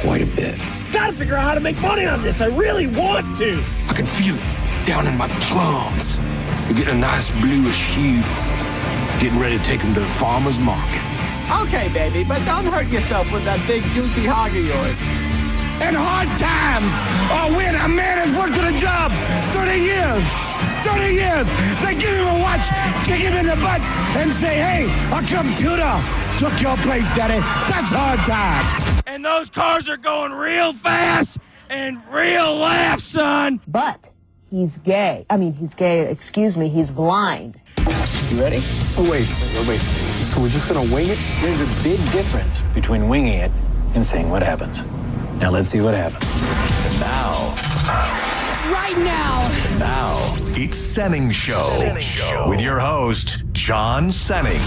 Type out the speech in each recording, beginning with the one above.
quite a bit. Gotta figure out how to make money on this. I really want to. I can feel it down in my plums. You're getting a nice bluish hue. Getting ready to take them to the farmer's market. Okay, baby, but don't hurt yourself with that big juicy hog of yours. In hard times, or when a man has worked at a job 30 years, they give him a watch, kick him in the butt, and say, hey, a computer took your place, daddy. That's hard time. And those cars are going real fast and real fast, son. But he's gay. He's blind. You ready? Oh, wait. So we're just gonna wing it? There's a big difference between winging it and seeing what happens. Now let's see what happens. Now. Right now. It's Senning Show. With your host, John Senning.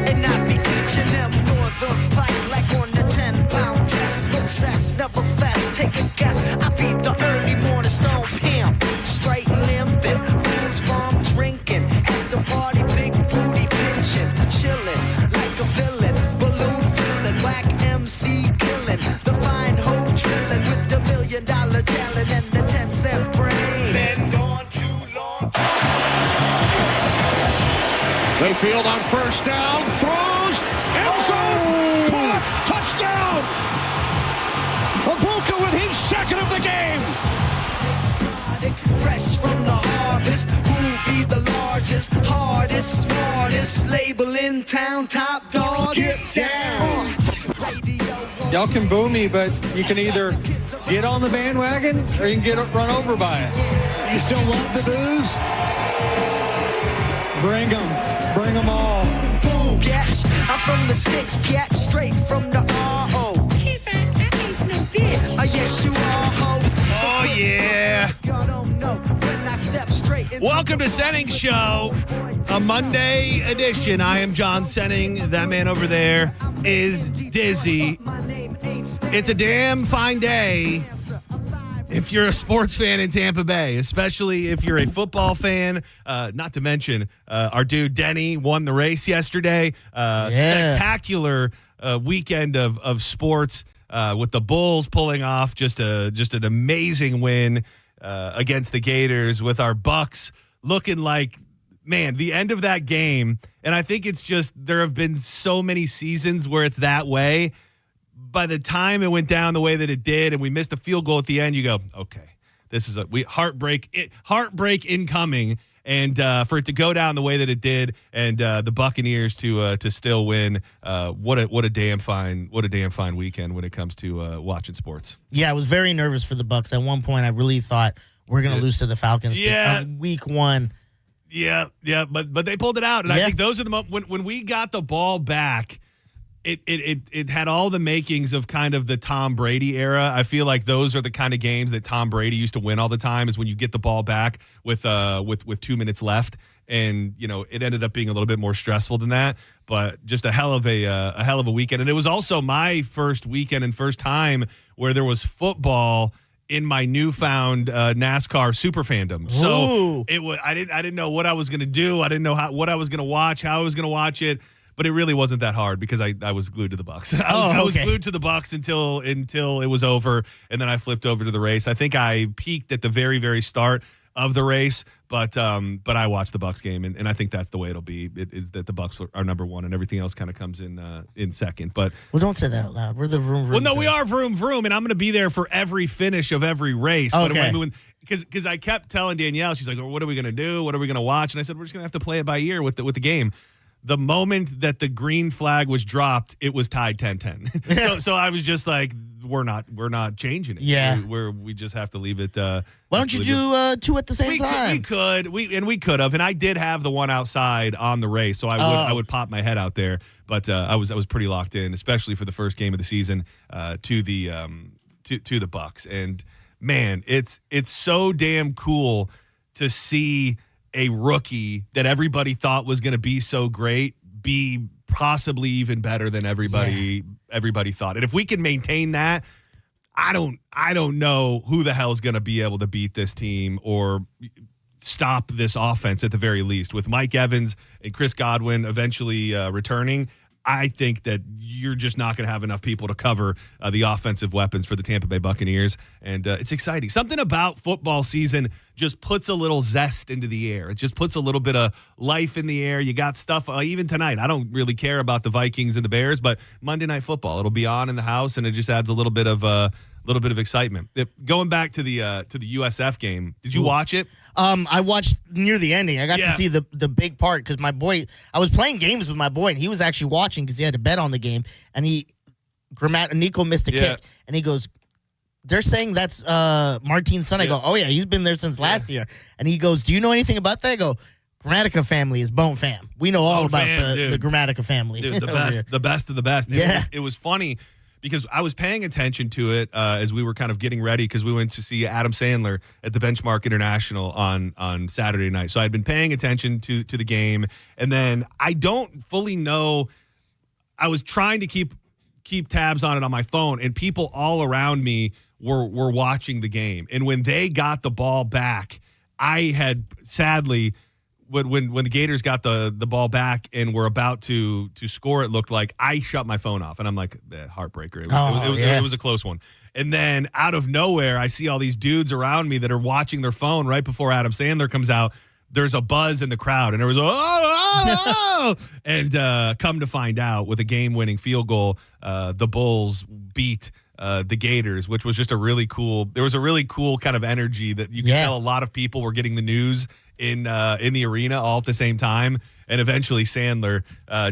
And I be teaching them northern pike like on the 10-pound test. Success, never fast, take a guess. I be the early morning stone pimp. Straight limping, booze from drinking. At the party, big booty pinching. Chilling like a villain. Balloon filling, whack MC killing. The fine hoe drilling with the $1 million talent and the 10-cent brain. Been gone too long. Mayfield on first down, throws, end zone, caught, touchdown! Abuka with his second of the game. Fresh from the harvest, who be the largest, hardest, smartest label in town, top dog. Get down. Y'all can boo me, but you can either get on the bandwagon or you can get run over by it. You still love the booze? Bring them all. Boom, catch. I'm from the sticks, catch straight from the RO. That ain't no bitch. Yes, you are, ho. Oh, yeah. Welcome to Senning Show, a Monday edition. I am John Senning. That man over there is Dizzy. It's a damn fine day if you're a sports fan in Tampa Bay, especially if you're a football fan. Not to mention, our dude Denny won the race yesterday. Spectacular weekend of sports with the Bulls pulling off just an amazing win against the Gators, with our Bucks looking like, man, the end of that game. And I think it's just, there have been so many seasons where it's that way. By the time it went down the way that it did and we missed the field goal at the end, you go, okay, this is heartbreak incoming. And for it to go down the way that it did, and the Buccaneers to still win, what a damn fine weekend when it comes to watching sports. Yeah, I was very nervous for the Bucks. At one point, I really thought we're going to lose to the Falcons. Week one. Yeah, but they pulled it out, and I think those are the when we got the ball back. It had all the makings of kind of the Tom Brady era. I feel like those are the kind of games that Tom Brady used to win all the time, is when you get the ball back with 2 minutes left. And, it ended up being a little bit more stressful than that, but just a hell of a weekend. And it was also my first weekend and first time where there was football in my newfound NASCAR super fandom. So I didn't know what I was going to do. I didn't know what I was going to watch, how I was going to watch it. But it really wasn't that hard because I was glued to the Bucks. I was glued to the Bucks until it was over, and then I flipped over to the race. I think I peaked at the very, very start of the race, but I watched the Bucks game, and I think that's the way it'll be. It is that the Bucks are number one, and everything else kind of comes in second. But don't say that out loud. We're the vroom vroom. Well, no, show. we are vroom vroom, and I'm going to be there for every finish of every race. Okay. But because I kept telling Danielle, she's like, "What are we going to do? What are we going to watch?" And I said, "We're just going to have to play it by ear with the game." The moment that the green flag was dropped, it was tied 10-10. So I was just like, we're not changing it. Yeah. We just have to leave it. Why don't you do two at the same time? We could have, and I did have the one outside on the race, so I would pop my head out there. But I was pretty locked in, especially for the first game of the season to the Bucks. And man, it's so damn cool to see a rookie that everybody thought was going to be so great be possibly even better than everybody thought. And if we can maintain that, I don't know who the hell's going to be able to beat this team or stop this offense at the very least. With Mike Evans and Chris Godwin eventually returning, I think that you're just not going to have enough people to cover the offensive weapons for the Tampa Bay Buccaneers, and it's exciting. Something about football season just puts a little zest into the air. It just puts a little bit of life in the air. You got stuff, even tonight, I don't really care about the Vikings and the Bears, but Monday Night Football, it'll be on in the house, and it just adds a little bit of excitement. Going back to the USF game, did you watch it? I watched near the ending. I got to see the big part because my boy, I was playing games with my boy, and he was actually watching because he had to bet on the game, and Nico missed a kick, and he goes, they're saying that's Martin's son. I go, oh yeah, he's been there since last year. And he goes, do you know anything about that? I go, Grammatica family is Bone Fam. We know all about the Grammatica family. Dude, the best of the best. It was funny because I was paying attention to it as we were kind of getting ready because we went to see Adam Sandler at the Benchmark International on Saturday night. So I'd been paying attention to the game, and then I don't fully know. I was trying to keep tabs on it on my phone, and people all around me were watching the game. And when they got the ball back, I had sadly when the Gators got the ball back and were about to score, it looked like I shut my phone off, and I'm like, heartbreaker. It was a close one. And then out of nowhere, I see all these dudes around me that are watching their phone right before Adam Sandler comes out. There's a buzz in the crowd, and there was and come to find out, with a game-winning field goal, the Bulls beat the Gators, which was just a really cool. There was a really cool kind of energy that you could tell a lot of people were getting the news in the arena all at the same time. And eventually Sandler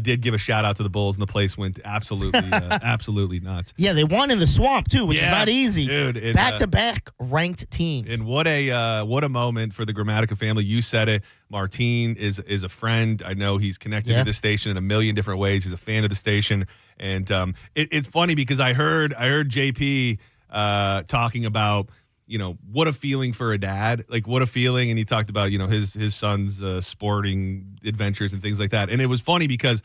did give a shout out to the Bulls, and the place went absolutely nuts. Yeah, they won in the swamp too, which is not easy. Dude, back-to-back ranked teams. And what a moment for the Grammatica family. You said it. Martin is a friend. I know he's connected to the station in a million different ways. He's a fan of the station, and it's funny because I heard JP talking about, what a feeling for a dad, like what a feeling. And he talked about, his son's sporting adventures and things like that. And it was funny because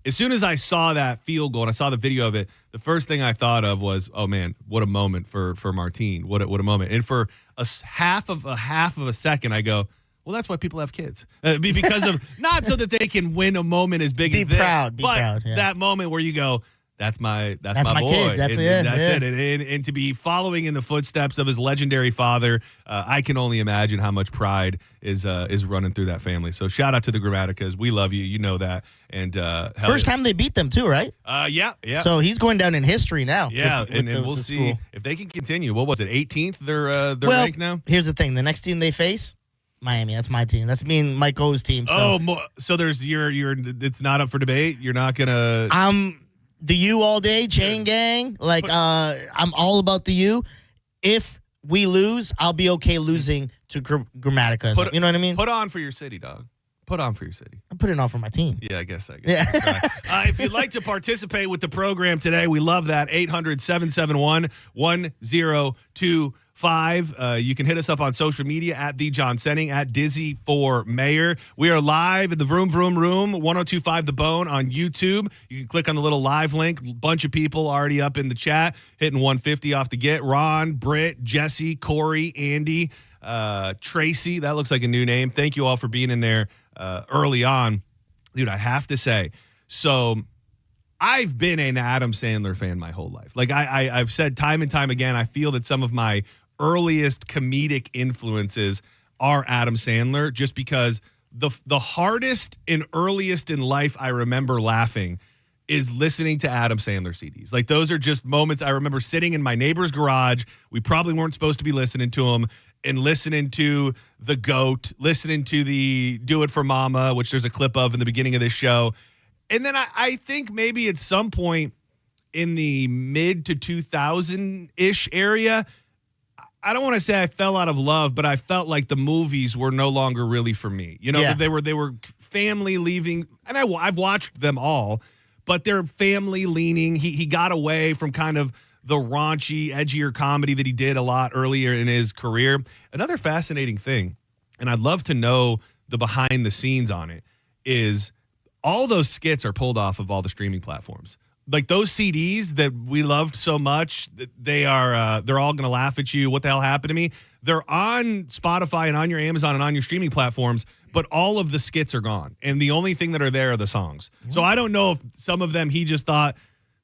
as soon as I saw that field goal and I saw the video of it, the first thing I thought of was, oh man, what a moment for Martin. What a moment. And for a half of a second, I go, well, that's why people have kids. Because of, not so that they can win a moment as big as this, proud, but proud, that moment where you go, that's my boy. Kid. That's it. And to be following in the footsteps of his legendary father, I can only imagine how much pride is running through that family. So shout out to the Grammaticas. We love you. You know that. And first time they beat them too, right? Yeah. So he's going down in history now. Yeah, and we'll see if they can continue. What was it? 18th? They're ranked now. Here's the thing: the next team they face, Miami. That's my team. That's me and Mike O's team. So. So there's your. It's not up for debate. You're not gonna. The U all day, chain gang. I'm all about the U. If we lose, I'll be okay losing to Grammatica. You know what I mean? Put on for your city, dog. Put on for your city. I'm putting on for my team. Yeah, I guess. Yeah. If you'd like to participate with the program today, we love that. 800-771-1025. You can hit us up on social media at The John Senning, at Dizzy for Mayor. We are live in the Vroom 1025 The Bone on YouTube. You can click on the little live link. A bunch of people already up in the chat, hitting 150 off the get. Ron, Britt, Jesse, Corey, Andy, Tracy. That looks like a new name. Thank you all for being in there early on. Dude, I have to say, so I've been an Adam Sandler fan my whole life. Like I've said time and time again, I feel that some of my earliest comedic influences are Adam Sandler, just because the hardest and earliest in life I remember laughing is listening to Adam Sandler CDs. Like, those are just moments I remember sitting in my neighbor's garage. We probably weren't supposed to be listening to him, and listening to The GOAT, listening to the Do It for Mama, which there's a clip of in the beginning of this show. And then I think maybe at some point in the mid to 2000-ish area, I don't want to say I fell out of love, but I felt like the movies were no longer really for me. They were family leaving, and I've watched them all, but they're family leaning. He got away from kind of the raunchy, edgier comedy that he did a lot earlier in his career. Another fascinating thing, and I'd love to know the behind the scenes on it, is all those skits are pulled off of all the streaming platforms. like those CDs that we loved so much, they're all going to laugh at you. What the hell happened to me? They're on Spotify and on your Amazon and on your streaming platforms, but all of the skits are gone. And the only thing that are there are the songs. So I don't know if some of them he just thought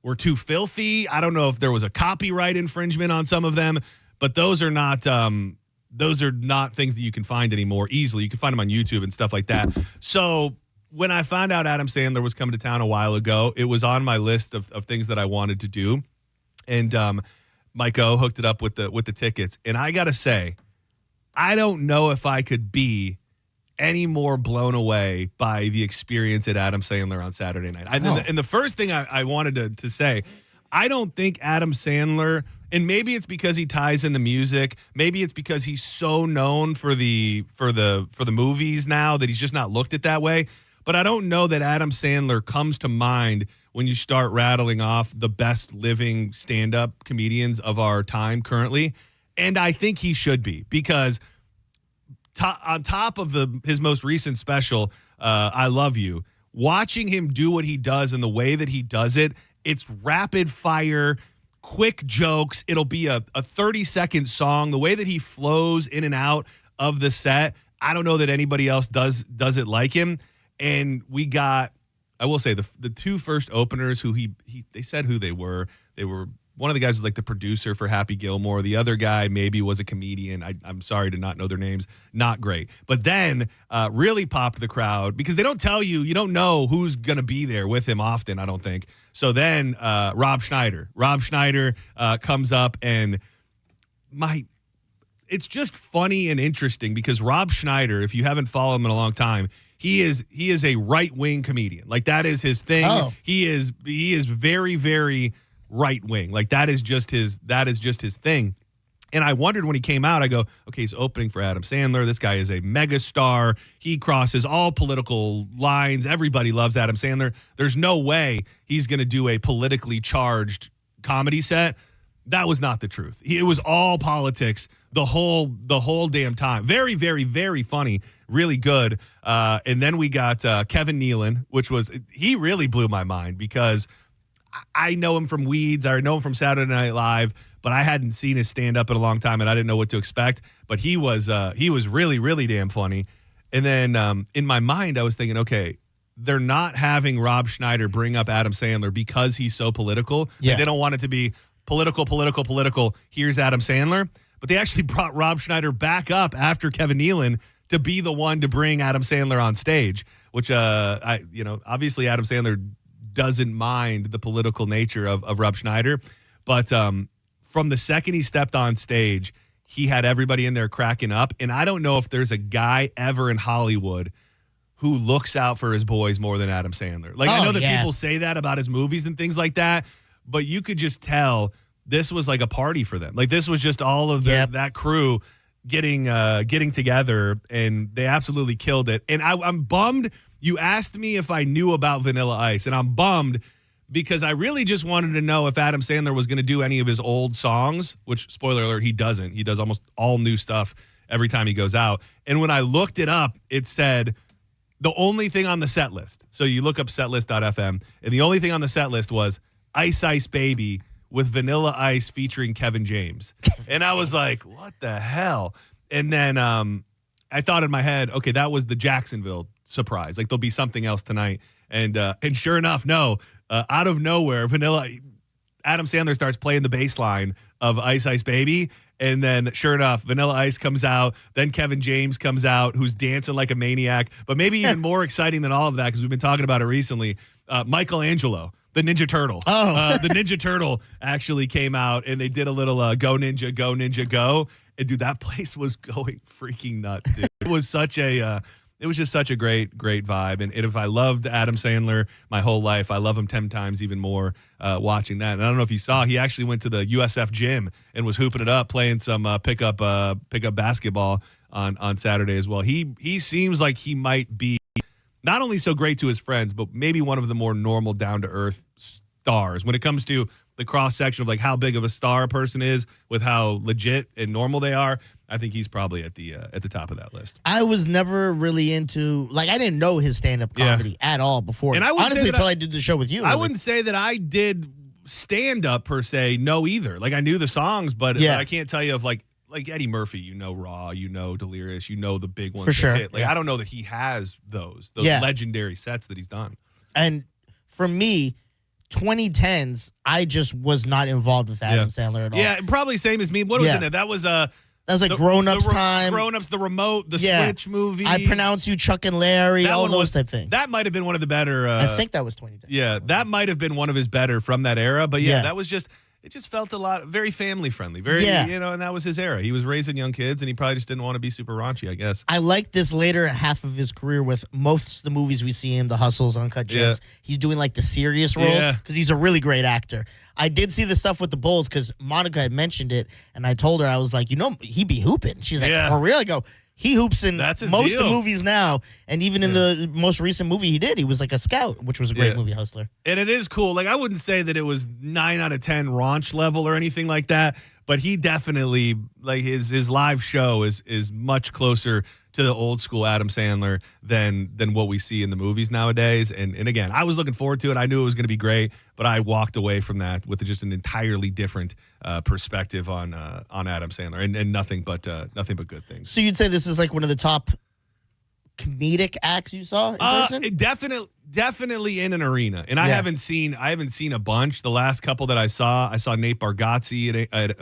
were too filthy. I don't know if there was a copyright infringement on some of them, but those are not things that you can find anymore easily. You can find them on YouTube and stuff like that. So when I found out Adam Sandler was coming to town a while ago, it was on my list of things that I wanted to do. And Mike O hooked it up with the tickets. And I got to say, I don't know if I could be any more blown away by the experience at Adam Sandler on Saturday night. And the first thing I wanted to say, I don't think Adam Sandler, and maybe it's because he ties in the music, maybe it's because he's so known for the movies now that he's just not looked at that way. But I don't know that Adam Sandler comes to mind when you start rattling off the best living stand-up comedians of our time currently. And I think he should be, because on top of his most recent special, I Love You, watching him do what he does and the way that he does it, it's rapid fire, quick jokes. It'll be a 30-second song. The way that he flows in and out of the set, I don't know that anybody else does it like him. And we got, I will say, the two first openers who they said who they were. They were, one of the guys was like the producer for Happy Gilmore. The other guy maybe was a comedian. I'm sorry to not know their names. Not great. But then really popped the crowd because they don't tell you. You don't know who's going to be there with him often, I don't think. So then Rob Schneider. Rob Schneider comes up, and it's just funny and interesting because Rob Schneider, if you haven't followed him in a long time, he is a right-wing comedian. Like, that is his thing. Oh. He is very, very right-wing. Like, that is just his thing. And I wondered when he came out, I go, okay, he's opening for Adam Sandler. This guy is a megastar. He crosses all political lines. Everybody loves Adam Sandler. There's no way he's going to do a politically charged comedy set. That was not the truth. It was all politics the whole damn time. Very, very, very funny. Really good. And then we got Kevin Nealon, he really blew my mind because I know him from Weeds. I know him from Saturday Night Live, but I hadn't seen his stand-up in a long time, and I didn't know what to expect. But he was really, really damn funny. And then in my mind, I was thinking, okay, they're not having Rob Schneider bring up Adam Sandler because he's so political. Yeah. Like, they don't want it to be political. Here's Adam Sandler. But they actually brought Rob Schneider back up after Kevin Nealon to be the one to bring Adam Sandler on stage, which obviously Adam Sandler doesn't mind the political nature of Rob Schneider. But from the second he stepped on stage, he had everybody in there cracking up. And I don't know if there's a guy ever in Hollywood who looks out for his boys more than Adam Sandler. Like, I know that people say that about his movies and things like that, but you could just tell this was like a party for them. Like, this was just all of that crew getting together, and they absolutely killed it. And I'm bummed. You asked me if I knew about Vanilla Ice, and I'm bummed because I really just wanted to know if Adam Sandler was going to do any of his old songs, which, spoiler alert, he doesn't. He does almost all new stuff every time he goes out. And when I looked it up, it said the only thing on the set list. So you look up setlist.fm, and the only thing on the set list was Ice Ice Baby with Vanilla Ice featuring Kevin James. And I was like, what the hell? And then I thought in my head, okay, that was the Jacksonville surprise. Like, there'll be something else tonight. And sure enough, no. Out of nowhere, Adam Sandler starts playing the bass line of Ice Ice Baby. And then sure enough, Vanilla Ice comes out. Then Kevin James comes out, who's dancing like a maniac. But maybe even more exciting than all of that, because we've been talking about it recently, Michelangelo, the Ninja Turtle. The Ninja Turtle actually came out, and they did a little Go Ninja, Go Ninja, Go. And, dude, that place was going freaking nuts, dude. It was just such a great vibe. And if I loved Adam Sandler my whole life, I love him 10 times even more watching that. And I don't know if you saw, he actually went to the USF gym and was hooping it up, playing some pickup basketball on Saturday as well. He seems like he might be not only so great to his friends, but maybe one of the more normal, down-to-earth stars when it comes to the cross-section of, like, how big of a star a person is with how legit and normal they are. I think he's probably at the top of that list. I was never really into, like, I didn't know his stand-up comedy at all before. And I wouldn't honestly say that until I did the show with you. I wouldn't say that I did stand-up per se, no either. Like, I knew the songs, but I can't tell you of like Eddie Murphy, Raw, Delirious, the big ones. For sure. Hit. Like, I don't know that he has those legendary sets that he's done. And for me, 2010s, I just was not involved with Adam Sandler at all. Yeah, probably same as me. What was in it? That was like Grown Ups time. Grown Ups, The Remote, the Switch movie. I Pronounce You, Chuck and Larry, all those type things. That might have been one of the better. I think that was 2010. Yeah, that might have been one of his better from that era. But that was just. It just felt very family friendly, and that was his era. He was raising young kids, and he probably just didn't want to be super raunchy, I guess. I like this later half of his career with most of the movies we see him, The Hustles, Uncut Gems. He's doing like the serious roles because he's a really great actor. I did see the stuff with the Bulls because Monica had mentioned it, and I told her, I was like, he be hooping. She's like, for real? I go, he hoops in most of the movies now, and even in the most recent movie he did, he was like a scout, which was a great movie, Hustler. And it is cool. Like, I wouldn't say that it was 9 out of 10 raunch level or anything like that, but he definitely, like, his live show is much closer to the old school Adam Sandler than what we see in the movies nowadays. And again, I was looking forward to it. I knew it was going to be great, but I walked away from that with just an entirely different perspective on Adam Sandler and nothing but good things. So you'd say this is like one of the top comedic acts you saw in person? Definitely in an arena. And I haven't seen a bunch. The last couple that I saw Nate Bargatze at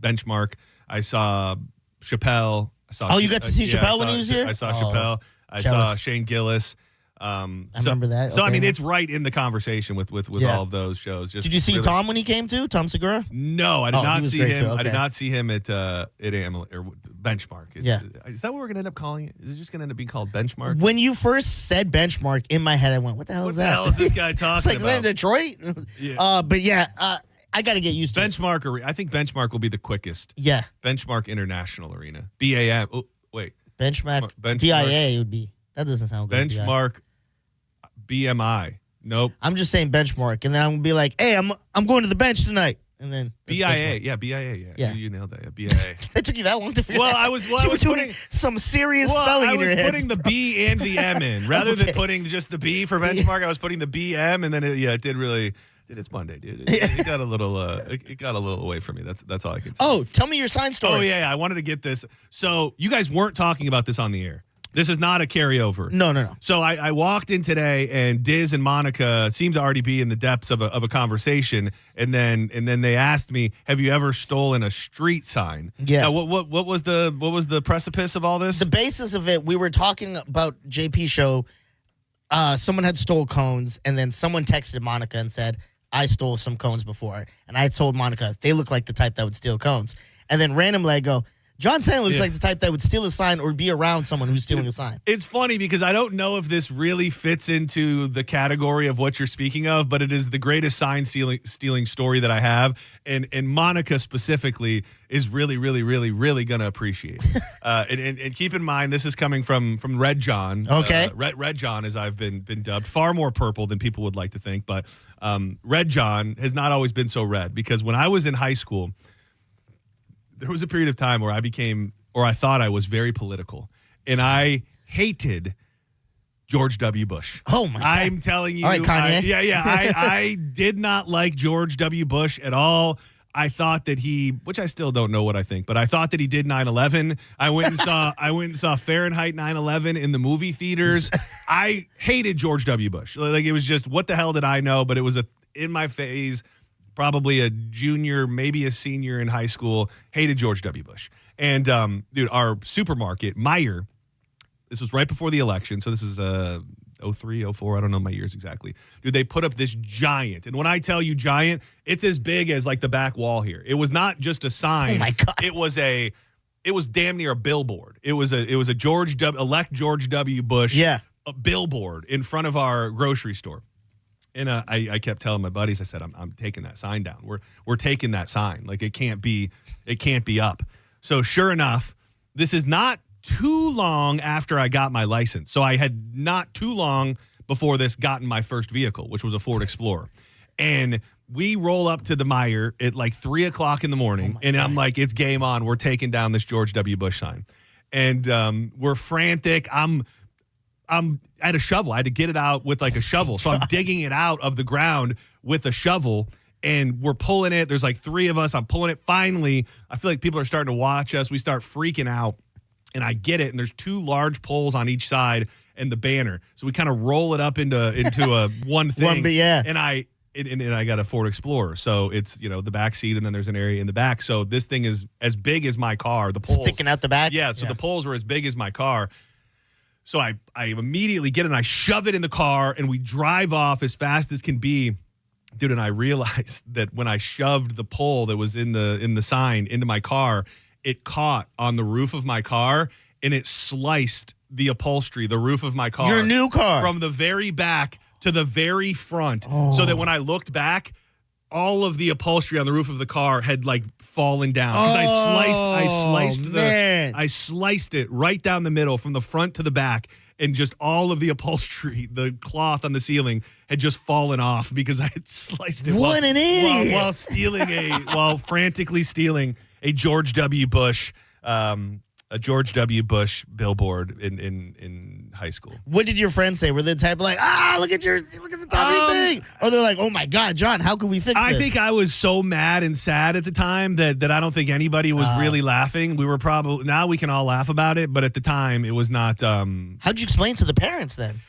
Benchmark. I saw Chappelle. You got to see Chappelle when he was here? I saw Chappelle. I saw Shane Gillis. I remember that. So, I mean, it's right in the conversation with all of those shows. Did you see Tom when he came to? Tom Segura? No, I did not see him. Okay. I did not see him at Hamlin or Benchmark. Is that what we're going to end up calling it? Is it just going to end up being called Benchmark? When you first said Benchmark, in my head, I went, what the hell is that? What the hell is this guy talking it's like, about? Is that in Detroit? Yeah. I got to get used to Benchmark. I think Benchmark will be the quickest. Yeah. Benchmark International Arena. BAM. Oh, wait. Benchmark. BIA would be. That doesn't sound good. Benchmark. BMI. Nope. I'm just saying Benchmark, and then I'm gonna be like, hey, I'm going to the bench tonight, and then BIA. Yeah, BIA. Yeah. You nailed that. Yeah, BIA. It took you that long to figure. Well, I was putting some serious spelling in your head. I was putting the B and the M in rather than putting just the B for Benchmark. I was putting the BM, and then it did really. It's Monday, dude. It got a little. It got a little away from me. That's all I can say. Oh, tell me your sign story. Oh yeah, I wanted to get this. So you guys weren't talking about this on the air. This is not a carryover. No. So I walked in today, and Diz and Monica seemed to already be in the depths of a conversation, and then they asked me, "Have you ever stolen a street sign?" Yeah. Now, what was the precipice of all this? The basis of it, we were talking about JP show. Someone had stole cones, and then someone texted Monica and said, I stole some cones before. And I told Monica, they look like the type that would steal cones. And then randomly I go, John Sandler looks like the type that would steal a sign or be around someone who's stealing a sign. It's funny because I don't know if this really fits into the category of what you're speaking of, but it is the greatest sign stealing story that I have. And Monica specifically is really, really, really, really going to appreciate it. And keep in mind, this is coming from Red John. Okay. Red John, as I've been dubbed, far more purple than people would like to think. But Red John has not always been so red because when I was in high school, there was a period of time where I thought I was very political, and I hated George W. Bush. Oh, my God. I'm telling you. All right, Kanye. I did not like George W. Bush at all. I thought that which I still don't know what I think, but I thought that he did 9/11. I went and saw Fahrenheit 9/11 in the movie theaters. I hated George W. Bush. Like, it was just, what the hell did I know? But it was in my phase. Probably a junior, maybe a senior in high school, hated George W. Bush. And, dude, our supermarket, Meijer, this was right before the election, so this is 03, 04, I don't know my years exactly. Dude, they put up this giant, and when I tell you giant, it's as big as, like, the back wall here. It was not just a sign. Oh, my God. It was damn near a billboard. It was a elect George W. Bush a billboard in front of our grocery store. And I kept telling my buddies, I said, I'm taking that sign down. We're taking that sign. Like, it can't be up. So sure enough, this is not too long after I got my license. So I had not too long before this gotten my first vehicle, which was a Ford Explorer. And we roll up to the Meijer at like 3 o'clock in the morning, and I'm like, it's game on. We're taking down this George W. Bush sign. And we're frantic. I had a shovel. I had to get it out with like a shovel. So I'm digging it out of the ground with a shovel, and we're pulling it. There's like 3 of us. I'm pulling it. Finally, I feel like people are starting to watch us. We start freaking out, and I get it. And there's 2 large poles on each side and the banner. So we kind of roll it up into a one thing. And I got a Ford Explorer. So it's, the back seat, and then there's an area in the back. So this thing is as big as my car. The poles sticking out the back? Yeah, so the poles were as big as my car. So I immediately get it, and I shove it in the car, and we drive off as fast as can be. Dude, and I realized that when I shoved the pole that was in the sign into my car, it caught on the roof of my car, and it sliced the upholstery, the roof of my car. Your new car. From the very back to the very front, so that when I looked back, all of the upholstery on the roof of the car had like fallen down because I sliced it right down the middle from the front to the back, and just all of the upholstery, the cloth on the ceiling had just fallen off because I had sliced it. What an idiot! While frantically stealing a George W. Bush. A George W. Bush billboard in high school. What did your friends say? Were they the type of like, look at the top of your thing? Or they're like, oh my God, John, how can we fix this? I think I was so mad and sad at the time that I don't think anybody was really laughing. We were probably, now we can all laugh about it, but at the time it was not. How'd you explain to the parents then?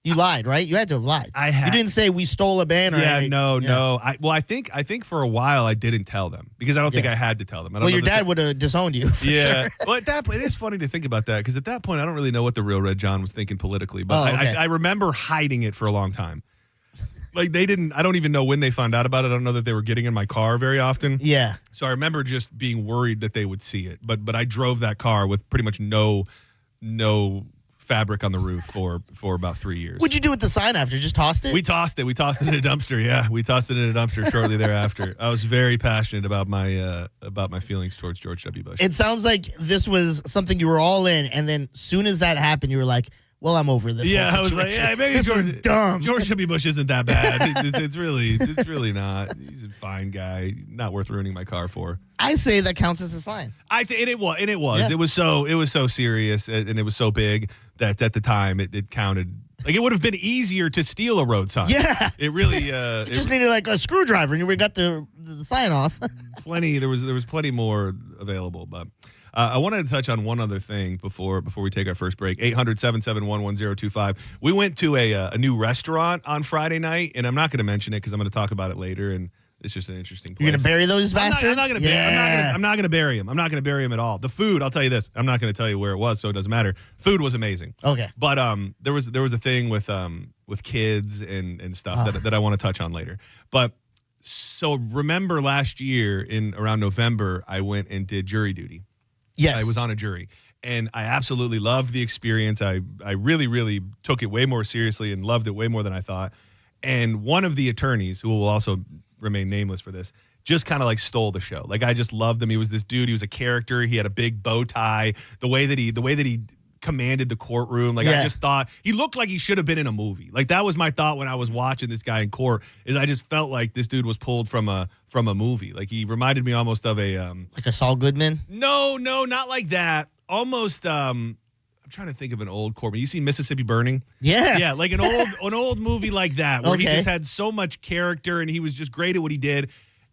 You lied, right? You had to have lied. I had. You didn't say we stole a banner. No. I think for a while I didn't tell them because I don't think I had to tell them. Your dad would have disowned you. For sure. Well, at that point, it is funny to think about that because at that point I don't really know what the real Red John was thinking politically, but I remember hiding it for a long time. Like they didn't. I don't even know when they found out about it. I don't know that they were getting in my car very often. Yeah. So I remember just being worried that they would see it. But I drove that car with pretty much no fabric on the roof for about 3 years. What'd you do with the sign after? Just tossed it? We tossed it. We tossed it in a dumpster. Yeah, we tossed it in a dumpster shortly thereafter. I was very passionate about my feelings towards George W. Bush. It sounds like this was something you were all in, and then soon as that happened, you were like, well, I'm over this. Yeah, I was like, maybe this is dumb. George W. Bush isn't that bad. It's really not. He's a fine guy. Not worth ruining my car for. I say that counts as a sign. It was. Yeah. It was so serious, and it was so big that at the time it counted. Like it would have been easier to steal a road sign. Yeah, it really. You just needed like a screwdriver, and you would have got the sign off. There was plenty more available, but. I wanted to touch on one other thing before we take our first break. 800-771-1025. We went to a new restaurant on Friday night, and I'm not going to mention it because I'm going to talk about it later, and it's just an interesting place. You're going to bury those bastards? I'm not going to bury them. I'm not going to bury them at all. The food, I'll tell you this. I'm not going to tell you where it was, so it doesn't matter. Food was amazing. Okay. But there was a thing with kids and stuff that I want to touch on later. But so remember last year in around November, I went and did jury duty. Yes. I was on a jury, and I absolutely loved the experience. I really, really took it way more seriously and loved it way more than I thought. And one of the attorneys, who will also remain nameless for this, just kind of like stole the show. Like I just loved him. He was this dude. He was a character. He had a big bow tie. The way that he commanded the courtroom. Like I just thought he looked like he should have been in a movie. Like that was my thought when I was watching this guy in court. Is I just felt like this dude was pulled from a movie. Like he reminded me almost of a like a Saul Goodman. No, not like that. Almost. I'm trying to think of an old court. You seen Mississippi Burning? Yeah, like an old movie like that where he just had so much character and he was just great at what he did.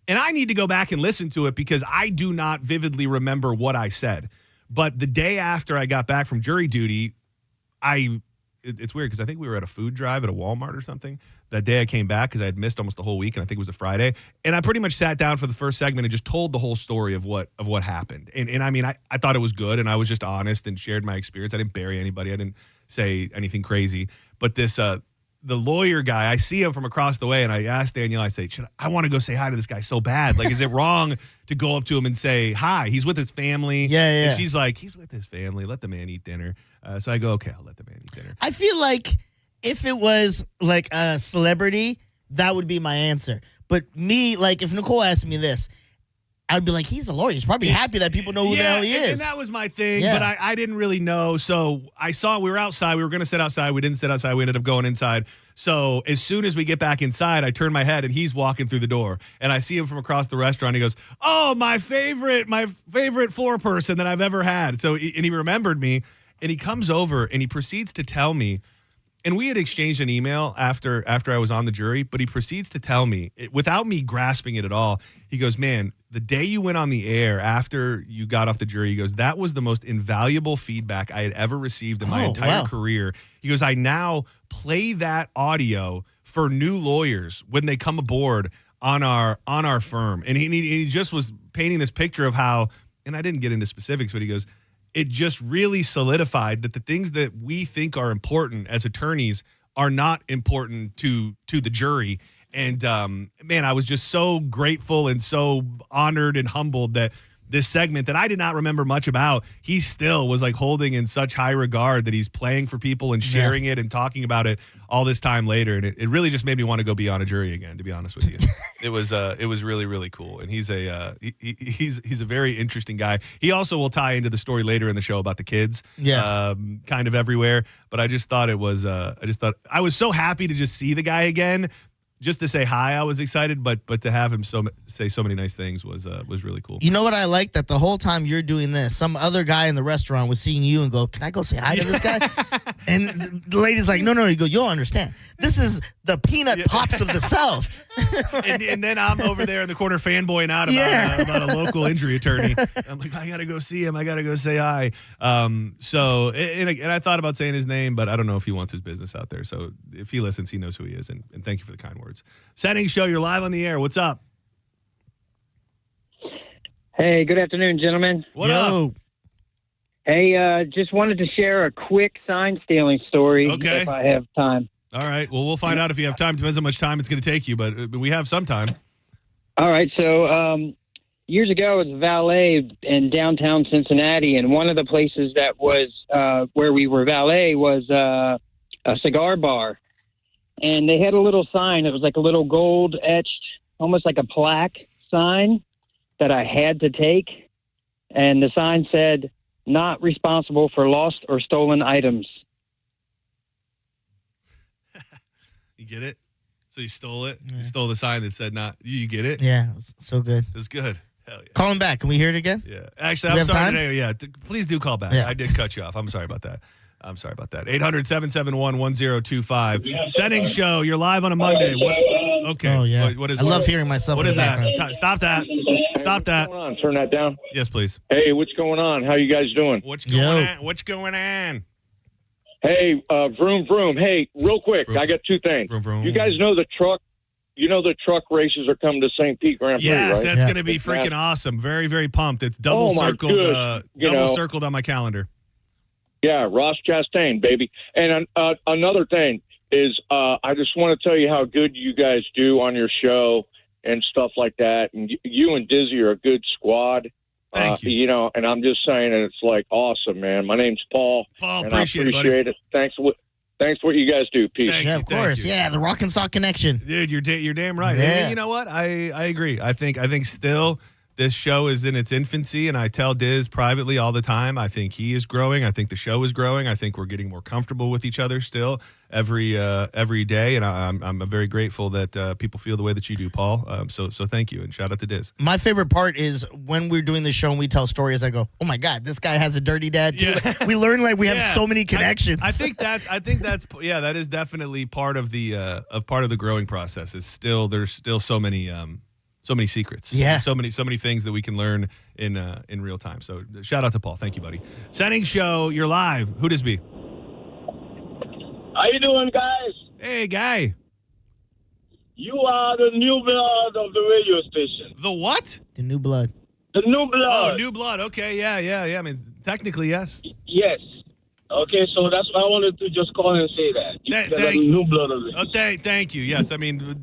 And I need to go back and listen to it because I do not vividly remember what I said. But the day after I got back from jury duty, it's weird because I think we were at a food drive at a Walmart or something. That day I came back because I had missed almost the whole week, and I think it was a Friday. And I pretty much sat down for the first segment and just told the whole story of what happened. And I mean, I thought it was good, and I was just honest and shared my experience. I didn't bury anybody. I didn't say anything crazy. But this the lawyer guy, I see him from across the way, and I asked Danielle, I say, I want to go say hi to this guy so bad. Like, is it wrong to go up to him and say, hi, he's with his family? Yeah. And she's like, he's with his family. Let the man eat dinner. So I go, okay, I'll let the man eat dinner. I feel like if it was like a celebrity, that would be my answer. But me, like if Nicole asked me this, I'd be like, he's a lawyer. He's probably happy that people know who the hell he is. And that was my thing, Yeah. but I didn't really know. So I saw we were outside. We were going to sit outside. We didn't sit outside. We ended up going inside. So as soon as we get back inside, I turn my head, and he's walking through the door. And I see him from across the restaurant. He goes, oh, my favorite floor person that I've ever had. So and he remembered me, and he comes over, and he proceeds to tell me, and we had exchanged an email after I was on the jury, but he proceeds to tell me, without me grasping it at all, he goes, man, the day you went on the air after you got off the jury, he goes, that was the most invaluable feedback I had ever received in my entire career. He goes, I now play that audio for new lawyers when they come aboard on our firm. And he just was painting this picture of how, and I didn't get into specifics, but he goes, it just really solidified that the things that we think are important as attorneys are not important to the jury. And man, I was just so grateful and so honored and humbled that this segment that I did not remember much about, he still was like holding in such high regard that he's playing for people and sharing it and talking about it all this time later. And it really just made me want to go be on a jury again, to be honest with you. It was really, really cool. And he's a very interesting guy. He also will tie into the story later in the show about the kids, kind of everywhere. But I just thought I was so happy to just see the guy again. Just to say hi, I was excited, but to have him say so many nice things was really cool. You know what I like? That the whole time you're doing this, some other guy in the restaurant was seeing you and go, can I go say hi to this guy? And the lady's like, no. You go, you'll understand. This is the peanut pops of the South. and then I'm over there in the corner fanboying out about a local injury attorney. I'm like, I got to go see him. I got to go say hi. So I thought about saying his name, but I don't know if he wants his business out there. So if he listens, he knows who he is. And thank you for the kind words. Senning Show, you're live on the air. What's up? Hey, good afternoon, gentlemen. What up? Hey, just wanted to share a quick sign stealing story if I have time. All right. Well, we'll find out if you have time. Depends how much time it's going to take you, but we have some time. All right. So years ago, I was valet in downtown Cincinnati, and one of the places that was where we were valet was a cigar bar. And they had a little sign. It was like a little gold etched, almost like a plaque sign that I had to take. And the sign said, not responsible for lost or stolen items. You get it? So you stole it? Yeah. You stole the sign that said not. You get it? Yeah, it was so good. It was good. Hell yeah. Call him back. Can we hear it again? Yeah. Actually, I'm sorry today. Yeah, please do call back. Yeah. I did cut you off. I'm sorry about that. 800-771-1025. Senning Show, you're live on a Monday. Okay. Oh, yeah. What is I love hearing myself. What in is the that? background. Stop that. Stop that. What's going on? Turn that down. Yes, please. Hey, what's going on? How you guys doing? What's going on? What's going on? Hey, vroom, vroom. Hey, real quick, I got two things. Vroom, vroom. You guys know the truck races are coming to St. Pete Grand Prix, yes, right? that's going to be freaking awesome. Very, very pumped. It's double circled on my calendar. Yeah, Ross Chastain, baby. And another thing is I just want to tell you how good you guys do on your show and stuff like that. And you and Dizzy are a good squad. Thank you. You know, and I'm just saying, and it's like awesome, man. My name's Paul. Paul, and appreciate it. Thanks for what you guys do. Peace. Yeah, of course. Yeah, the Rock and Sock connection. Dude, you're damn right. Yeah. And you know what? I agree. I think still this show is in its infancy, and I tell Diz privately all the time, I think he is growing. I think the show is growing. I think we're getting more comfortable with each other still every day, and I'm very grateful that people feel the way that you do, Paul. So thank you, and shout out to Diz. My favorite part is when we're doing the show and we tell stories, I go, oh my God, this guy has a dirty dad too. Yeah. We learn we have so many connections. I think that's that is definitely part of the growing process. There's still so many secrets. Yeah. So many things that we can learn in real time. So shout out to Paul. Thank you, buddy. Senning Show, you're live. Who does be? How you doing, guys? Hey, guy. You are the new blood of the radio station. The what? The new blood. The new blood. Oh, new blood. Okay, yeah. I mean, technically, yes. Yes. Okay, so that's why I wanted to just call and say that. You are the new blood of the station. Thank you. Yes, I mean,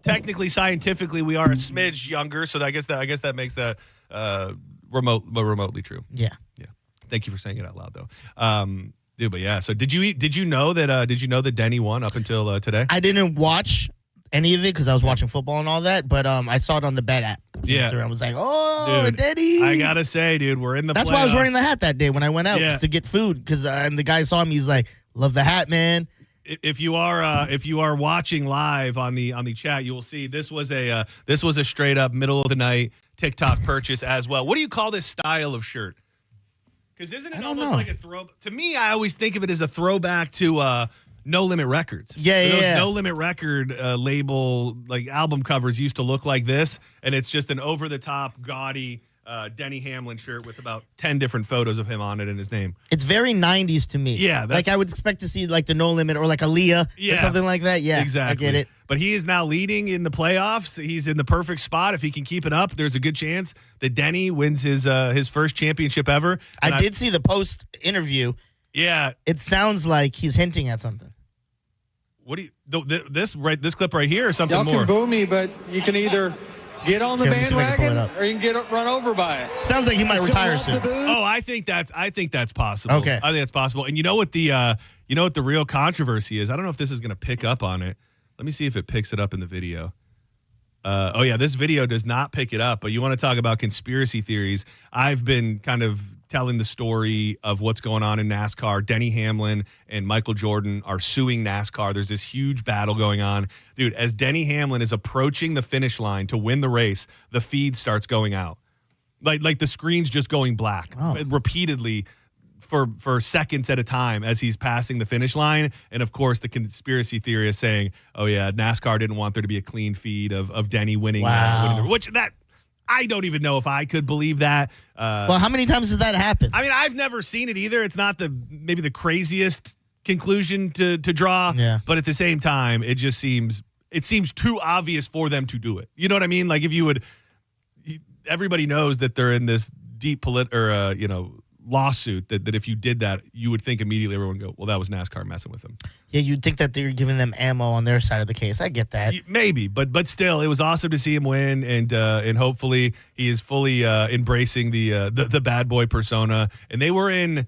technically, scientifically, we are a smidge younger, so I guess that makes that remotely true. Yeah. Thank you for saying it out loud, though. Dude, but yeah. So did you know that Denny won up until today? I didn't watch any of it because I was watching football and all that, but I saw it on the Bet app. Yeah. I was like, oh, Dude, Denny. I got to say, dude, we're in the That's playoffs. why I was wearing the hat that day when I went out Yeah. just to get food because and the guy saw me. He's like, love the hat, man. If you are watching live on the chat, you will see this was a straight up middle of the night TikTok purchase as well. What do you call this style of shirt? Because isn't it almost like a throw? To me, I always think of it as a throwback to No Limit Records. Yeah, Those yeah. No Limit Record label like album covers used to look like this, and it's just an over the top gaudy Denny Hamlin shirt with about 10 different photos of him on it and his name. It's very 90s to me. Yeah, like I would expect to see like the No Limit or like Aaliyah or something like that. Yeah, exactly. I get it. But he is now leading in the playoffs. He's in the perfect spot. If he can keep it up, there's a good chance that Denny wins his first championship ever. And I did see the post interview. Yeah, it sounds like he's hinting at something. What do you this clip right here or something Y'all more? can boo me, but you can either get on the Here, let me see if I can pull it bandwagon up. or you can get run over by it. Sounds like he might retire soon. Oh, I think that's possible. Okay. I think that's possible. And you know what the real controversy is? I don't know if this is going to pick up on it. Let me see if it picks it up in the video. This video does not pick it up, but you want to talk about conspiracy theories. I've been kind of telling the story of what's going on in NASCAR. Denny Hamlin and Michael Jordan are suing NASCAR. There's this huge battle going on. Dude, as Denny Hamlin is approaching the finish line to win the race, the feed starts going out. Like the screen's just going black repeatedly for seconds at a time as he's passing the finish line. And of course, the conspiracy theory is saying, oh yeah, NASCAR didn't want there to be a clean feed of Denny winning. Wow. Which I don't even know if I could believe that. Well, how many times has that happened? I mean, I've never seen it either. It's not maybe the craziest conclusion to draw. Yeah. But at the same time, it seems too obvious for them to do it. You know what I mean? Like everybody knows that they're in this deep lawsuit that if you did that, you would think immediately everyone would go, well, that was NASCAR messing with them. Yeah, you'd think that they're giving them ammo on their side of the case. I get that. Maybe, but still, it was awesome to see him win, and hopefully he is fully embracing the bad boy persona. And I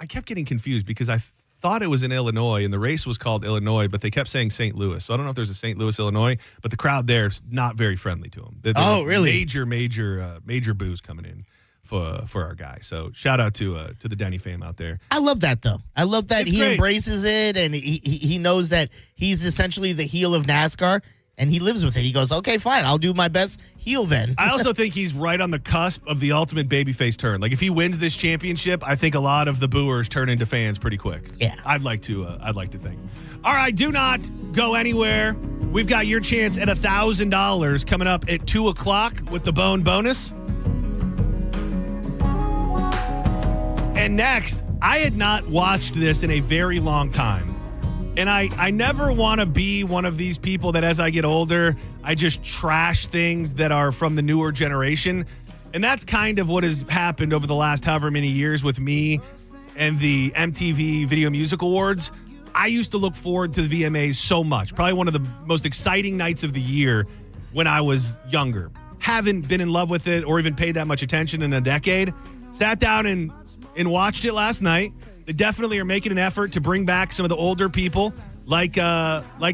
kept getting confused because I thought it was in Illinois, and the race was called Illinois, but they kept saying St. Louis. So I don't know if there's a St. Louis, Illinois, but the crowd there is not very friendly to him. Oh, really? Major boos coming in for our guy. So shout out to the Denny fam out there. I love that though. I love that he embraces it and he knows that he's essentially the heel of NASCAR and he lives with it. He goes, okay, fine, I'll do my best heel then. I also think he's right on the cusp of the ultimate babyface turn. Like if he wins this championship, I think a lot of the booers turn into fans pretty quick. Yeah, I'd like to think. All right, do not go anywhere. We've got your chance at $1,000 coming up at 2:00 with the Bone bonus. And next, I had not watched this in a very long time. And I never want to be one of these people that as I get older, I just trash things that are from the newer generation. And that's kind of what has happened over the last however many years with me and the MTV Video Music Awards. I used to look forward to the VMAs so much. Probably one of the most exciting nights of the year when I was younger. Haven't been in love with it or even paid that much attention in a decade. Sat down and watched it last night. They definitely are making an effort to bring back some of the older people like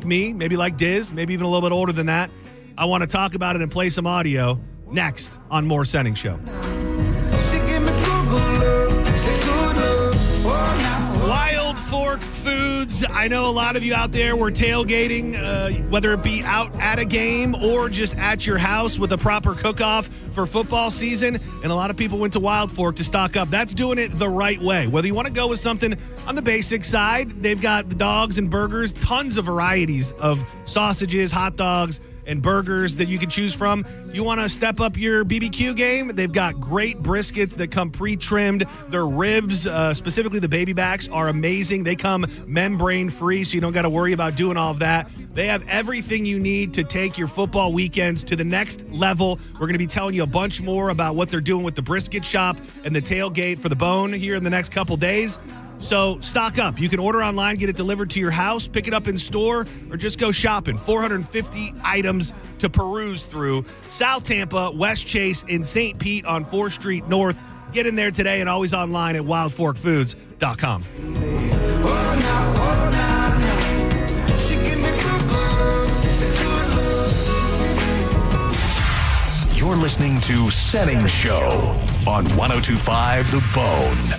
me, maybe like Diz, maybe even a little bit older than that. I want to talk about it and play some audio next on more Senning Show. Wild Fork Foods. I know a lot of you out there were tailgating, whether it be out at a game or just at your house with a proper cook-off for football season. And a lot of people went to Wild Fork to stock up. That's doing it the right way. Whether you want to go with something on the basic side, they've got the dogs and burgers, tons of varieties of sausages, hot dogs, and burgers that you can choose from. You want to step up your BBQ game? They've got great briskets that come pre-trimmed. Their ribs, specifically the baby backs, are amazing. They come membrane-free, so you don't got to worry about doing all of that. They have everything you need to take your football weekends to the next level. We're going to be telling you a bunch more about what they're doing with the brisket shop and the tailgate for the bone here in the next couple days. So stock up. You can order online, get it delivered to your house, pick it up in store, or just go shopping. 450 items to peruse through. South Tampa, West Chase, and St. Pete on 4th Street North. Get in there today and always online at wildforkfoods.com. You're listening to Senning Show on 102.5 The Bone.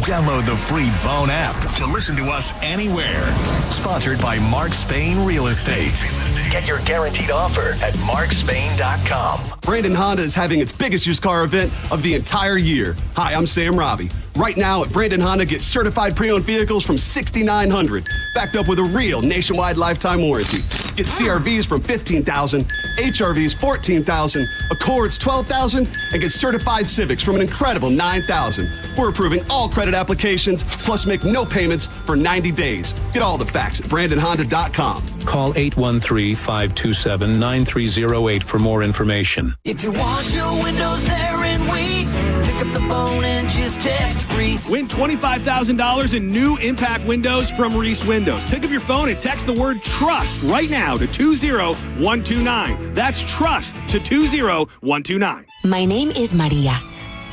Download the free Bone app to listen to us anywhere. Sponsored by Mark Spain Real Estate. Get your guaranteed offer at markspain.com. Brandon Honda is having its biggest used car event of the entire year. Hi, I'm Sam Robbie. Right now at Brandon Honda, get certified pre-owned vehicles from $6,900, backed up with a real nationwide lifetime warranty. Get CRVs from $15,000, HRVs $14,000, Accords $12,000, and get certified Civics from an incredible $9,000. We're approving all credit applications, plus make no payments for 90 days. Get all the facts at BrandonHonda.com. Call 813-527-9308 for more information. If you want your windows there in weeks, pick up the phone and just text Reese. Win $25,000 in new impact windows from Reese Windows. Pick up your phone and text the word TRUST right now to 20129. That's TRUST to 20129. My name is Maria.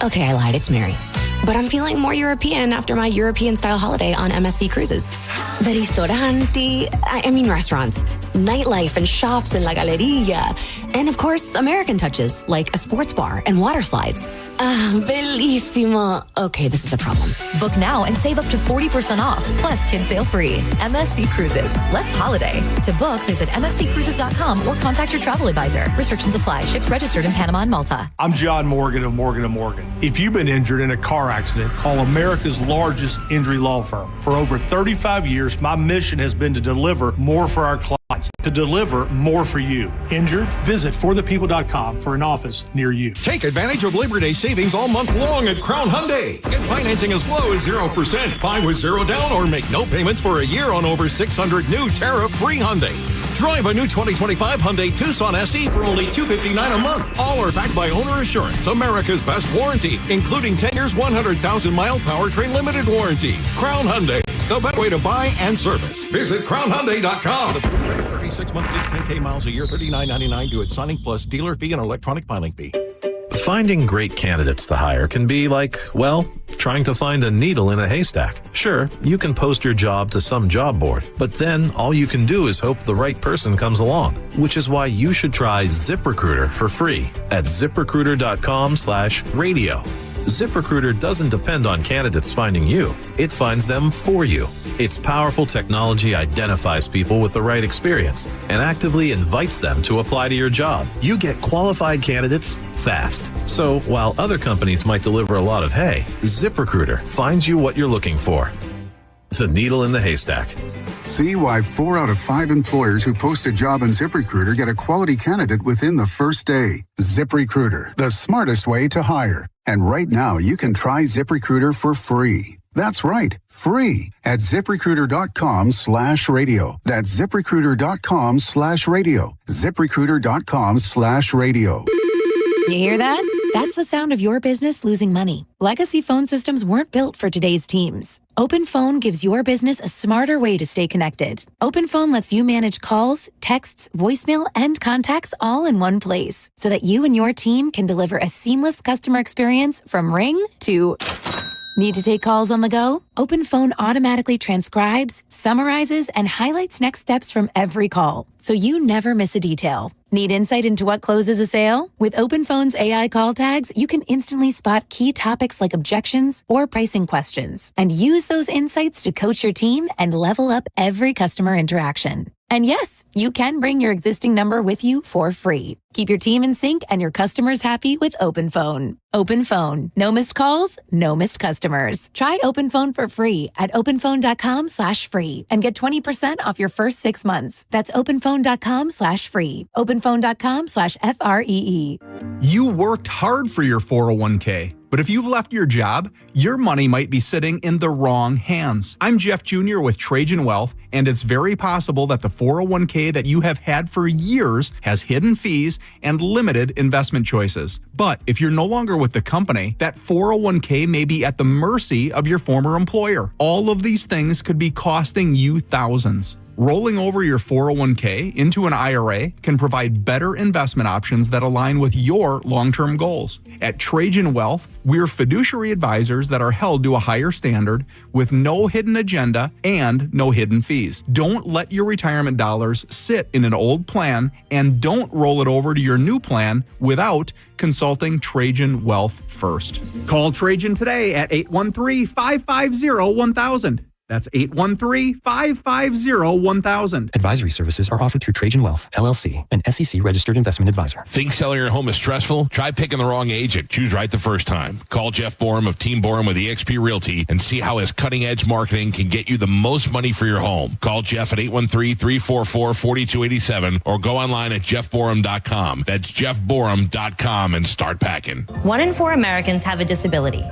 Okay, I lied. It's Mary. But I'm feeling more European after my European-style holiday on MSC Cruises. The ristoranti, restaurants, nightlife and shops in La Galleria, and of course, American touches like a sports bar and water slides. Bellissimo. Okay, this is a problem. Book now and save up to 40% off, plus kids sale free. MSC Cruises. Let's holiday. To book, visit msccruises.com or contact your travel advisor. Restrictions apply. Ships registered in Panama and Malta. I'm John Morgan of Morgan & Morgan. If you've been injured in a car accident, call America's largest injury law firm. For over 35 years, my mission has been to deliver more for our clients, to deliver more for you. Injured? Visit forthepeople.com for an office near you. Take advantage of Labor Day savings all month long at Crown Hyundai. Get financing as low as 0%. Buy with zero down or make no payments for a year on over 600 new tariff-free Hyundais. Drive a new 2025 Hyundai Tucson SE for only $259 a month. All are backed by Owner Assurance, America's best warranty, including 10 years, 100,000-mile powertrain limited warranty. Crown Hyundai, the better way to buy and service. Visit crownhyundai.com. The 36 month lease, 10K miles a year, $39.99 due at signing plus dealer fee and electronic filing fee. Finding great candidates to hire can be like, well, trying to find a needle in a haystack. Sure, you can post your job to some job board, but then all you can do is hope the right person comes along, which is why you should try ZipRecruiter for free at ZipRecruiter.com/radio. ZipRecruiter doesn't depend on candidates finding you. It finds them for you. Its powerful technology identifies people with the right experience and actively invites them to apply to your job. You get qualified candidates fast. So while other companies might deliver a lot of hay, ZipRecruiter finds you what you're looking for. The needle in the haystack. See why 4 out of 5 employers who post a job on ZipRecruiter get a quality candidate within the first day. ZipRecruiter, the smartest way to hire. And right now, you can try ZipRecruiter for free. That's right, free at ZipRecruiter.com/radio. That's ZipRecruiter.com/radio. ZipRecruiter.com/radio. You hear that? That's the sound of your business losing money. Legacy phone systems weren't built for today's teams. OpenPhone gives your business a smarter way to stay connected. OpenPhone lets you manage calls, texts, voicemail, and contacts all in one place so that you and your team can deliver a seamless customer experience from ring to... Need to take calls on the go? OpenPhone automatically transcribes, summarizes, and highlights next steps from every call, so you never miss a detail. Need insight into what closes a sale? With OpenPhone's AI call tags, you can instantly spot key topics like objections or pricing questions, and use those insights to coach your team and level up every customer interaction. And yes, you can bring your existing number with you for free. Keep your team in sync and your customers happy with OpenPhone. OpenPhone. No missed calls, no missed customers. Try OpenPhone for free at openphone.com/free and get 20% off your first 6 months. That's openphone.com/free. openphone.com/FREE. You worked hard for your 401k. But if you've left your job, your money might be sitting in the wrong hands. I'm Jeff Jr. with Trajan Wealth, and it's very possible that the 401k that you have had for years has hidden fees and limited investment choices. But if you're no longer with the company, that 401k may be at the mercy of your former employer. All of these things could be costing you thousands. Rolling over your 401k into an IRA can provide better investment options that align with your long-term goals. At Trajan Wealth, we're fiduciary advisors that are held to a higher standard with no hidden agenda and no hidden fees. Don't let your retirement dollars sit in an old plan, and don't roll it over to your new plan without consulting Trajan Wealth first. Call Trajan today at 813-550-1000. That's 813-550-1000. Advisory services are offered through Trajan Wealth, LLC, an SEC-registered investment advisor. Think selling your home is stressful? Try picking the wrong agent. Choose right the first time. Call Jeff Borum of Team Borum with eXp Realty and see how his cutting-edge marketing can get you the most money for your home. Call Jeff at 813-344-4287 or go online at jeffborum.com. That's jeffborum.com and start packing. 1 in 4 Americans have a disability.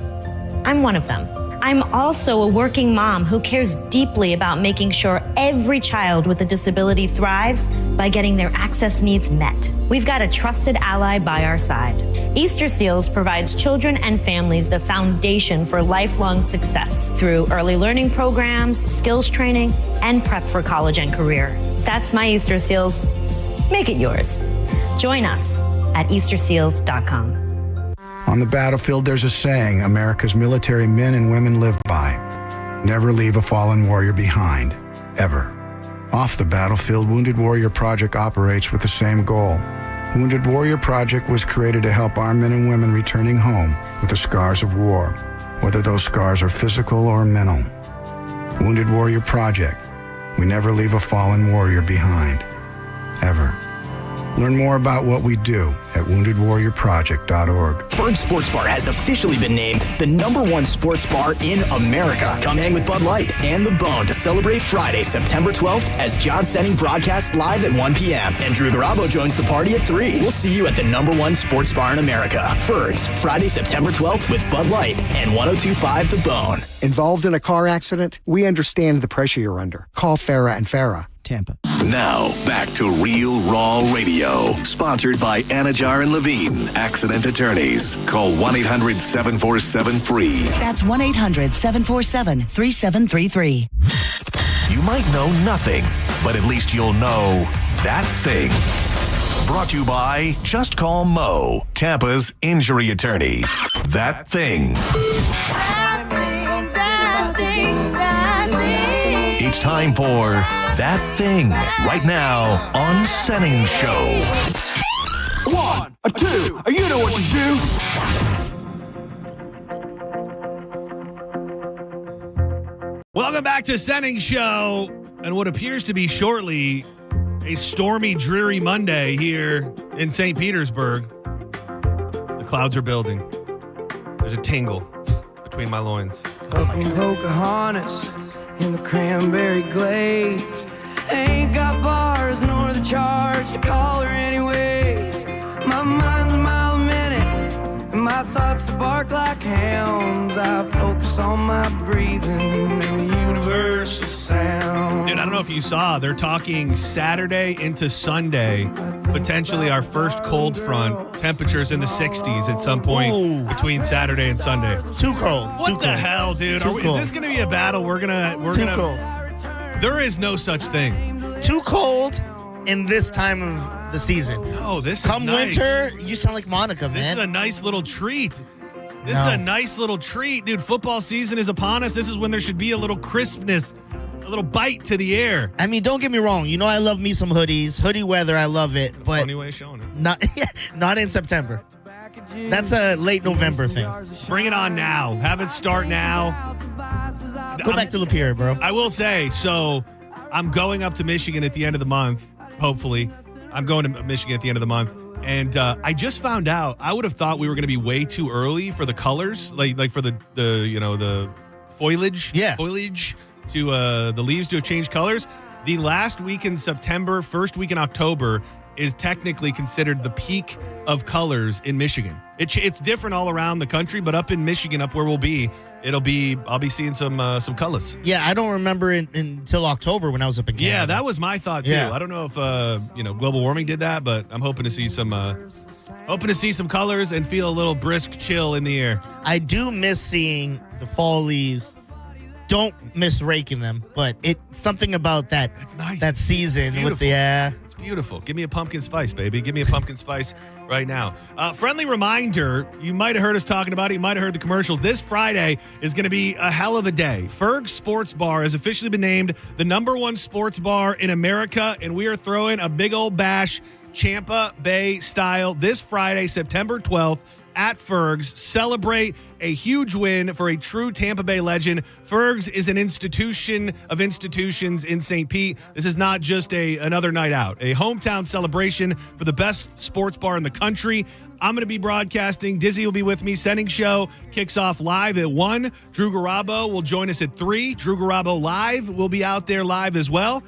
I'm one of them. I'm also a working mom who cares deeply about making sure every child with a disability thrives by getting their access needs met. We've got a trusted ally by our side. Easter Seals provides children and families the foundation for lifelong success through early learning programs, skills training, and prep for college and career. That's my Easter Seals. Make it yours. Join us at easterseals.com. On the battlefield, there's a saying America's military men and women live by. Never leave a fallen warrior behind, ever. Off the battlefield, Wounded Warrior Project operates with the same goal. Wounded Warrior Project was created to help our men and women returning home with the scars of war, whether those scars are physical or mental. Wounded Warrior Project. We never leave a fallen warrior behind, ever. Learn more about what we do at woundedwarriorproject.org. Fergs Sports Bar has officially been named the #1 sports bar in America. Come hang with Bud Light and The Bone to celebrate Friday, September 12th as John Senning broadcasts live at 1 p.m. and Drew Garabo joins the party at 3. We'll see you at the #1 sports bar in America. Fergs, Friday, September 12th with Bud Light and 102.5 The Bone. Involved in a car accident? We understand the pressure you're under. Call Farah and Farah, Tampa. Now, back to Real Raw Radio. Sponsored by Anajar and Levine, accident attorneys. Call 1-800-747-FREE. That's 1-800-747-3733. You might know nothing, but at least you'll know that thing. Brought to you by Just Call Mo, Tampa's injury attorney. That thing. It's time for That Thing right now on Senning Show. 1, 2, you know what to do. Welcome back to Senning Show and what appears to be shortly a stormy, dreary Monday here in St. Petersburg. The clouds are building. There's a tingle between my loins. Fucking Pocahontas in the cranberry glades. Ain't got bars nor the charge to call her anyways. My mind's a mile a minute, and my thoughts to bark like hounds. I focus on my breathing and the universal sound. Dude, I don't know if you saw, they're talking Saturday into Sunday, potentially our first cold front. Temperatures in the 60s at some point between Saturday and Sunday. Too cold. What the hell, dude? Is this going to be a battle? We're Too cold. There is no such thing. Too cold in this time of the season. Oh, this is Come nice. winter, you sound like Monica, man. This is a nice little treat. This is a nice little treat. Dude, football season is upon us. This is when there should be a little crispness, a little bite to the air. I mean, don't get me wrong. You know I love me some hoodies. Hoodie weather, I love it. But funny way of showing it. Not in September. That's a late November thing. Bring it on now. Have it start now. Go back to Lapeer, bro. I will say, so I'm going up to Michigan at the end of the month, hopefully. I'm going to Michigan at the end of the month. And I just found out, I would have thought we were going to be way too early for the colors, like for the foliage. Yeah. Foliage to the leaves to have changed colors. The last week in September, first week in October is technically considered the peak of colors in Michigan. It's different all around the country, but up in Michigan, up where we'll be, I'll be seeing some colors. Yeah, I don't remember until October when I was up in Canada. Yeah, that was my thought too. Yeah. I don't know if global warming did that, but I'm hoping to see some colors and feel a little brisk chill in the air. I do miss seeing the fall leaves don't miss raking them, but it's something about that. It's nice. That season with Beautiful. the It's beautiful. Give me a pumpkin spice, baby. Give me a pumpkin spice right now. Friendly reminder, you might have heard us talking about it. You might have heard the commercials. This Friday is going to be a hell of a day. Fergs Sports Bar has officially been named the #1 sports bar in America, and we are throwing a big old bash, Tampa Bay style, this Friday, September 12th at Fergs. Celebrate a huge win for a true Tampa Bay legend. Fergs is an institution of institutions in St. Pete. This is not just another night out. A hometown celebration for the best sports bar in the country. I'm going to be broadcasting. Dizzy will be with me. Senning Show kicks off live at 1. Drew Garabo will join us at 3. Drew Garabo live will be out there live as well.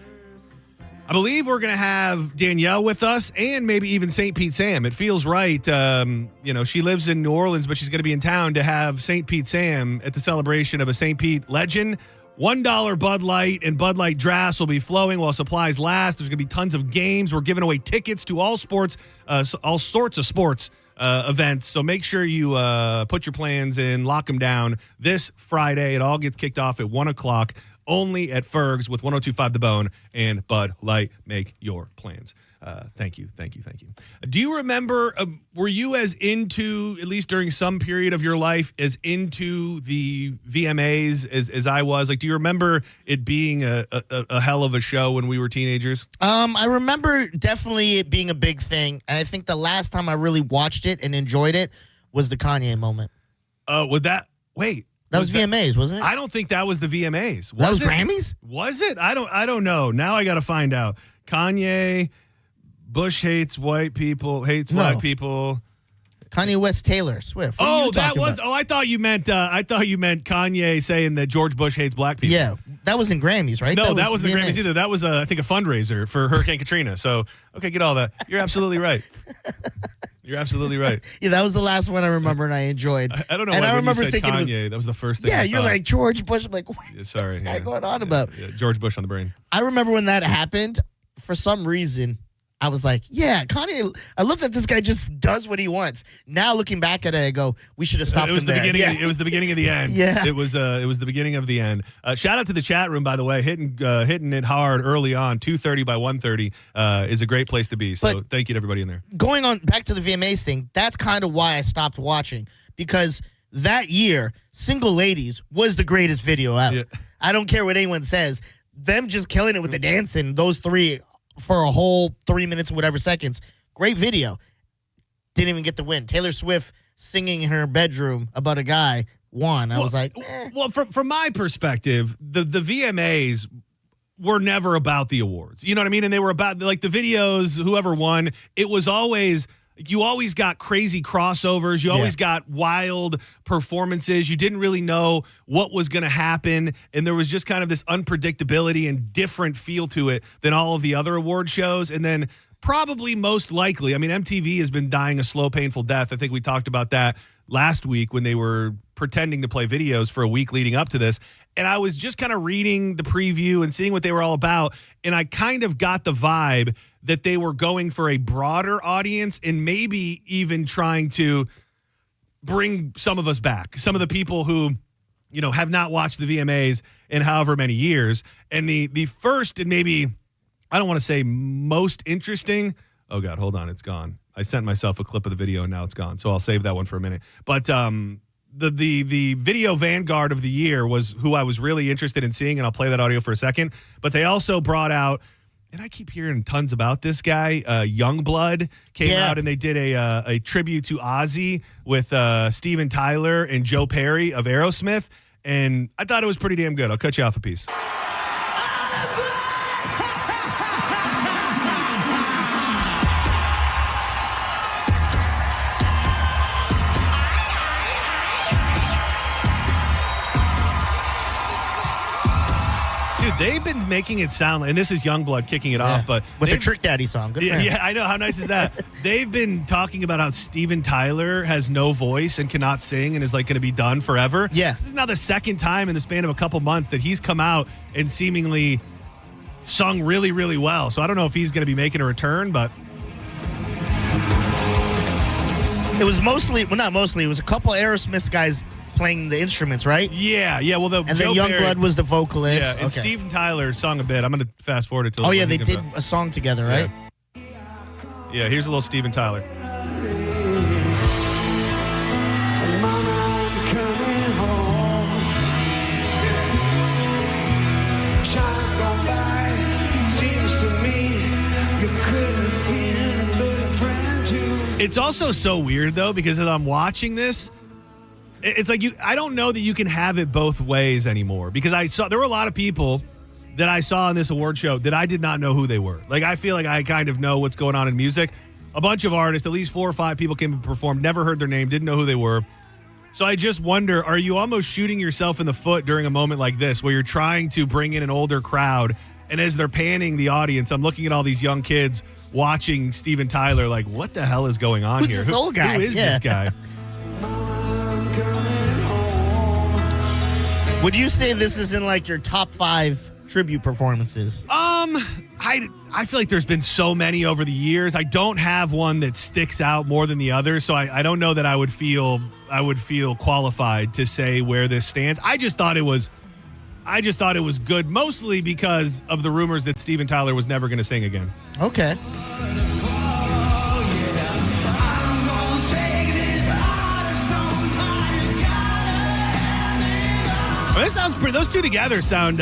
I believe we're going to have Danielle with us and maybe even St. Pete Sam. It feels right. She lives in New Orleans, but she's going to be in town to have St. Pete Sam at the celebration of a St. Pete legend. $1 Bud Light and Bud Light drafts will be flowing while supplies last. There's going to be tons of games. We're giving away tickets to all sorts of sports events. So make sure you put your plans in, lock them down this Friday. It all gets kicked off at 1 o'clock. Only at Fergs with 102.5 The Bone and Bud Light. Make your plans. Thank you. Do you remember, were you as into, at least during some period of your life, as into the VMAs as I was? Like, do you remember it being a hell of a show when we were teenagers? I remember definitely it being a big thing. And I think the last time I really watched it and enjoyed it was the Kanye moment. That was VMAs, wasn't it? I don't think that was the VMAs. That was Grammys? Was it? I don't know. Now I got to find out. Kanye, Bush hates white people, black people. Kanye West, Taylor Swift. Oh, that was. About? Oh, I thought you meant Kanye saying that George Bush hates black people. Yeah, that was in Grammys, right? No, that wasn't the Grammys either. That was, I think, a fundraiser for Hurricane Katrina. So, okay, get all that. You're absolutely right. You're absolut's right. Yeah, that was the last one I remember and I enjoyed. I don't know and why I remember you said thinking Kanye, that was the first thing. Yeah, I you're thought. like George Bush. I'm like, what is this guy going on about? Yeah, George Bush on the brain. I remember when that happened. For some reason, I was like, yeah, Kanye, I love that this guy just does what he wants. Now looking back at it, I go, we should have stopped him there. It was the beginning of the end. Yeah. It was the beginning of the end. Shout out to the chat room, by the way, hitting it hard early on. 2:30 by 1:30 is a great place to be. So thank you to everybody in there. Going on back to the VMAs thing, that's kind of why I stopped watching, because that year, Single Ladies was the greatest video ever. Yeah. I don't care what anyone says. Them just killing it with the dancing, those three for a whole 3 minutes or whatever seconds. Great video. Didn't even get the win. Taylor Swift singing in her bedroom about a guy won. I was like, eh. Well, from my perspective, the VMAs were never about the awards. You know what I mean? And they were about, like, the videos, whoever won, it was always, you always got crazy crossovers. You always got wild performances. You didn't really know what was going to happen. And there was just kind of this unpredictability and different feel to it than all of the other award shows. And then probably most likely, I mean, MTV has been dying a slow, painful death. I think we talked about that last week when they were pretending to play videos for a week leading up to this. And I was just kind of reading the preview and seeing what they were all about. And I kind of got the vibe that they were going for a broader audience and maybe even trying to bring some of us back. Some of the people who, you know, have not watched the VMAs in however many years. And the first and maybe, I don't want to say most interesting. Oh, God, hold on. It's gone. I sent myself a clip of the video and now it's gone. So I'll save that one for a minute. But the video vanguard of the year was who I was really interested in seeing, and I'll play that audio for a second. But they also brought out, and I keep hearing tons about this guy, Youngblood came out and they did a tribute to Ozzy with Steven Tyler and Joe Perry of Aerosmith. And I thought it was pretty damn good. I'll cut you off a piece. They've been making it sound like, and this is Youngblood kicking it off, but with a Trick Daddy song. Good for him. Yeah, I know. How nice is that? They've been talking about how Steven Tyler has no voice and cannot sing and is like going to be done forever. Yeah. This is now the second time in the span of a couple months that he's come out and seemingly sung really, really well. So I don't know if he's going to be making a return, but it was mostly, well, not mostly, it was a couple Aerosmith guys playing the instruments, right? Yeah. Well, and then Youngblood was the vocalist. Yeah, and Steven Tyler sung a bit. I'm going to fast forward it till. Oh yeah, they did a song together, right? Yeah. Here's a little Steven Tyler. It's also so weird though, because as I'm watching this, it's like I don't know that you can have it both ways anymore, because there were a lot of people that I saw in this award show that I did not know who they were. Like, I feel like I kind of know what's going on in music. A bunch of artists, at least 4 or 5 people came and performed, never heard their name, didn't know who they were. So I just wonder, are you almost shooting yourself in the foot during a moment like this where you're trying to bring in an older crowd, and as they're panning the audience, I'm looking at all these young kids watching Steven Tyler like, what the hell is going on here? Who's this old guy? Who is this guy? Would you say this is in like your top 5 tribute performances? I feel like there's been so many over the years. I don't have one that sticks out more than the others, so I don't know that I would feel qualified to say where this stands. I just thought it was good, mostly because of the rumors that Steven Tyler was never going to sing again. Okay. Well, this sounds pretty. Those two together sound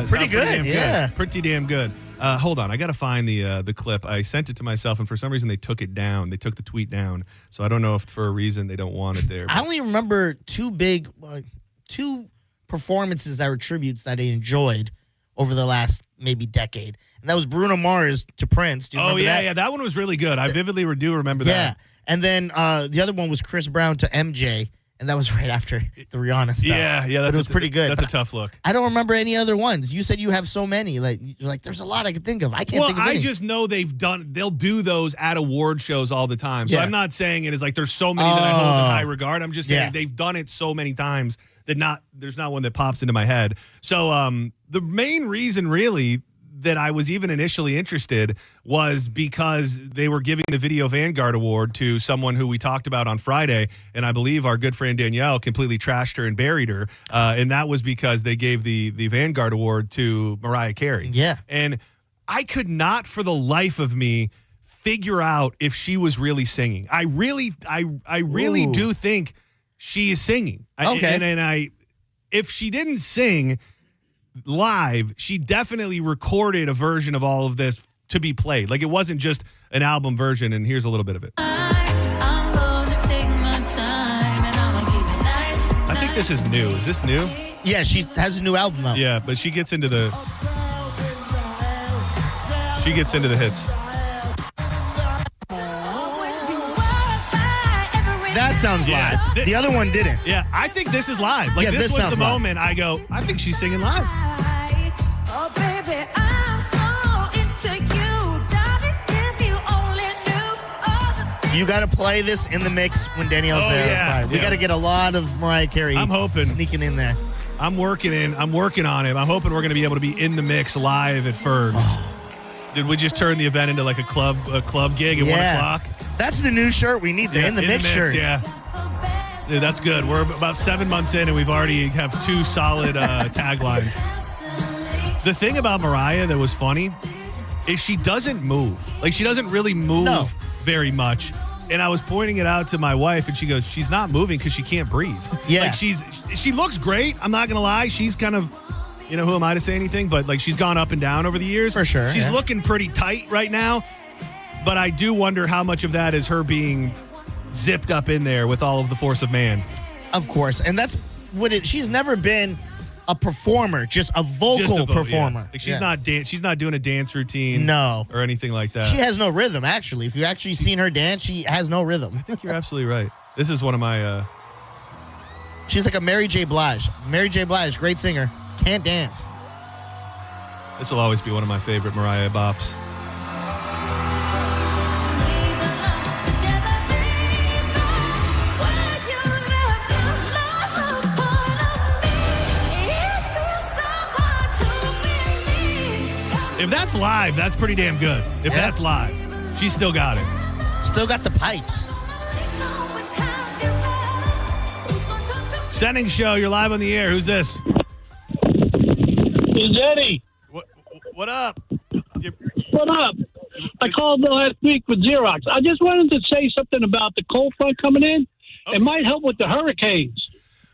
pretty good. Yeah, pretty damn good. Hold on, I got to find the clip. I sent it to myself, and for some reason they took it down. They took the tweet down, so I don't know if for a reason they don't want it there. I only remember two performances that were tributes that I enjoyed over the last maybe decade, and that was Bruno Mars to Prince. Do you remember that? Yeah, that one was really good. I vividly do remember that. Yeah, and then the other one was Chris Brown to MJ. And that was right after the Rihanna stuff. Yeah, it was pretty good. That's a tough look. I don't remember any other ones. You said you have so many. Like, you're like, there's a lot I can think of. I can't think of any. I just know they'll do those at award shows all the time. So I'm not saying it is like there's so many that I hold in high regard. I'm just saying they've done it so many times that there's not one that pops into my head. So the main reason really that I was even initially interested was because they were giving the Video Vanguard Award to someone who we talked about on Friday, and I believe our good friend Danielle completely trashed her and buried her, and that was because they gave the Vanguard Award to Mariah Carey. Yeah. And I could not for the life of me figure out if she was really singing. I really do think she is singing. Okay. And if she didn't sing live, she definitely recorded a version of all of this to be played. Like, it wasn't just an album version, and here's a little bit of it. I think this is new. Is this new? Yeah, she has a new album out. Yeah, but she gets into the hits. That sounds live. The other one didn't. Yeah, I think this is live. Like, this was the moment I go, I think she's singing live. Oh, baby, I'm so into you. Darling, if you only knew. You got to play this in the mix when Danielle's there. Yeah, We got to get a lot of Mariah Carey. I'm hoping sneaking in there. I'm working on it. I'm hoping we're going to be able to be in the mix live at Fergs. Did we just turn the event into like a club gig at 1 o'clock? That's the new shirt we need. The in the mix shirt. Yeah. Dude, that's good. We're about 7 months in, and we've already have 2 solid taglines. The thing about Mariah that was funny is she doesn't move. Like, she doesn't really move very much. And I was pointing it out to my wife, and she goes, she's not moving because she can't breathe. Yeah. Like, she looks great. I'm not going to lie. She's kind of, who am I to say anything? But, like, she's gone up and down over the years. For sure. She's looking pretty tight right now. But I do wonder how much of that is her being zipped up in there with all of the force of man. Of course. And that's what she's never been a performer, just a vocal performer. Yeah. Like, she's not doing a dance routine. No. Or anything like that. She has no rhythm, actually. If you actually seen her dance, she has no rhythm. I think you're absolutely right. This is one of my... She's like a Mary J. Blige. Mary J. Blige, great singer. Can't dance. This will always be one of my favorite Mariah bops. If that's live, that's pretty damn good. If that's live, she's still got it. Still got the pipes. Senning Show, you're live on the air. Who's this? It's Denny. What up? What up? I called last week with Xerox. I just wanted to say something about the cold front coming in. Okay. It might help with the hurricanes.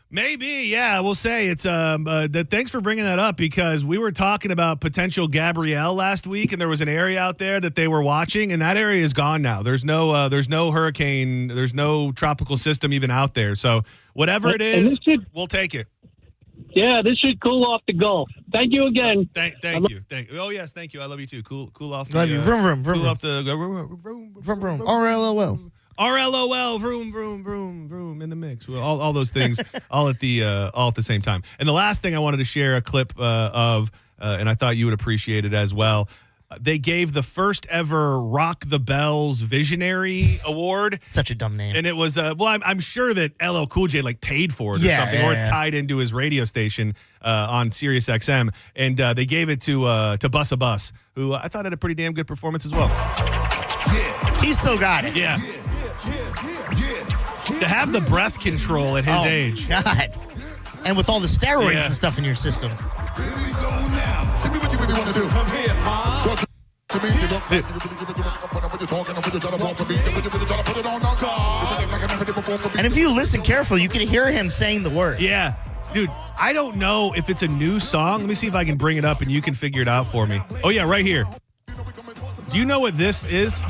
Maybe, yeah. We'll say it's. Thanks for bringing that up because we were talking about potential Gabrielle last week, and there was an area out there that they were watching, and that area is gone now. There's no hurricane. There's no tropical system even out there. So whatever it is, we'll take it. Yeah, this should cool off the Gulf. Thank you again. Thank you. Oh yes, thank you. I love you too. Cool off. Love you. Vroom cool vroom. Off the vroom vroom. RLOL. RLOL, vroom, vroom, vroom, vroom, in the mix. Well, all those things, all at the same time. And the last thing I wanted to share a clip of, and I thought you would appreciate it as well. They gave the first ever Rock the Bells Visionary Award. Such a dumb name. And it was, I'm sure that LL Cool J paid for it or something, or it's tied into his radio station on Sirius XM. And they gave it to Busta Bus, who I thought had a pretty damn good performance as well. Yeah. He still got it. Yeah. To have the breath control at his age. God. And with all the steroids and stuff in your system. And if you listen carefully, you can hear him saying the words. Yeah. Dude, I don't know if it's a new song. Let me see if I can bring it up and you can figure it out for me. Oh, yeah, right here. Do you know what this is?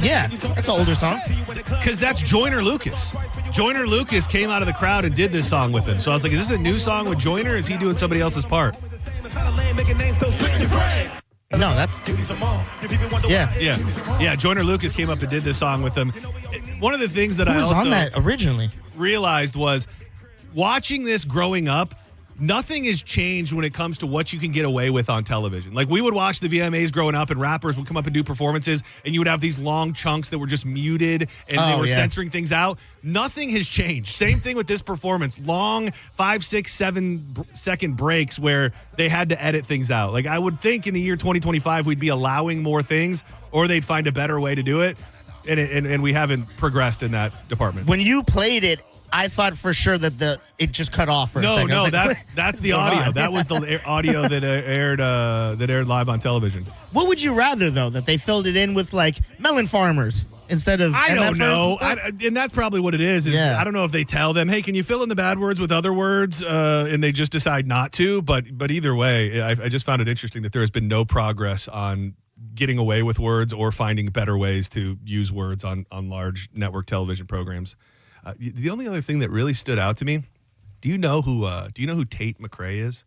Yeah, that's an older song. Because that's Joyner Lucas. Joyner Lucas came out of the crowd and did this song with him. So I was like, is this a new song with Joyner? Or is he doing somebody else's part? No, that's... Yeah, Joyner Lucas came up and did this song with him. One of the things that Who was on that originally? Realized was watching this growing up, nothing has changed when it comes to what you can get away with on television. Like, we would watch the VMAs growing up, and rappers would come up and do performances, and you would have these long chunks that were just muted, and they were censoring things out. Nothing has changed. Same thing with this performance. Long 5, 6, 7 second breaks where they had to edit things out. Like, I would think in the year 2025, we'd be allowing more things, or they'd find a better way to do it, and we haven't progressed in that department. When you played it, I thought for sure that it just cut off for a second. No, that's the audio. That was the audio that aired live on television. What would you rather, though, that they filled it in with like melon farmers instead of? I don't know, and that's probably what it is. I don't know if they tell them, hey, can you fill in the bad words with other words, and they just decide not to. But either way, I just found it interesting that there has been no progress on getting away with words or finding better ways to use words on large network television programs. The only other thing that really stood out to me, do you know who Tate McRae is?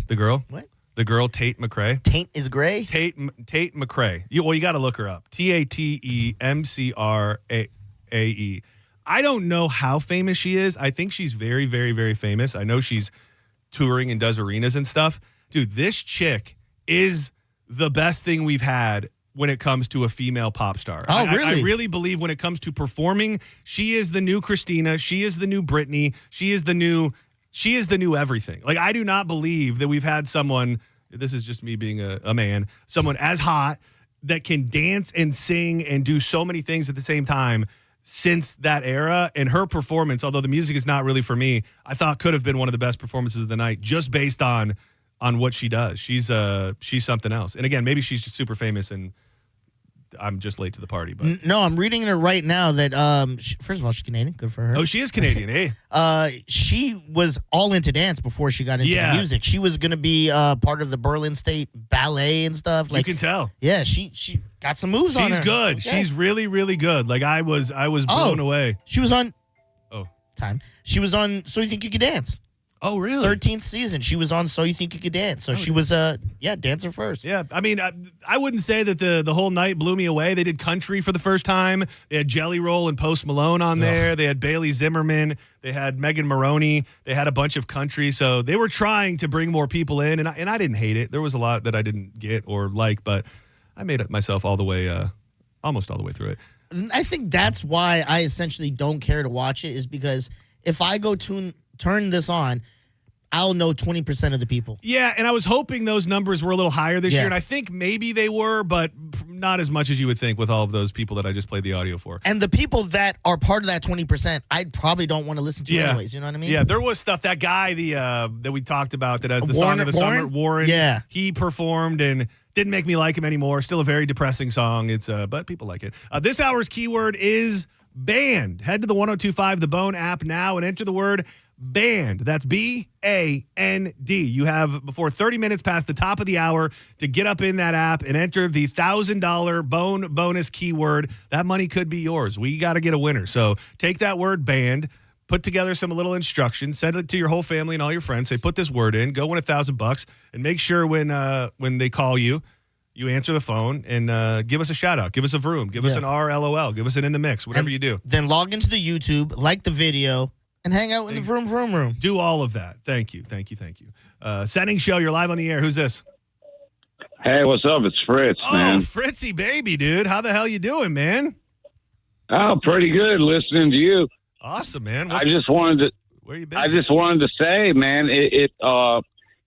The girl? What? The girl Tate McRae? Tate is gray? Tate McRae. You got to look her up. TateMcrae. I don't know how famous she is. I think she's very, very, very famous. I know she's touring and does arenas and stuff. Dude, this chick is the best thing we've had when it comes to a female pop star. Oh, really? I really believe when it comes to performing, she is the new Christina. She is the new Britney. She is the new everything. Like, I do not believe that we've had someone, this is just me being a man, someone as hot that can dance and sing and do so many things at the same time since that era. And her performance, although the music is not really for me, I thought could have been one of the best performances of the night just based on what she does. She's something else. And again, maybe she's just super famous and I'm just late to the party. But no, I'm reading her right now that first of all, she's Canadian. Good for her. Oh, she is Canadian, eh? She was all into dance before she got into the music. She was going to be part of the Berlin State Ballet and stuff. Like, you can tell. Yeah, she got some moves on her. She's good. Okay. She's really, really good. Like, I was blown away. She was on time. She was on So You Think You Could Dance. Oh, really? 13th season. She was on So You Think You Could Dance. So she was dancer first. Yeah. I mean, I wouldn't say that the whole night blew me away. They did country for the first time. They had Jelly Roll and Post Malone on there. They had Bailey Zimmerman. They had Megan Maroney. They had a bunch of country. So they were trying to bring more people in, and I didn't hate it. There was a lot that I didn't get or like, but I made it myself all the way, almost all the way through it. I think that's why I essentially don't care to watch it, is because if I go turn this on, I'll know 20% of the people. Yeah, and I was hoping those numbers were a little higher this year, and I think maybe they were, but not as much as you would think with all of those people that I just played the audio for. And the people that are part of that 20%, I probably don't want to listen to anyways. You know what I mean? Yeah, there was stuff. That guy that we talked about that has the song of the summer, Warren. Yeah, he performed and didn't make me like him anymore. Still a very depressing song. It's but people like it. This hour's keyword is band. Head to the 1025 The Bone app now and enter the word band. That's BAND. You have before 30 minutes past the top of the hour to get up in that app and enter the $1,000 Bone bonus keyword. That money could be yours. We got to get a winner. So take that word band, put together some little instructions, send it to your whole family and all your friends. Say, put this word in, go win $1,000, and make sure when they call you, you answer the phone and give us a shout out, give us a vroom, give us an RLOL, give us an in the mix, whatever you do. Then log into the YouTube, like the video, and hang out in the vroom room. Do all of that. Thank you. Senning Show, you're live on the air. Who's this? Hey, what's up? It's Fritz, man. Oh, Fritzy baby, dude. How the hell you doing, man? Oh, pretty good. Listening to you. Awesome, man. I just wanted to say, man,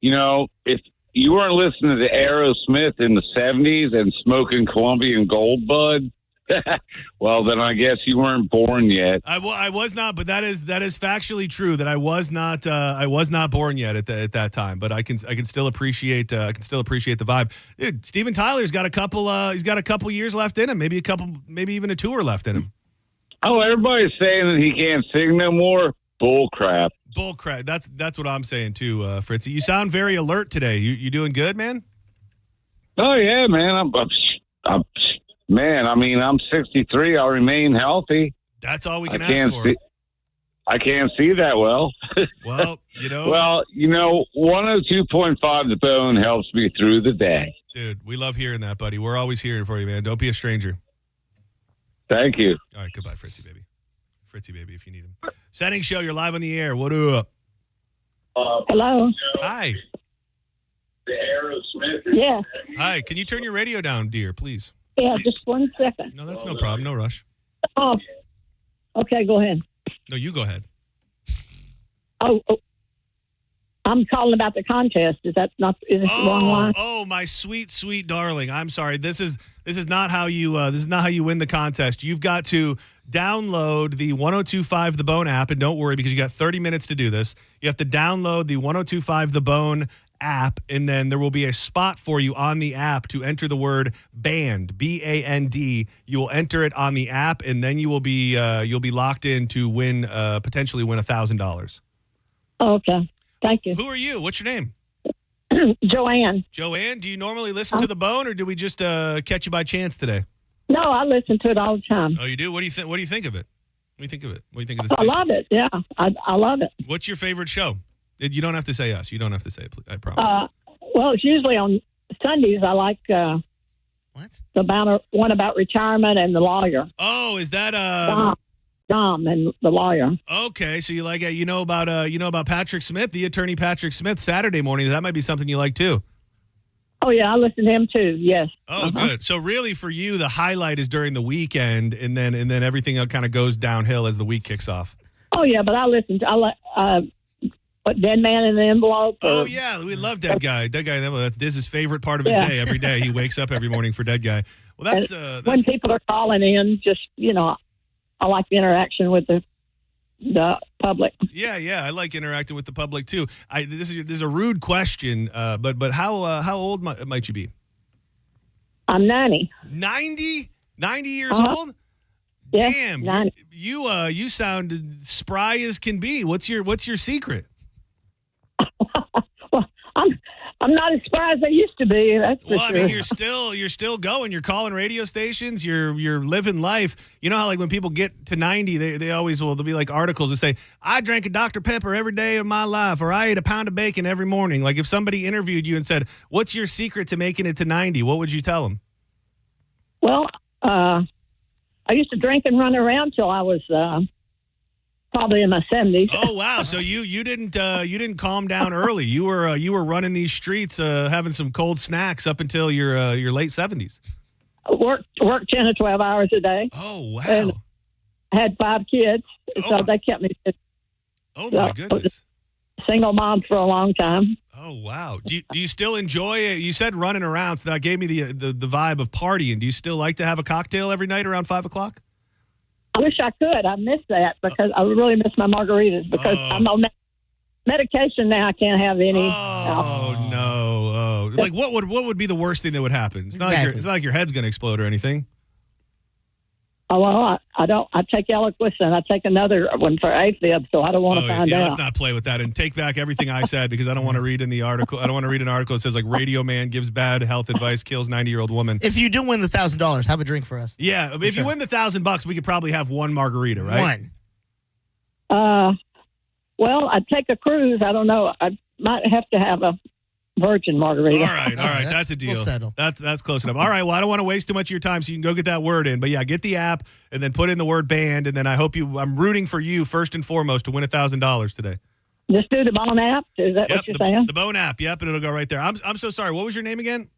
you know, if you weren't listening to Aerosmith in the 70s and smoking Colombian Gold Bud, well, then I guess you weren't born yet. I was not, but that is factually true. That I was not born yet at that time. But I can still appreciate the vibe. Dude, Steven Tyler's got a couple years left in him. Maybe even a tour left in him. Oh, everybody's saying that he can't sing no more. Bull crap. That's what I'm saying too, Fritzy. You sound very alert today. You doing good, man? Oh yeah, man. Man, I mean, I'm 63. I'll remain healthy. That's all we can ask for. I can't see that well. Well, you know. Well, you know, 102.5 The Bone helps me through the day. Dude, we love hearing that, buddy. We're always hearing for you, man. Don't be a stranger. Thank you. All right, goodbye, Fritzy baby. Fritzy baby, if you need him. Senning Show, you're live on the air. What up? Hello. Hi. The Aerosmith. Yeah. Hi. Can you turn your radio down, dear, please? Yeah, just 1 second. No, that's no problem. No rush. Oh, okay, go ahead. No, you go ahead. Oh, I'm calling about the contest. Is this the wrong line? Oh, my sweet, sweet darling. I'm sorry. This is not how you win the contest. You've got to download the 1025 The Bone app, and don't worry because you got 30 minutes to do this. You have to download the 1025 The Bone app, and then there will be a spot for you on the app to enter the word band, B-A-N-D. You will enter it on the app, and then you'll be locked in to win, potentially win $1,000. Okay, thank you. Who are you? What's your name? Joanne. Joanne, do you normally listen to The Bone, or do we just catch you by chance today? No, I listen to it all the time. Oh, you do? What do you think? What do you think of it? What do you think of it? What do you think of this? I love it. Yeah, I love it. What's your favorite show? You don't have to say us. You don't have to say it. I promise. Well, it's usually on Sundays. I like one about retirement and the lawyer. Oh, is that Dom and the lawyer? Okay, so you like it? You know about Patrick Smith, the attorney Patrick Smith, Saturday morning. That might be something you like too. Oh yeah, I listen to him too. Yes. Oh, good. So really, for you, the highlight is during the weekend, and then everything kind of goes downhill as the week kicks off. Oh yeah, but I listen to what Dead Man in the Envelope. Oh yeah, we love Dead Guy. Dead Guy in the Envelope. That's Diz's favorite part of his day. Every day he wakes up every morning for Dead Guy. Well, that's when people are calling in. Just I like the interaction with the public. Yeah, I like interacting with the public too. This is a rude question, but how old might you be? I'm 90. 90 years old? Yes, damn, 90. You sound spry as can be. What's your secret? Well, I'm not as spry as I used to be. That's for sure. I mean, you're still going. You're calling radio stations. You're living life. You know how like when people get to 90, they always there'll be like articles that say, I drank a Dr. Pepper every day of my life, or I ate a pound of bacon every morning. Like if somebody interviewed you and said, what's your secret to making it to 90? What would you tell them? Well, I used to drink and run around till I was probably in my 70s. Oh wow! So you didn't calm down early. You were running these streets, having some cold snacks up until your late 70s. Worked 10 or 12 hours a day. Oh wow! And I had 5 kids, so they kept me. Oh my goodness! single mom for a long time. Oh, wow. Do you still enjoy it? You said running around, so that gave me the vibe of partying. Do you still like to have a cocktail every night around 5 o'clock? I wish I could. I miss that because I really miss my margaritas because I'm on medication now. I can't have any. Oh, no. Like, what would be the worst thing that would happen? It's not like your head's going to explode or anything. Oh, well, I don't. I take Eliquis and I take another one for AFib, so I don't want to find out. Let's not play with that and take back everything I said because I don't want to read in the article. I don't want to read an article that says like Radio Man gives bad health advice, kills 90-year-old woman. If you do win the $1,000, have a drink for us. Yeah, if you win the $1,000, we could probably have one margarita, right? One. Well, I'd take a cruise. I don't know. I might have to have a virgin margarita. All right. That's a deal. We'll settle. That's close enough. All right. Well, I don't want to waste too much of your time, so you can go get that word in. But yeah, get the app and then put in the word band, and then I'm rooting for you first and foremost to win $1,000 today. Just do the Bone app. Is that what you're saying? The Bone app. Yep, and it'll go right there. I'm so sorry. What was your name again?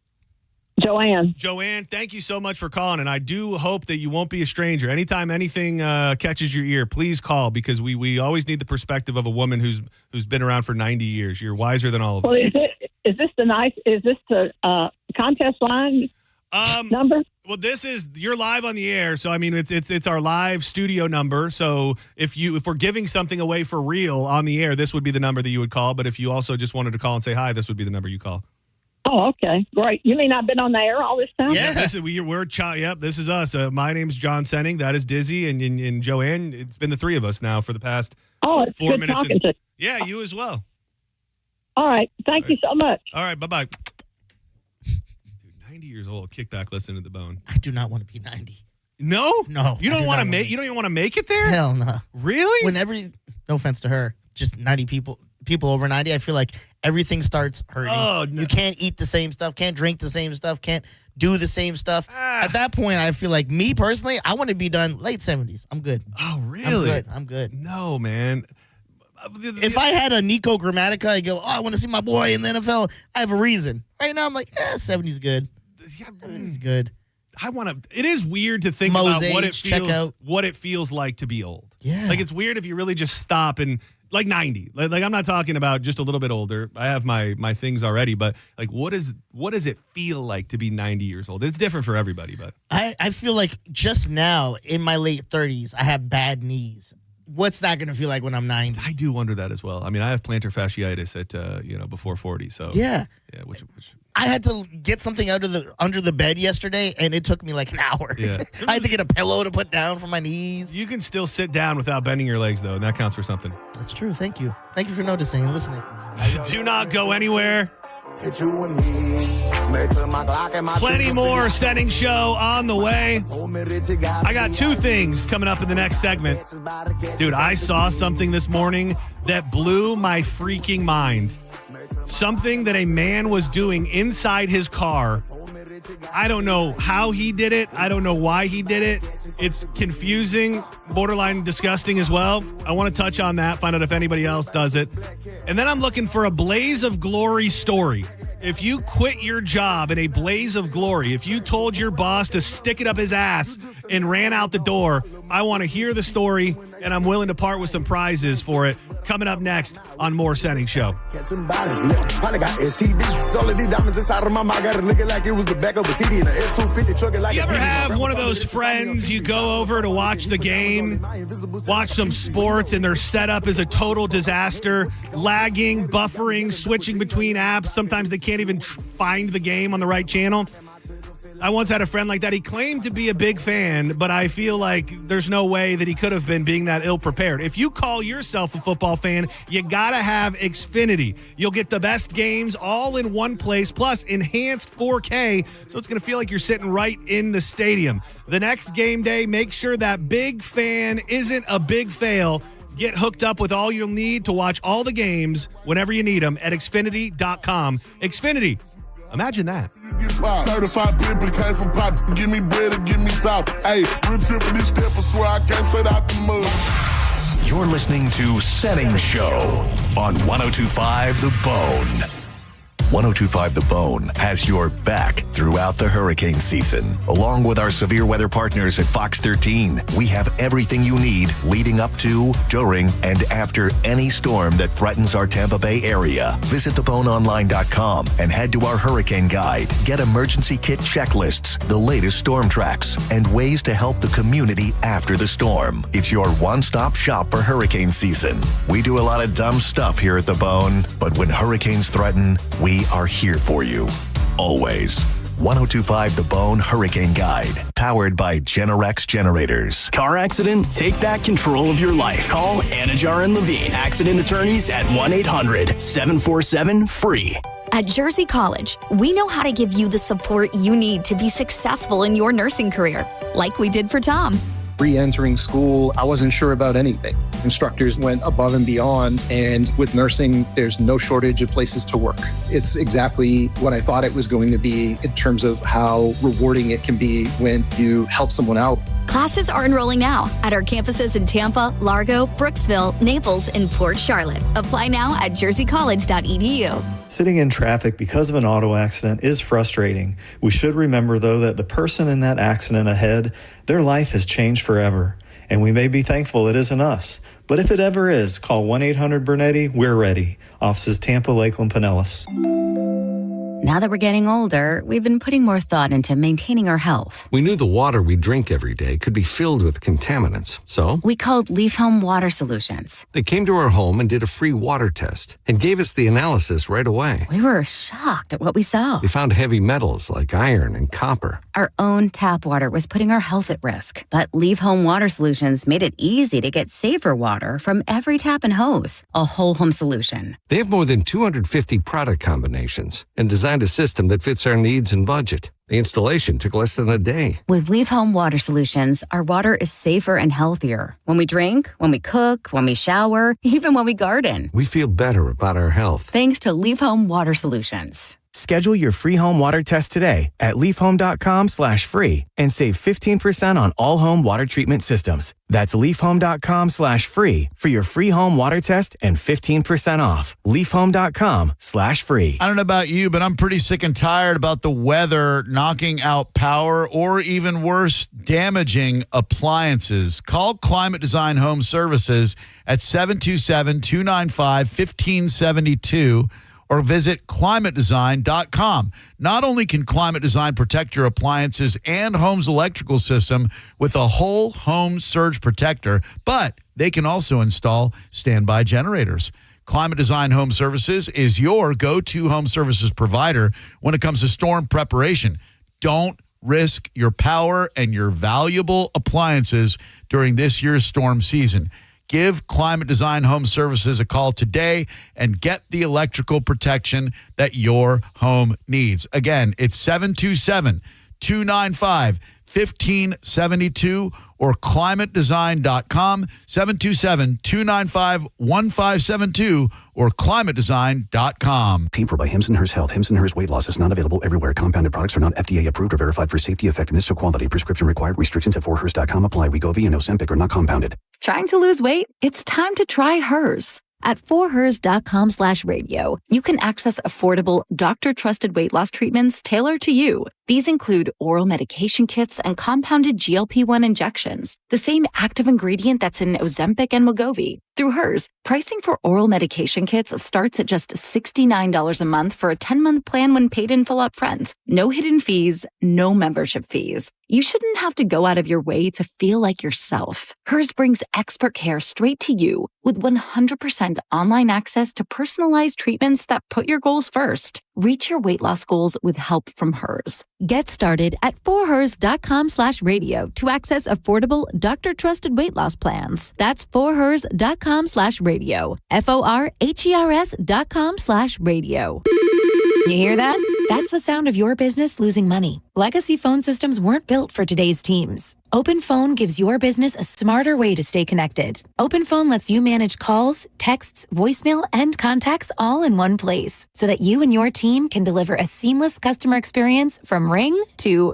Joanne. Joanne, thank you so much for calling, and I do hope that you won't be a stranger. Anytime anything catches your ear, please call because we always need the perspective of a woman who's been around for 90 years. You're wiser than all of us. Is this the contest line number? Well, you're live on the air, so I mean it's our live studio number. So if we're giving something away for real on the air, this would be the number that you would call. But if you also just wanted to call and say hi, this would be the number you call. Oh, okay, great. You mean I've been on the air all this time? Yeah, this is us. My name's John Senning. That is Dizzy, and Joanne. It's been the three of us now for the past 4 minutes. Good talking to you. Yeah, you as well. All right, thank you so much. All right, bye-bye. Dude, 90 years old, kick back, listening to the Bone. I do not want to be 90. No? No. You don't want to make. You don't even want to make it there? Hell no. Really? No offense to her, just 90 people over 90, I feel like everything starts hurting. Oh, no. You can't eat the same stuff, can't drink the same stuff, can't do the same stuff. At that point, I feel like me personally, I want to be done late 70s. I'm good. Oh, really? I'm good. No, man. If I had a Nico Grammatica, I go, I want to see my boy in the NFL. I have a reason. Right now, I'm like, 70's good. 70's good. It is weird to think about what it feels like to be old. Yeah. Like it's weird if you really just stop and like 90. Like I'm not talking about just a little bit older. I have my things already, but like what does it feel like to be 90 years old? It's different for everybody, but I feel like just now in my late 30s, I have bad knees. What's that going to feel like when I'm 90? I do wonder that as well. I mean, I have plantar fasciitis at before 40, so yeah, which I had to get something under the bed yesterday, and it took me like an hour. Yeah. I had to get a pillow to put down for my knees. You can still sit down without bending your legs, though, and that counts for something. That's true. Thank you. Thank you for noticing and listening. Do not go anywhere. Plenty more Senning Show on the way. I got two things coming up in the next segment. Dude, I saw something this morning that blew my freaking mind. Something that a man was doing inside his car. I don't know how he did it. I don't know why he did it. It's confusing, borderline disgusting as well. I want to touch on that, find out if anybody else does it. And then I'm looking for a blaze of glory story. If you quit your job in a blaze of glory, if you told your boss to stick it up his ass and ran out the door, I want to hear the story, and I'm willing to part with some prizes for it. Coming up next on More Senning Show. You ever have one of those friends you go over to watch the game, watch some sports, and their setup is a total disaster, lagging, buffering, switching between apps. Sometimes they can't even find the game on the right channel. I once had a friend like that. He claimed to be a big fan, but I feel like there's no way that he could have been being that ill-prepared. If you call yourself a football fan, you got to have Xfinity. You'll get the best games all in one place, plus enhanced 4K, so it's going to feel like you're sitting right in the stadium. The next game day, make sure that big fan isn't a big fail. Get hooked up with all you'll need to watch all the games whenever you need them at Xfinity.com. Xfinity. Imagine that. Certified people came from pop. Give me bread and give me top. Hey, real tripping this step, I swear I can't straight out the mud. You're listening to Senning Show on 102.5 The Bone. 102.5 The Bone has your back throughout the hurricane season. Along with our severe weather partners at Fox 13, we have everything you need leading up to, during, and after any storm that threatens our Tampa Bay area. Visit theboneonline.com and head to our hurricane guide. Get emergency kit checklists, the latest storm tracks, and ways to help the community after the storm. It's your one-stop shop for hurricane season. We do a lot of dumb stuff here at The Bone, but when hurricanes threaten, we are here for you. Always. 102.5 The Bone Hurricane Guide. Powered by Generex Generators. Car accident? Take back control of your life. Call Anajar and Levine. Accident attorneys at 1-800-747-FREE. At Jersey College, we know how to give you the support you need to be successful in your nursing career, like we did for Tom. Re-entering school, I wasn't sure about anything. Instructors went above and beyond, and with nursing, there's no shortage of places to work. It's exactly what I thought it was going to be in terms of how rewarding it can be when you help someone out. Classes are enrolling now at our campuses in Tampa, Largo, Brooksville, Naples, and Port Charlotte. Apply now at jerseycollege.edu. Sitting in traffic because of an auto accident is frustrating. We should remember, though, that the person in that accident ahead, their life has changed forever. And we may be thankful it isn't us. But if it ever is, call 1-800-BURNETTI. We're ready. Offices Tampa, Lakeland, Pinellas. Now that we're getting older, we've been putting more thought into maintaining our health. We knew the water we drink every day could be filled with contaminants, so we called Leaf Home Water Solutions. They came to our home and did a free water test and gave us the analysis right away. We were shocked at what we saw. They found heavy metals like iron and copper. Our own tap water was putting our health at risk, but Leaf Home Water Solutions made it easy to get safer water from every tap and hose. A whole home solution. They have more than 250 product combinations and designed a system that fits our needs and budget. The installation took less than a day. With Leaf Home Water Solutions, our water is safer and healthier. When we drink, when we cook, when we shower, even when we garden. We feel better about our health. Thanks to Leaf Home Water Solutions. Schedule your free home water test today at leafhome.com/free and save 15% on all home water treatment systems. That's leafhome.com/free for your free home water test and 15% off. leafhome.com/free. I don't know about you, but I'm pretty sick and tired about the weather knocking out power or even worse, damaging appliances. Call Climate Design Home Services at 727-295-1572. or visit climatedesign.com. Not only can Climate Design protect your appliances and home's electrical system with a whole home surge protector, but they can also install standby generators. Climate Design Home Services is your go-to home services provider when it comes to storm preparation. Don't risk your power and your valuable appliances during this year's storm season. Give Climate Design Home Services a call today and get the electrical protection that your home needs. Again, it's 727-295-1572 or climatedesign.com, 727-295-1572 or climatedesign.com. Paid for by Hims & Hers Health. Hims & Hers Weight Loss is not available everywhere. Compounded products are not FDA approved or verified for safety, effectiveness, or quality. Prescription required. Restrictions at 4hers.com apply. Wegovy and Ozempic are not compounded. Trying to lose weight? It's time to try Hers. At 4hers.com/radio, you can access affordable, doctor-trusted weight loss treatments tailored to you. These include oral medication kits and compounded GLP-1 injections, the same active ingredient that's in Ozempic and Wegovy. Through Hers, pricing for oral medication kits starts at just $69 a month for a 10-month plan when paid in full upfront. No hidden fees, no membership fees. You shouldn't have to go out of your way to feel like yourself. Hers brings expert care straight to you with 100% online access to personalized treatments that put your goals first. Reach your weight loss goals with help from Hers. Get started at 4hers.com/radio to access affordable, doctor-trusted weight loss plans. That's 4hers.com/radio. FORHERS.com/radio. You hear that? That's the sound of your business losing money. Legacy phone systems weren't built for today's teams. Open Phone gives your business a smarter way to stay connected. Open Phone lets you manage calls, texts, voicemail, and contacts all in one place so that you and your team can deliver a seamless customer experience from ring to...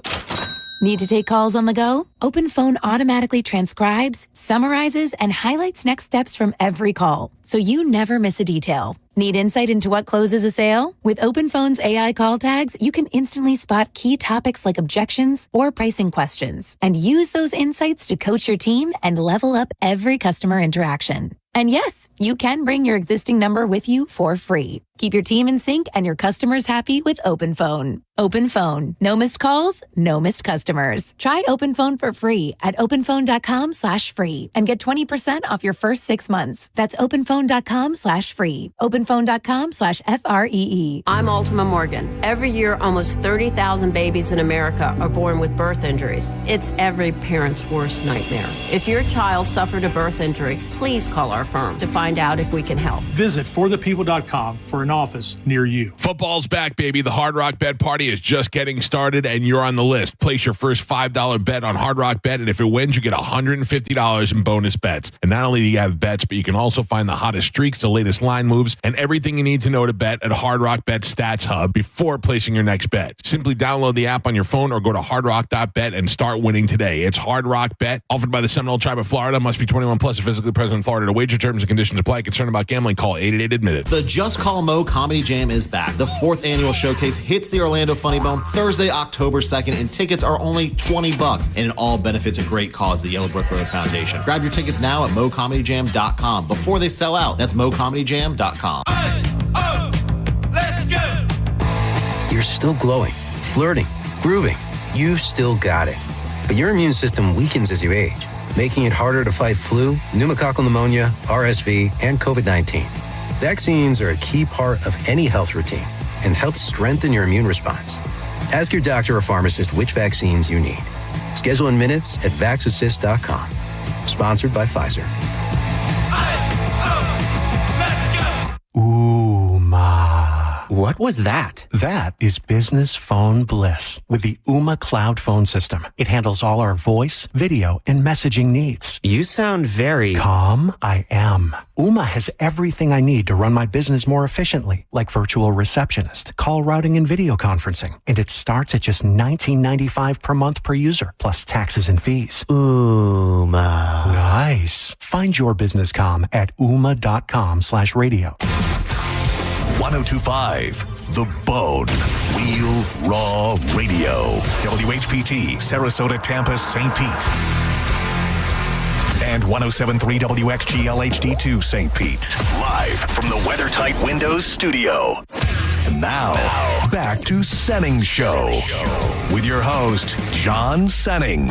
Need to take calls on the go? Open Phone automatically transcribes, summarizes, and highlights next steps from every call, so you never miss a detail. Need insight into what closes a sale? With OpenPhone's AI call tags, you can instantly spot key topics like objections or pricing questions and use those insights to coach your team and level up every customer interaction. And yes, you can bring your existing number with you for free. Keep your team in sync and your customers happy with OpenPhone. OpenPhone. No missed calls, no missed customers. Try OpenPhone for free at openphone.com/free and get 20% off your first 6 months. That's openphone.com/free. openphone.com/FREE. I'm Ultima Morgan. Every year, almost 30,000 babies in America are born with birth injuries. It's every parent's worst nightmare. If your child suffered a birth injury, please call our firm to find out if we can help. Visit forthepeople.com for an office near you. Football's back, baby. The Hard Rock Bet Party is just getting started, and you're on the list. Place your first $5 bet on Hard Rock Bet, and if it wins, you get $150 in bonus bets. And not only do you have bets, but you can also find the hottest streaks, the latest line moves, and everything you need to know to bet at Hard Rock Bet Stats Hub before placing your next bet. Simply download the app on your phone or go to hardrock.bet and start winning today. It's Hard Rock Bet, offered by the Seminole Tribe of Florida. Must be 21 plus and physically present in Florida. To wager, terms and conditions apply. Concerned about gambling? Call 888-ADMITTED. The Just Call Mo Comedy Jam is back. The 4th annual showcase hits the Orlando Funny Bone Thursday, October 2nd, and tickets are only $20, and it all benefits a great cause, the Yellow Brick Road Foundation. Grab your tickets now at mocomedyjam.com before they sell out. That's mocomedyjam.com. Let's go! You're still glowing, flirting, grooving. You've still got it. But your immune system weakens as you age, making it harder to fight flu, pneumococcal pneumonia, RSV, and COVID-19. Vaccines are a key part of any health routine and help strengthen your immune response. Ask your doctor or pharmacist which vaccines you need. Schedule in minutes at vaxassist.com. Sponsored by Pfizer. What was that? That is business phone bliss with the Ooma Cloud Phone System. It handles all our voice, video, and messaging needs. You sound very calm. I am. Ooma has everything I need to run my business more efficiently, like virtual receptionist, call routing, and video conferencing. And it starts at just $19.95 per month per user, plus taxes and fees. Ooma. Nice. Find your business comm at ooma.com/radio. 1025 The Bone. Real Raw Radio. WHPT, Sarasota, Tampa, St. Pete. And 1073 WXGL HD2 St. Pete. Live from the WeatherTight Windows studio. And now, back to Senning Show. With your host, John Senning.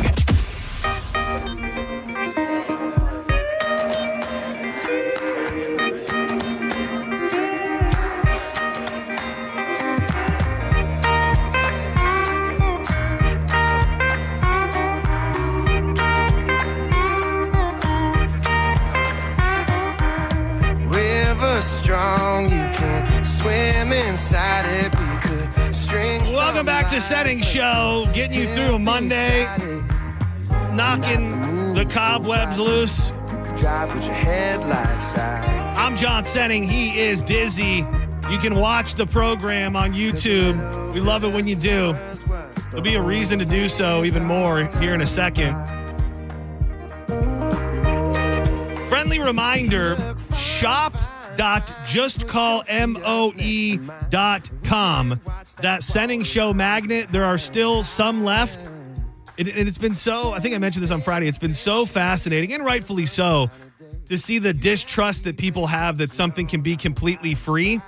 Strong, you can swim inside it. We could string. Welcome back to Senning Show, getting you through a Monday, knocking the cobwebs loose. Drive with your headlights out. I'm John Senning. He is Dizzy. You can watch the program on YouTube. We love it when you do. There'll be a reason to do so even more here in a second. Friendly reminder, shop.justcallmoe.com. That Senning Show magnet, there are still some left. And it's been so, I think I mentioned this on Friday, it's been so fascinating, and rightfully so, to see the distrust that people have that something can be completely free.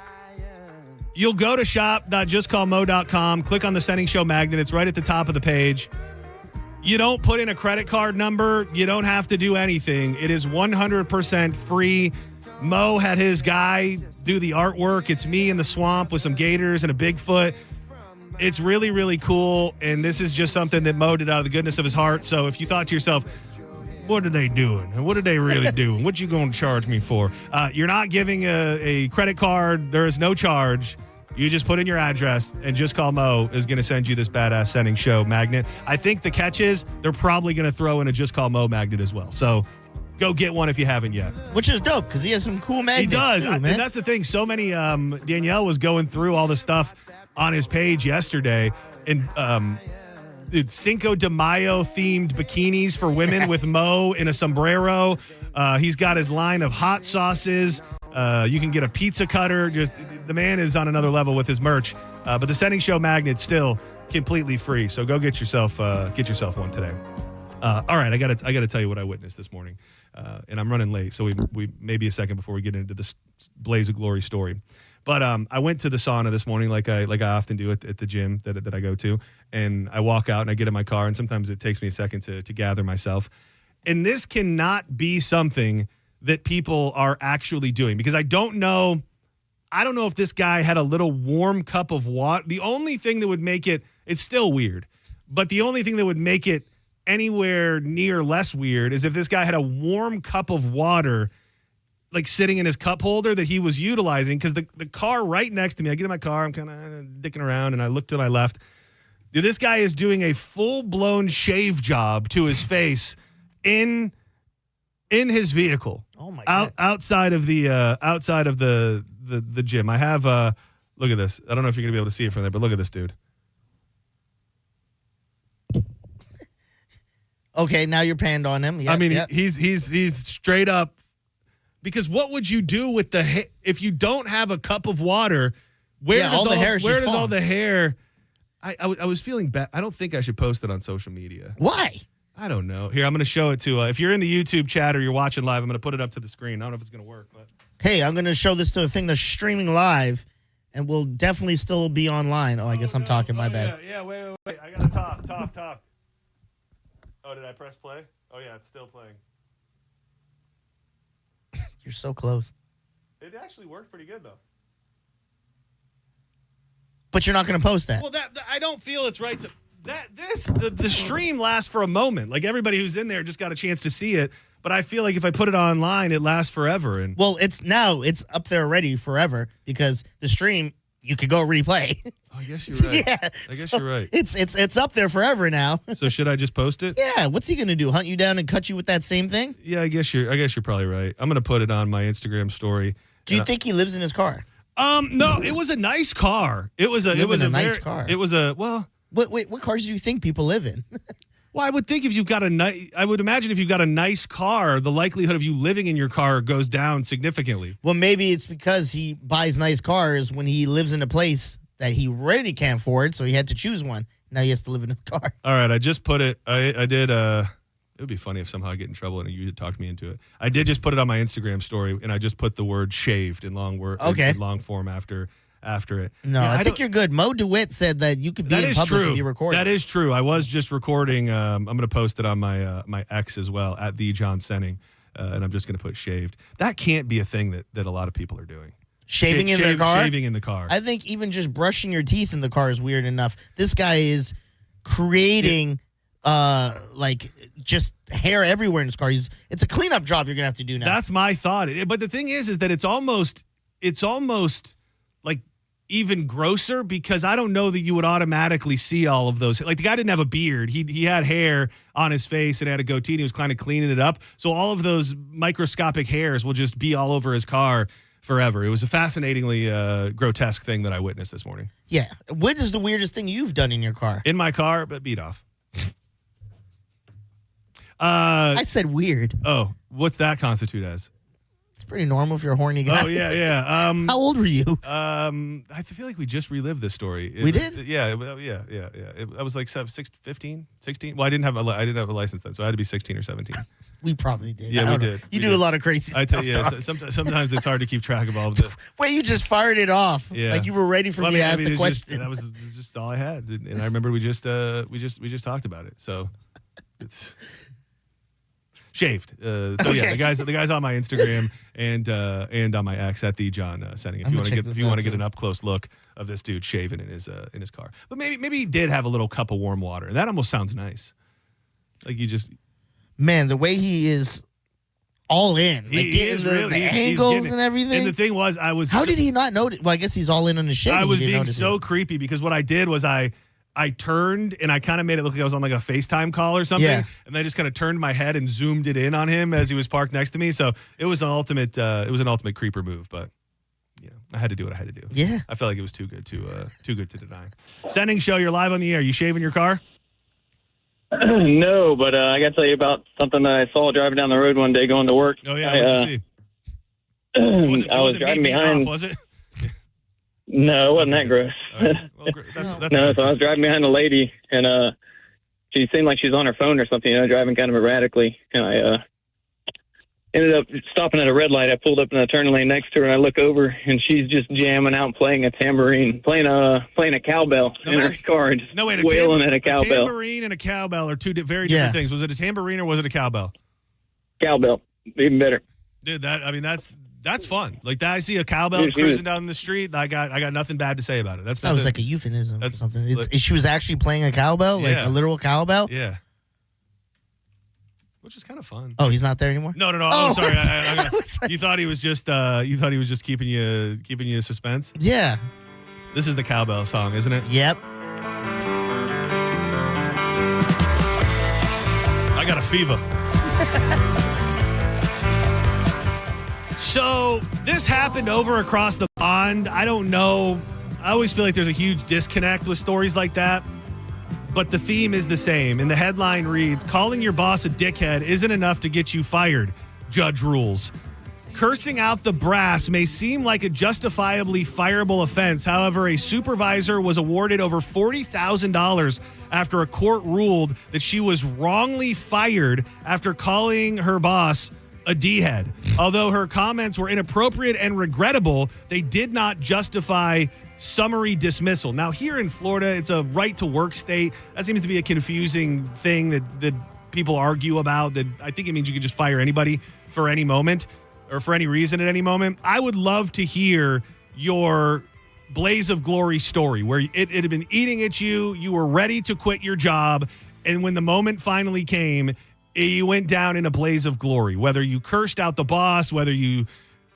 You'll go to shop.justcallmo.com, click on the Senning Show magnet. It's right at the top of the page. You don't put in a credit card number. You don't have to do anything. It is 100% free. Mo had his guy do the artwork. It's me in the swamp with some gators and a Bigfoot. It's really, really cool, and this is just something that Mo did out of the goodness of his heart. So if you thought to yourself, what are they doing? And what are they really doing? What you going to charge me for? You're not giving a credit card. There is no charge. You just put in your address, and Just Call Mo is going to send you this badass Senning Show magnet. I think the catch is they're probably going to throw in a Just Call Mo magnet as well. So go get one if you haven't yet. Which is dope, because he has some cool magnets. He does. Too, And that's the thing. So many, Danielle was going through all the stuff on his page yesterday, and it's Cinco de Mayo themed bikinis for women with Mo in a sombrero. He's got his line of hot sauces. You can get a pizza cutter. Just the man is on another level with his merch. But the Senning Show magnet's still completely free. So go get yourself one today. All right, I gotta tell you what I witnessed this morning, and I'm running late, so we maybe a second before we get into this Blaze of Glory story. But I went to the sauna this morning, like I often do at the gym that I go to, and I walk out and I get in my car, and sometimes it takes me a second to gather myself. And this cannot be something that people are actually doing, because I don't know if this guy had a little warm cup of water. The only thing that would make it's still weird, but the only thing that would make it anywhere near less weird is if this guy had a warm cup of water like sitting in his cup holder that he was utilizing, because the car right next to me, I get in my car, I'm kind of dicking around, and I look to my left. Dude, this guy is doing a full-blown shave job to his face in his vehicle. Oh my God. Outside of the gym. I have look at this. I don't know if you're gonna be able to see it from there, but look at this dude. Okay, now you're panned on him. Yep, I mean, yep. he's straight up. Because what would you do with if you don't have a cup of water? Where does all the hair? I was feeling bad. I don't think I should post it on social media. Why? I don't know. Here, I'm going to show it to. If you're in the YouTube chat or you're watching live, I'm going to put it up to the screen. I don't know if it's going to work, but hey, I'm going to show this to a thing that's streaming live, and will definitely still be online. Oh, I guess I'm talking. My bad. Yeah. Wait. I got to talk. Oh, did I press play? Oh yeah, it's still playing. You're so close. It actually worked pretty good though. But you're not going to post that. Well, I don't feel it's right to the stream lasts for a moment. Like everybody who's in there just got a chance to see it. But I feel like if I put it online, it lasts forever. And well, it's up there already forever, because the stream you could go replay. Oh, I guess you're right. Yeah, I guess you're right. It's up there forever now. So should I just post it? Yeah. What's he going to do? Hunt you down and cut you with that same thing? Yeah, I guess you're probably right. I'm going to put it on my Instagram story. Do you think he lives in his car? No, it was a nice car. It was a nice car. It was a well. What cars do you think people live in? Well, I would think if you've got I would imagine if you've got a nice car, the likelihood of you living in your car goes down significantly. Well, maybe it's because he buys nice cars when he lives in a place that he really can't afford, so he had to choose one. Now he has to live in a car. All right, I just put it. I did. It would be funny if somehow I get in trouble and you talked me into it. I did just put it on my Instagram story, and I just put the word "shaved" in long in long form after it. No, yeah, I think you're good. Mo DeWitt said that you could be in public and be recording. That is true. I was just recording. I'm going to post it on my X as well, at the John Senning, and I'm just going to put "shaved." That can't be a thing that a lot of people are doing. Shaving in their car? Shaving in the car. I think even just brushing your teeth in the car is weird enough. This guy is creating like just hair everywhere in his car. It's a cleanup job you're going to have to do now. That's my thought. But the thing is that it's almost like even grosser, because I don't know that you would automatically see all of those. Like the guy didn't have a beard. He had hair on his face and had a goatee, and he was kind of cleaning it up. So all of those microscopic hairs will just be all over his car forever. It was a fascinatingly grotesque thing that I witnessed this morning. Yeah. What is the weirdest thing you've done in your car? In my car, but beat off. I said weird. Oh, what's that constitute as? It's pretty normal if you're a horny guy. Oh, yeah. How old were you? I feel like we just relived this story. Did? Yeah. I was like 15, 16. Well, I didn't have a license then, so I had to be 16 or 17. We probably did. Yeah, we did. You do a lot of crazy stuff. I tell you, sometimes it's hard to keep track of all of it. Wait, you just fired it off. Yeah. Like you were ready for me to ask the question. That was just all I had, and I remember we just talked about it. So it's shaved. So yeah, the guys on my Instagram and on my X at the John Senning. If you want to get an up close look of this dude shaving in his car, but maybe he did have a little cup of warm water, and that almost sounds nice. Like you just. Man, the way he is all in. Like he is really. The angles and everything. And the thing was, How did he not notice? Well, I guess he's all in on his shit. I was being so creepy because what I did was I turned and I kind of made it look like I was on like a FaceTime call or something. Yeah. And I just kind of turned my head and zoomed it in on him as he was parked next to me. So it was an ultimate creeper move, but you know, I had to do what I had to do. Yeah. I felt like it was too good to deny. Senning Show, you're live on the air. You shaving your car? No, but I got to tell you about something that I saw driving down the road one day going to work. Oh, yeah. What'd you see? I was driving behind. Was it? No, it wasn't that gross. Well, that's no, so I was driving behind a lady, and she seemed like she was on her phone or something, driving kind of erratically. And I ended up stopping at a red light. I pulled up in the turn lane next to her, and I look over, and she's just jamming out, playing a tambourine, playing a cowbell in her car, and just wailing at a cowbell. A tambourine and a cowbell are two very different things. Was it a tambourine or was it a cowbell? Cowbell, even better. Dude, that's fun. Like that, I see a cowbell cruising down the street. I got nothing bad to say about it. That was like a euphemism or something. She was actually playing a cowbell, like a literal cowbell. Yeah. Which is kind of fun. Oh, he's not there anymore? No. Oh, sorry. You thought he was just keeping you suspense? Yeah. This is the cowbell song, isn't it? Yep. I got a fever. So this happened over across the pond. I don't know. I always feel like there's a huge disconnect with stories like that. But the theme is the same. And the headline reads, calling your boss a dickhead isn't enough to get you fired. Judge rules. Cursing out the brass may seem like a justifiably fireable offense. However, a supervisor was awarded over $40,000 after a court ruled that she was wrongly fired after calling her boss a D-head. Although her comments were inappropriate and regrettable, they did not justify summary dismissal. Now, here in Florida, it's a right-to-work state. That seems to be a confusing thing that people argue about, that I think it means you can just fire anybody for any moment or for any reason at any moment. I would love to hear your blaze of glory story where it had been eating at you, you were ready to quit your job, and when the moment finally came, you went down in a blaze of glory. Whether you cursed out the boss, whether you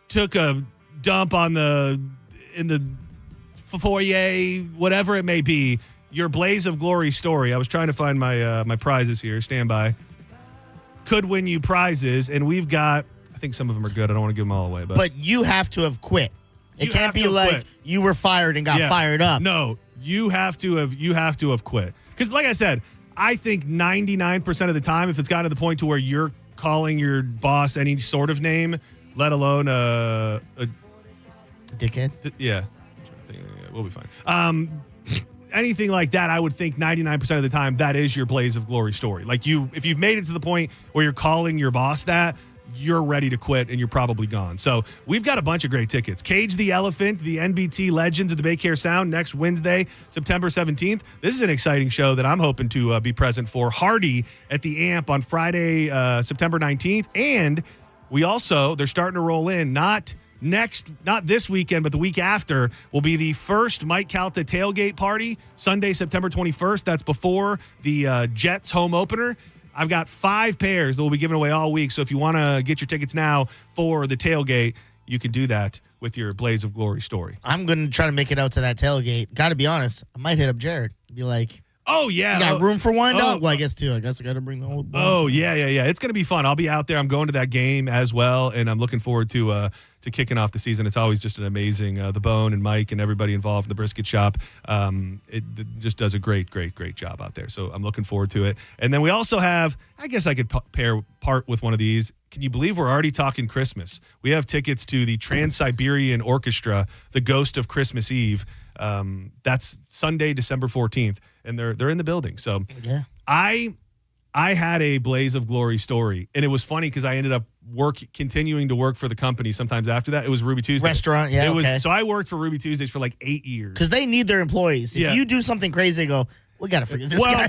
took a dump in the foyer, whatever it may be, your blaze of glory story. I was trying to find my prizes here. Stand by. Could win you prizes, and we've got, I think some of them are good. I don't want to give them all away. But you have to have quit. It can't be like you were fired and got fired up. No, you have to have quit. Because like I said, I think 99% of the time, if it's gotten to the point to where you're calling your boss any sort of name, let alone a dickhead. Yeah. We'll be fine. Anything like that, I would think 99% of the time that is your blaze of glory story. Like if you've made it to the point where you're calling your boss that, you're ready to quit and you're probably gone. So we've got a bunch of great tickets. Cage the Elephant, the NBT Legends of the Baycare Sound next Wednesday, September 17th. This is an exciting show that I'm hoping to be present for. Hardy at the Amp on Friday, September 19th. And they're starting to roll in, not this weekend, but the week after will be the first Mike Calta tailgate party, Sunday, September 21st. That's before the Jets home opener. I've got 5 pairs that we'll be giving away all week. So if you want to get your tickets now for the tailgate, you can do that with your blaze of glory story. I'm going to try to make it out to that tailgate. Got to be honest, I might hit up Jared. Be like, oh, yeah. You got room for one? Well, I guess 2. I guess I got to bring the whole bunch. Oh, yeah. It's going to be fun. I'll be out there. I'm going to that game as well, and I'm looking forward to kicking off the season. It's always just an amazing, the Bone and Mike and everybody involved in the brisket shop. It just does a great job out there. So I'm looking forward to it. And then we also have, I guess I could part with one of these. Can you believe we're already talking Christmas? We have tickets to the Trans-Siberian Orchestra, The Ghost of Christmas Eve. That's Sunday, December 14th. And they're in the building. So yeah. I had a blaze of glory story, and it was funny because I ended up continuing to work for the company sometimes after that. It was Ruby Tuesday. Restaurant, yeah, okay. So I worked for Ruby Tuesdays for like 8 years. Because they need their employees. If you do something crazy, they go, we got to forget this guy.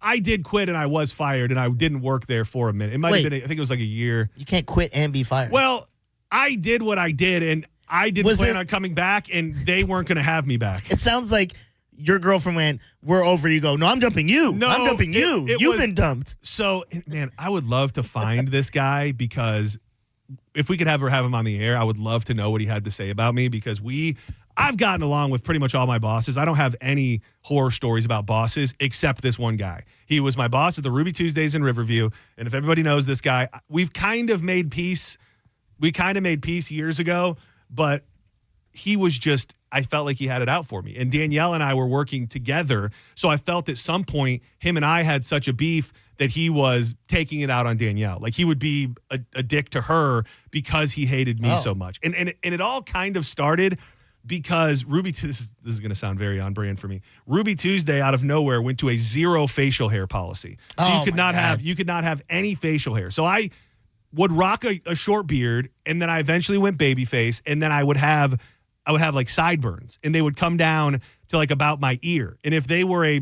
I did quit, and I was fired, and I didn't work there for a minute. It might have been, I think it was like a year. You can't quit and be fired. Well, I did what I did, and I didn't plan on coming back, and they weren't going to have me back. It sounds like your girlfriend went, we're over. You go, no, I'm dumping you. No, I'm dumping you. You've been dumped. So, man, I would love to find this guy, because if we could have him on the air, I would love to know what he had to say about me, because I've gotten along with pretty much all my bosses. I don't have any horror stories about bosses except this one guy. He was my boss at the Ruby Tuesdays in Riverview. And if everybody knows this guy, we've kind of made peace. We kind of made peace years ago, but he was just, I felt like he had it out for me. And Danielle and I were working together. So I felt at some point him and I had such a beef that he was taking it out on Danielle. Like he would be a dick to her because he hated me so much. And it all kind of started because this is going to sound very on brand for me. Ruby Tuesday out of nowhere went to a 0 facial hair policy. So you could not have any facial hair. So I would rock a short beard, and then I eventually went babyface, and then I would have like sideburns, and they would come down to like about my ear. And if they were a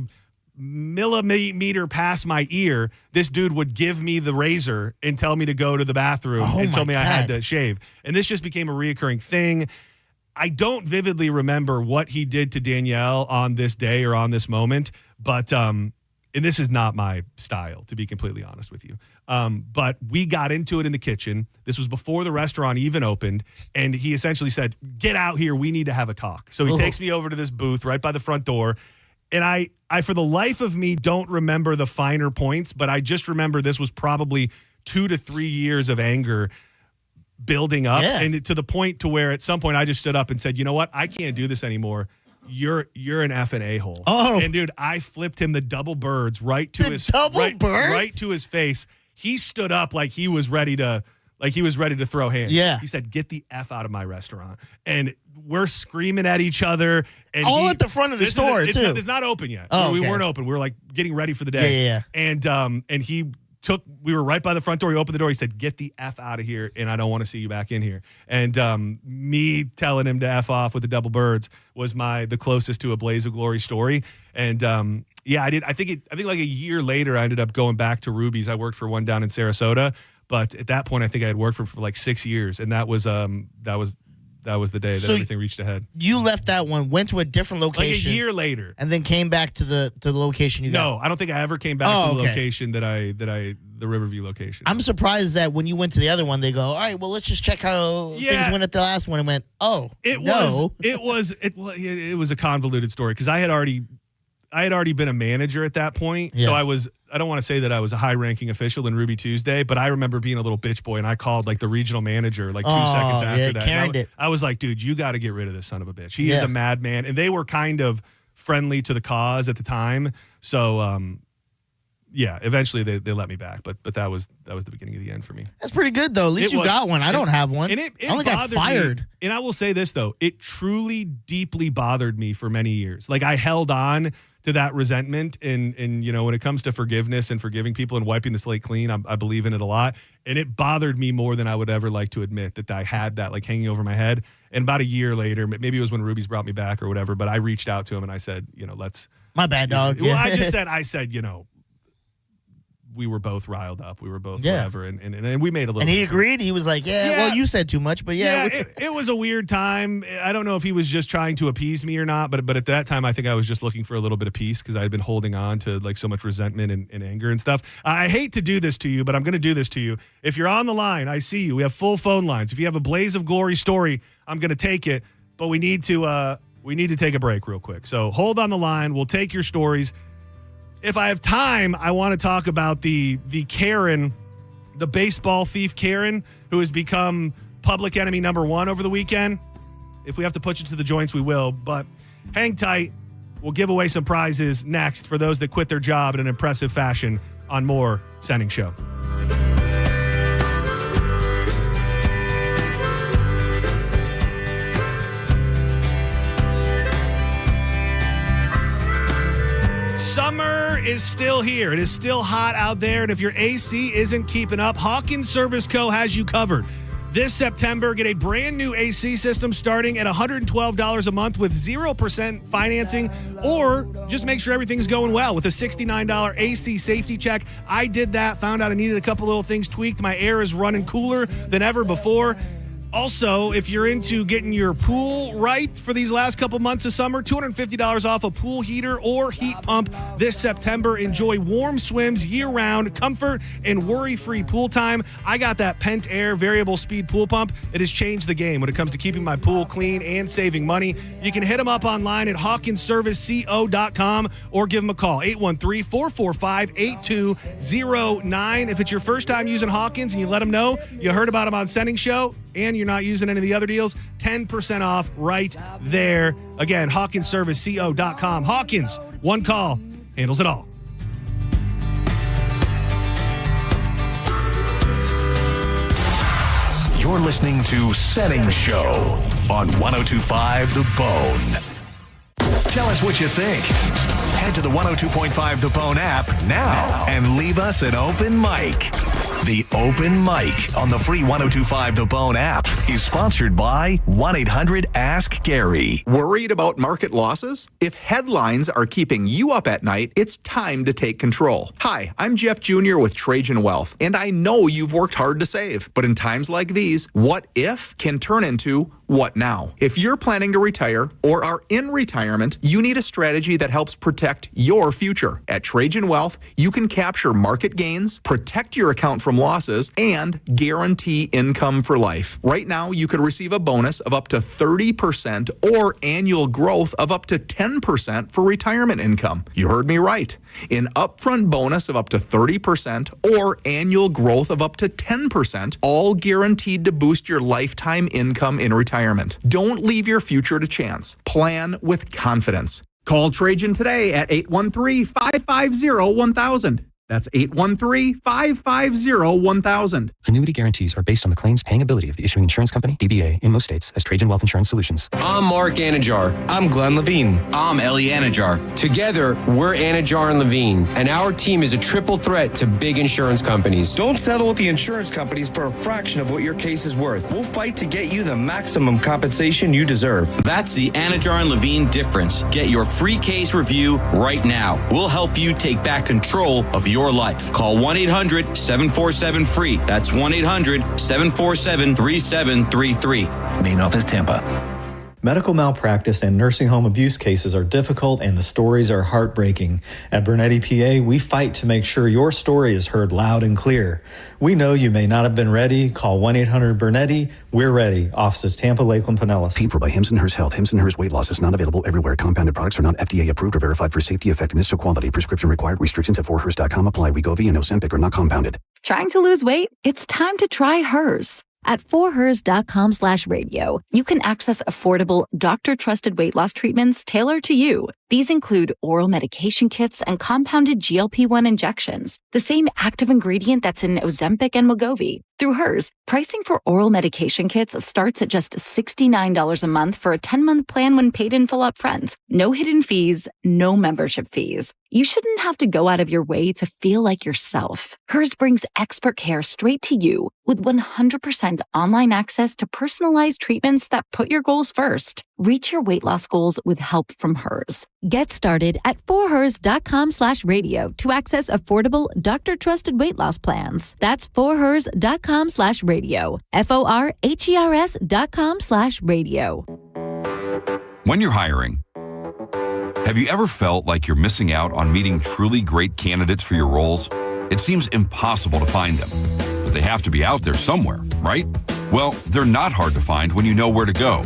millimeter past my ear, this dude would give me the razor and tell me to go to the bathroom and tell me I had to shave. And this just became a reoccurring thing. I don't vividly remember what he did to Danielle on this day or on this moment, but and this is not my style, to be completely honest with you. But we got into it in the kitchen. This was before the restaurant even opened, and he essentially said, "Get out here. We need to have a talk." So he takes me over to this booth right by the front door, and I for the life of me don't remember the finer points, but I just remember this was probably 2 to 3 years of anger building up, and to the point to where at some point I just stood up and said, "You know what? I can't do this anymore. You're an effing a-hole." And dude, I flipped him the double birds right to his face. He stood up like he was ready to throw hands. Yeah. He said, "Get the F out of my restaurant." And we're screaming at each other. And at the front of the store, too. It's not open yet. Oh, we weren't open. We were like getting ready for the day. Yeah. And we were right by the front door. He opened the door. He said, "Get the F out of here, and I don't want to see you back in here." And me telling him to F off with the double birds was the closest to a Blaze of Glory story. And I did. I think like a year later, I ended up going back to Ruby's. I worked for one down in Sarasota, but at that point, I think I had worked for like 6 years, and that was the day that everything reached a head. You left that one, went to a different location, like a year later, and then came back to the location you got. No, I don't think I ever came back to the location the Riverview location. I'm surprised that when you went to the other one, they go, "All right, well, let's just check how things went at the last one." And went, it was a convoluted story because I had already been a manager at that point. Yeah. So I don't want to say that I was a high-ranking official in Ruby Tuesday, but I remember being a little bitch boy, and I called like the regional manager like 2 seconds after that. I was like, "Dude, you got to get rid of this son of a bitch. He is a madman." And they were kind of friendly to the cause at the time. So, eventually they let me back, but that was the beginning of the end for me. That's pretty good though. At least you got one. I don't have one. And it I only got fired. Me. And I will say this though, it truly deeply bothered me for many years. Like I held on to that resentment, and when it comes to forgiveness and forgiving people and wiping the slate clean, I believe in it a lot. And it bothered me more than I would ever like to admit that I had that like hanging over my head. And about a year later, maybe it was when Ruby's brought me back or whatever, but I reached out to him and I said, let's. My bad, dog. Well, I said, we were both riled up. We were both whatever, and we made a little. And he agreed. He was like, well, you said too much, but it was a weird time. I don't know if he was just trying to appease me or not, but at that time, I think I was just looking for a little bit of peace because I had been holding on to like so much resentment and anger and stuff. I hate to do this to you, but I'm going to do this to you. If you're on the line, I see you. We have full phone lines. If you have a Blaze of Glory story, I'm going to take it, but we need to take a break real quick. So hold on the line. We'll take your stories. If I have time, I want to talk about the Karen, the baseball thief Karen, who has become public enemy number 1 over the weekend. If we have to push it to the joints, we will. But hang tight. We'll give away some prizes next for those that quit their job in an impressive fashion on more Senning Show. Summer is still here. It is still hot out there. And if your AC isn't keeping up, Hawkins Service Co. has you covered. This September, get a brand new AC system starting at $112 a month with 0% financing, or just make sure everything's going well with a $69 AC safety check. I did that, found out I needed a couple little things tweaked. My air is running cooler than ever before. Also, if you're into getting your pool right for these last couple months of summer, $250 off a pool heater or heat pump this September. Enjoy warm swims year-round, comfort, and worry-free pool time. I got that Pent Air variable speed pool pump. It has changed the game when it comes to keeping my pool clean and saving money. You can hit them up online at hawkinsserviceco.com or give them a call, 813-445-8209. If it's your first time using Hawkins and you let them know you heard about them on Senning Show, and you're not using any of the other deals, 10% off right there. Again, HawkinsServiceCO.com. Hawkins, one call, handles it all. You're listening to Senning Show on 102.5 The Bone. Tell us what you think. Head to the 102.5 The Bone app now and leave us an open mic. The Open Mic on the free 102.5 The Bone app is sponsored by 1-800-ASK-GARY. Worried about market losses? If headlines are keeping you up at night, it's time to take control. Hi, I'm Jeff Jr. with Trajan Wealth, and I know you've worked hard to save. But in times like these, what if can turn into what now? If you're planning to retire or are in retirement, you need a strategy that helps protect your future. At Trajan Wealth, you can capture market gains, protect your account from losses, and guarantee income for life. Right now, you could receive a bonus of up to 30% or annual growth of up to 10% for retirement income. You heard me right. An upfront bonus of up to 30% or annual growth of up to 10%, all guaranteed to boost your lifetime income in retirement. Don't leave your future to chance. Plan with confidence. Call Trajan today at 813-550-1000. That's 813-550-1000. Annuity guarantees are based on the claims paying ability of the issuing insurance company, DBA, in most states as Trajan Wealth Insurance Solutions. I'm Mark Anajar. I'm Glenn Levine. I'm Ellie Anajar. Together, we're Anajar and Levine, and our team is a triple threat to big insurance companies. Don't settle with the insurance companies for a fraction of what your case is worth. We'll fight to get you the maximum compensation you deserve. That's the Anajar and Levine difference. Get your free case review right now. We'll help you take back control of your life. Call 1-800-747-FREE. That's 1-800-747-3733. Main office, Tampa. Medical malpractice and nursing home abuse cases are difficult and the stories are heartbreaking. At Bernetti PA, we fight to make sure your story is heard loud and clear. We know you may not have been ready. Call 1-800-BERNETTI. We're ready. Offices Tampa, Lakeland, Pinellas. Paid for by Hims & Hers Health. Hims & Hers weight loss is not available everywhere. Compounded products are not FDA approved or verified for safety, effectiveness, or quality. Prescription required. Restrictions at 4hers.com apply. Wegovy and Ozempic are not compounded. Trying to lose weight? It's time to try Hers. At 4hers.com/radio, you can access affordable, doctor-trusted weight loss treatments tailored to you. These include oral medication kits and compounded GLP-1 injections, the same active ingredient that's in Ozempic and Wegovy. Through Hers, pricing for oral medication kits starts at just $69 a month for a 10-month plan when paid in full upfront. No hidden fees, no membership fees. You shouldn't have to go out of your way to feel like yourself. Hers brings expert care straight to you with 100% online access to personalized treatments that put your goals first. Reach your weight loss goals with help from Hers. Get started at 4hers.com/radio to access affordable, doctor-trusted weight loss plans. That's 4hers.com/radio. FORHERS.com/radio. When you're hiring, have you ever felt like you're missing out on meeting truly great candidates for your roles? It seems impossible to find them, but they have to be out there somewhere, right? Well, they're not hard to find when you know where to go,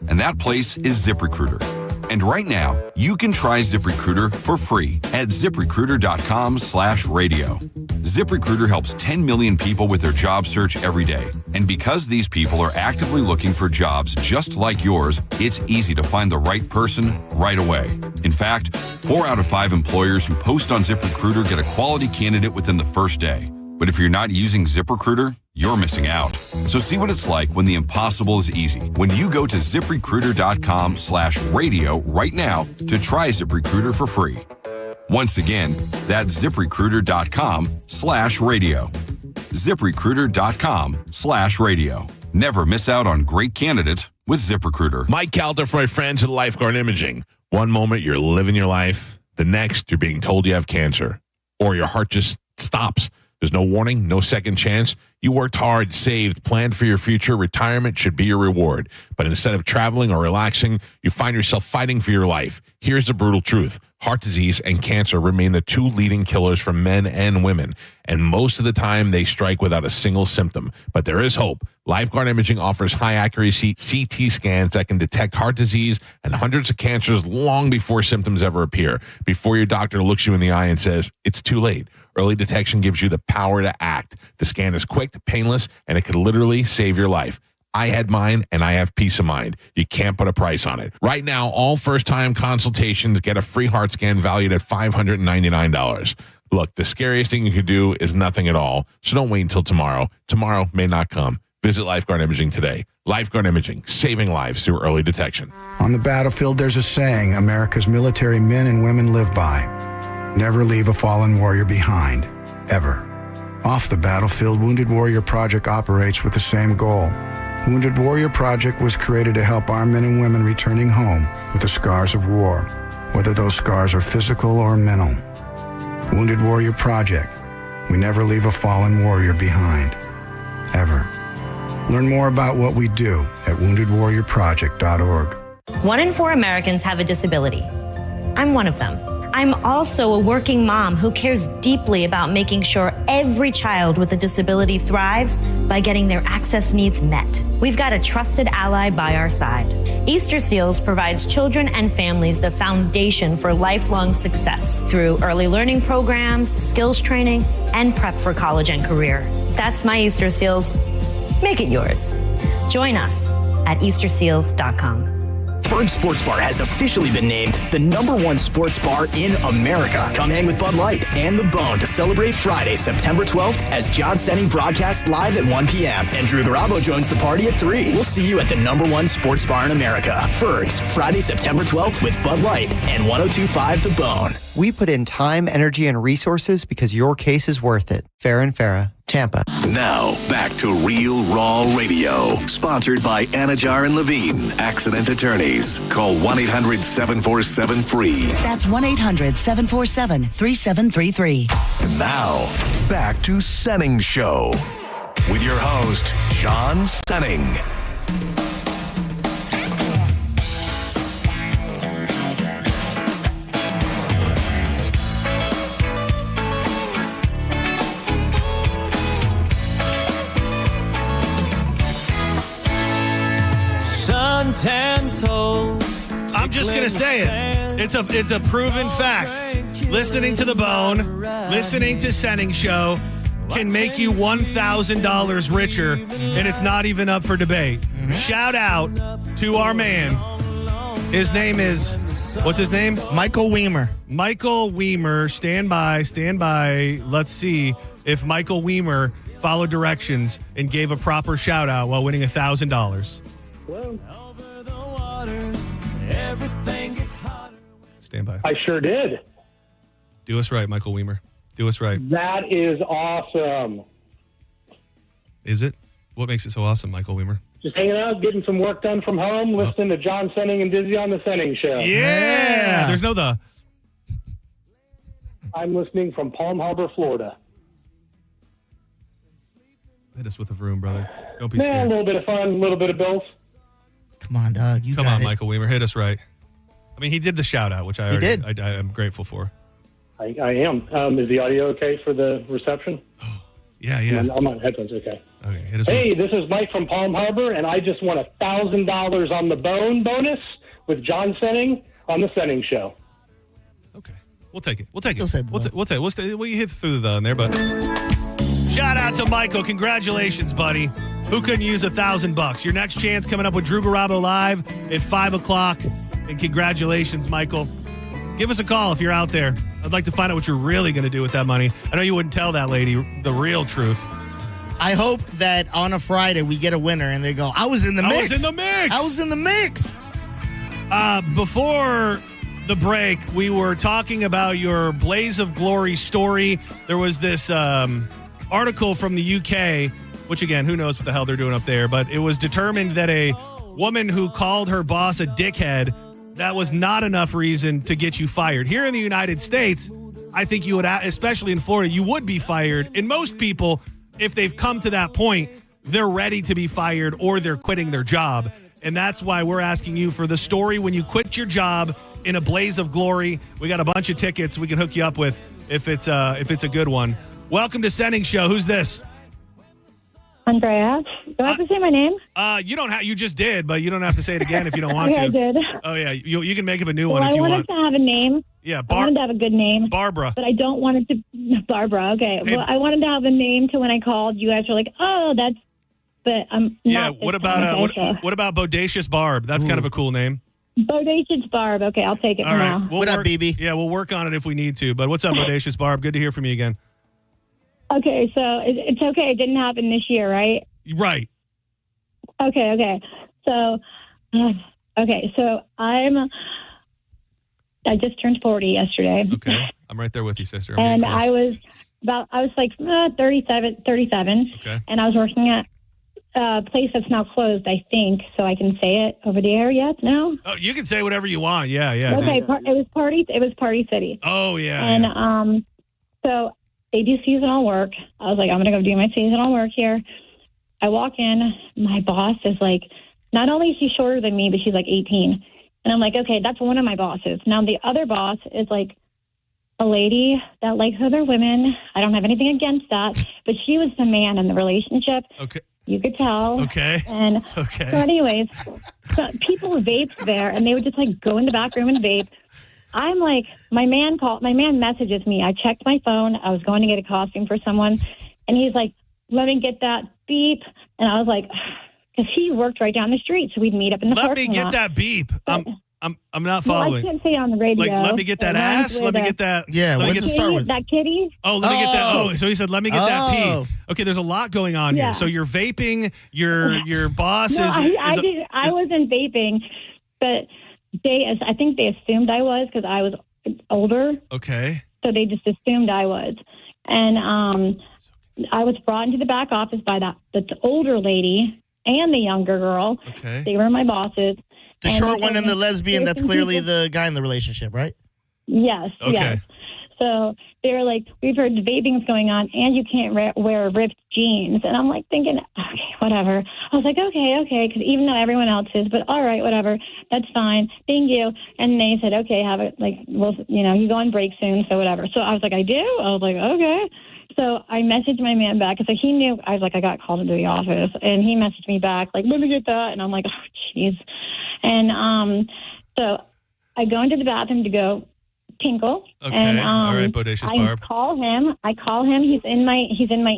and that place is ZipRecruiter. And right now, you can try ZipRecruiter for free at ZipRecruiter.com/radio. ZipRecruiter helps 10 million people with their job search every day. And because these people are actively looking for jobs just like yours, it's easy to find the right person right away. In fact, 4 out of 5 employers who post on ZipRecruiter get a quality candidate within the first day. But if you're not using ZipRecruiter, you're missing out. So see what it's like when the impossible is easy. When you go to ZipRecruiter.com/radio right now to try ZipRecruiter for free. Once again, that's ZipRecruiter.com/radio. ZipRecruiter.com/radio. Never miss out on great candidates with ZipRecruiter. Mike Calder for my friends at Lifeguard Imaging. One moment you're living your life. The next you're being told you have cancer. Or your heart just stops. There's no warning, no second chance. You worked hard, saved, planned for your future. Retirement should be your reward. But instead of traveling or relaxing, you find yourself fighting for your life. Here's the brutal truth. Heart disease and cancer remain the 2 leading killers for men and women. And most of the time, they strike without a single symptom. But there is hope. Lifeguard Imaging offers high-accuracy CT scans that can detect heart disease and hundreds of cancers long before symptoms ever appear, before your doctor looks you in the eye and says, it's too late. Early detection gives you the power to act. The scan is quick, painless, and it could literally save your life. I had mine, and I have peace of mind. You can't put a price on it. Right now, all first-time consultations get a free heart scan valued at $599. Look, the scariest thing you could do is nothing at all, so don't wait until tomorrow. Tomorrow may not come. Visit Lifeguard Imaging today. Lifeguard Imaging, saving lives through early detection. On the battlefield, there's a saying America's military men and women live by. Never leave a fallen warrior behind, ever. Off the battlefield, Wounded Warrior Project operates with the same goal. Wounded Warrior Project was created to help our men and women returning home with the scars of war, whether those scars are physical or mental. Wounded Warrior Project. We never leave a fallen warrior behind, ever. Learn more about what we do at woundedwarriorproject.org. 1 in 4 Americans have a disability. I'm one of them. I'm also a working mom who cares deeply about making sure every child with a disability thrives by getting their access needs met. We've got a trusted ally by our side. Easter Seals provides children and families the foundation for lifelong success through early learning programs, skills training, and prep for college and career. That's my Easter Seals. Make it yours. Join us at easterseals.com. Fergs Sports Bar has officially been named the #1 sports bar in America. Come hang with Bud Light and The Bone to celebrate Friday, September 12th as John Senning broadcasts live at 1 p.m. and Drew Garabo joins the party at 3. We'll see you at the #1 sports bar in America. Fergs, Friday, September 12th with Bud Light and 102.5 The Bone. We put in time, energy, and resources because your case is worth it. Farrah and Farrah, Tampa. Now, back to Real Raw Radio. Sponsored by Anajar and Levine, Accident Attorneys. Call 1-800-747-FREE. That's 1-800-747-3733. And now, back to Senning Show. With your host, John Senning. I'm just gonna say it. It's a proven fact. Listening to The Bone, listening to Senning Show can make you $1,000 richer, and it's not even up for debate. Shout out to our man. His name is, what's his name? Michael Weimer. Michael Weimer. Stand by. Let's see if Michael Weimer followed directions and gave a proper shout out while winning $1,000. Stand by. I sure did. Do us right, Michael Weimer. Do us right. That is awesome. Is it? What makes it so awesome, Michael Weimer? Just hanging out, getting some work done from home, listening to John Senning and Dizzy on the Senning Show. Yeah! There's no the. I'm listening from Palm Harbor, Florida. Hit us with a vroom, brother. Don't be Yeah, scared. a little bit of fun, a little bit of bills. Come on, Doug. Come on, Michael Weimer. Hit us right. I mean, he did the shout out, which I am grateful for. I am. Is the audio okay for the reception? Yeah. I'm on headphones, okay. Okay, hit us Hey, this is Mike from Palm Harbor, and I just won $1,000 on the Bone bonus with John Senning on the Senning Show. We'll take it. We'll take it. We'll hit through the in there, but shout out to Michael. Congratulations, buddy. Who couldn't use $1,000? Your next chance coming up with Drew Garabo live at 5:00. And congratulations, Michael. Give us a call if you're out there. I'd like to find out what you're really going to do with that money. I know you wouldn't tell that lady the real truth. I hope that on a Friday we get a winner and they go, I was in the mix. I was in the mix. Before the break, we were talking about your Blaze of Glory story. There was this article from the UK, which, again, who knows what the hell they're doing up there, but it was determined that a woman who called her boss a dickhead, that was not enough reason to get you fired. Here in the United States, I think you would, especially in Florida, you would be fired. And most people, if they've come to that point, they're ready to be fired or they're quitting their job. And that's why we're asking you for the story when you quit your job in a blaze of glory. We got a bunch of tickets we can hook you up with if it's a good one. Welcome to Senning Show. Who's this? Andrea. Do I have to say my name? You don't have. You just did, but you don't have to say it again if you don't want Okay, to. I did. Oh yeah, you can make up a new Well, one if you I want. wanted to have a name. Yeah, I wanted to have a good name. Barbara. But I don't want it to Barbara. Okay. Hey. Well, I wanted to have a name to when I called. You guys were like, oh, that's but I'm not. What about what about Bodacious Barb? That's kind of a cool name. Bodacious Barb. Okay, I'll take it All for right. now. What up, BB? Yeah, we'll work on it if we need to. But what's up, Bodacious Barb? Good to hear from you again. Okay, so it's okay. It didn't happen this year, right? Right. Okay. So, I just turned 40 yesterday. Okay. I'm right there with you, sister. And I was like 37. Okay. And I was working at a place that's now closed, I think, so I can say it over the air yet? No? Oh, you can say whatever you want. Yeah. Okay, it was Party City. Oh, yeah. And so they do seasonal work. I was like, I'm going to go do my seasonal work here. I walk in. My boss is like, not only is she shorter than me, but she's like 18. And I'm like, okay, that's one of my bosses. Now, the other boss is like a lady that likes other women. I don't have anything against that. But she was the man in the relationship. Okay. You could tell. Okay. And so anyways, so people vaped there, and they would just like go in the back room and vape. I'm like, my man messages me. I checked my phone. I was going to get a costume for someone. And he's like, let me get that beep. And I was like, because he worked right down the street, so we'd meet up in the parking lot. Let me get that beep. I'm not following. Well, I can't say it on the radio. Like, let me get that ass. Let me get that. Yeah, let me what's get it start with? That kitty. Oh, let me get that. Oh, so he said, let me get that Oh. pee. Okay, there's a lot going on Yeah. here. So you're vaping. Your boss No, is. I wasn't vaping, but I think they assumed I was because I was older. Okay. So they just assumed I was. And I was brought into the back office by the older lady and the younger girl. Okay. They were my bosses. The And short they one told and the me, lesbian, "There's that's some clearly people-" the guy in the relationship, right? Yes, Okay. yes. So they were like, we've heard vaping's going on, and you can't wear ripped jeans. And I'm like thinking, okay, whatever. I was like, okay, because even though everyone else is, but all right, whatever, that's fine. Thank you. And they said, okay, have it. Like, well, you go on break soon, so whatever. So I was like, I do. I was like, okay. So I messaged my man back because he knew. I was like, I got called into the office, and he messaged me back like, let me get that. And I'm like, oh, jeez. And so I go into the bathroom to go tinkle. Okay. And, All right, Bodacious Barb. I call him. He's in my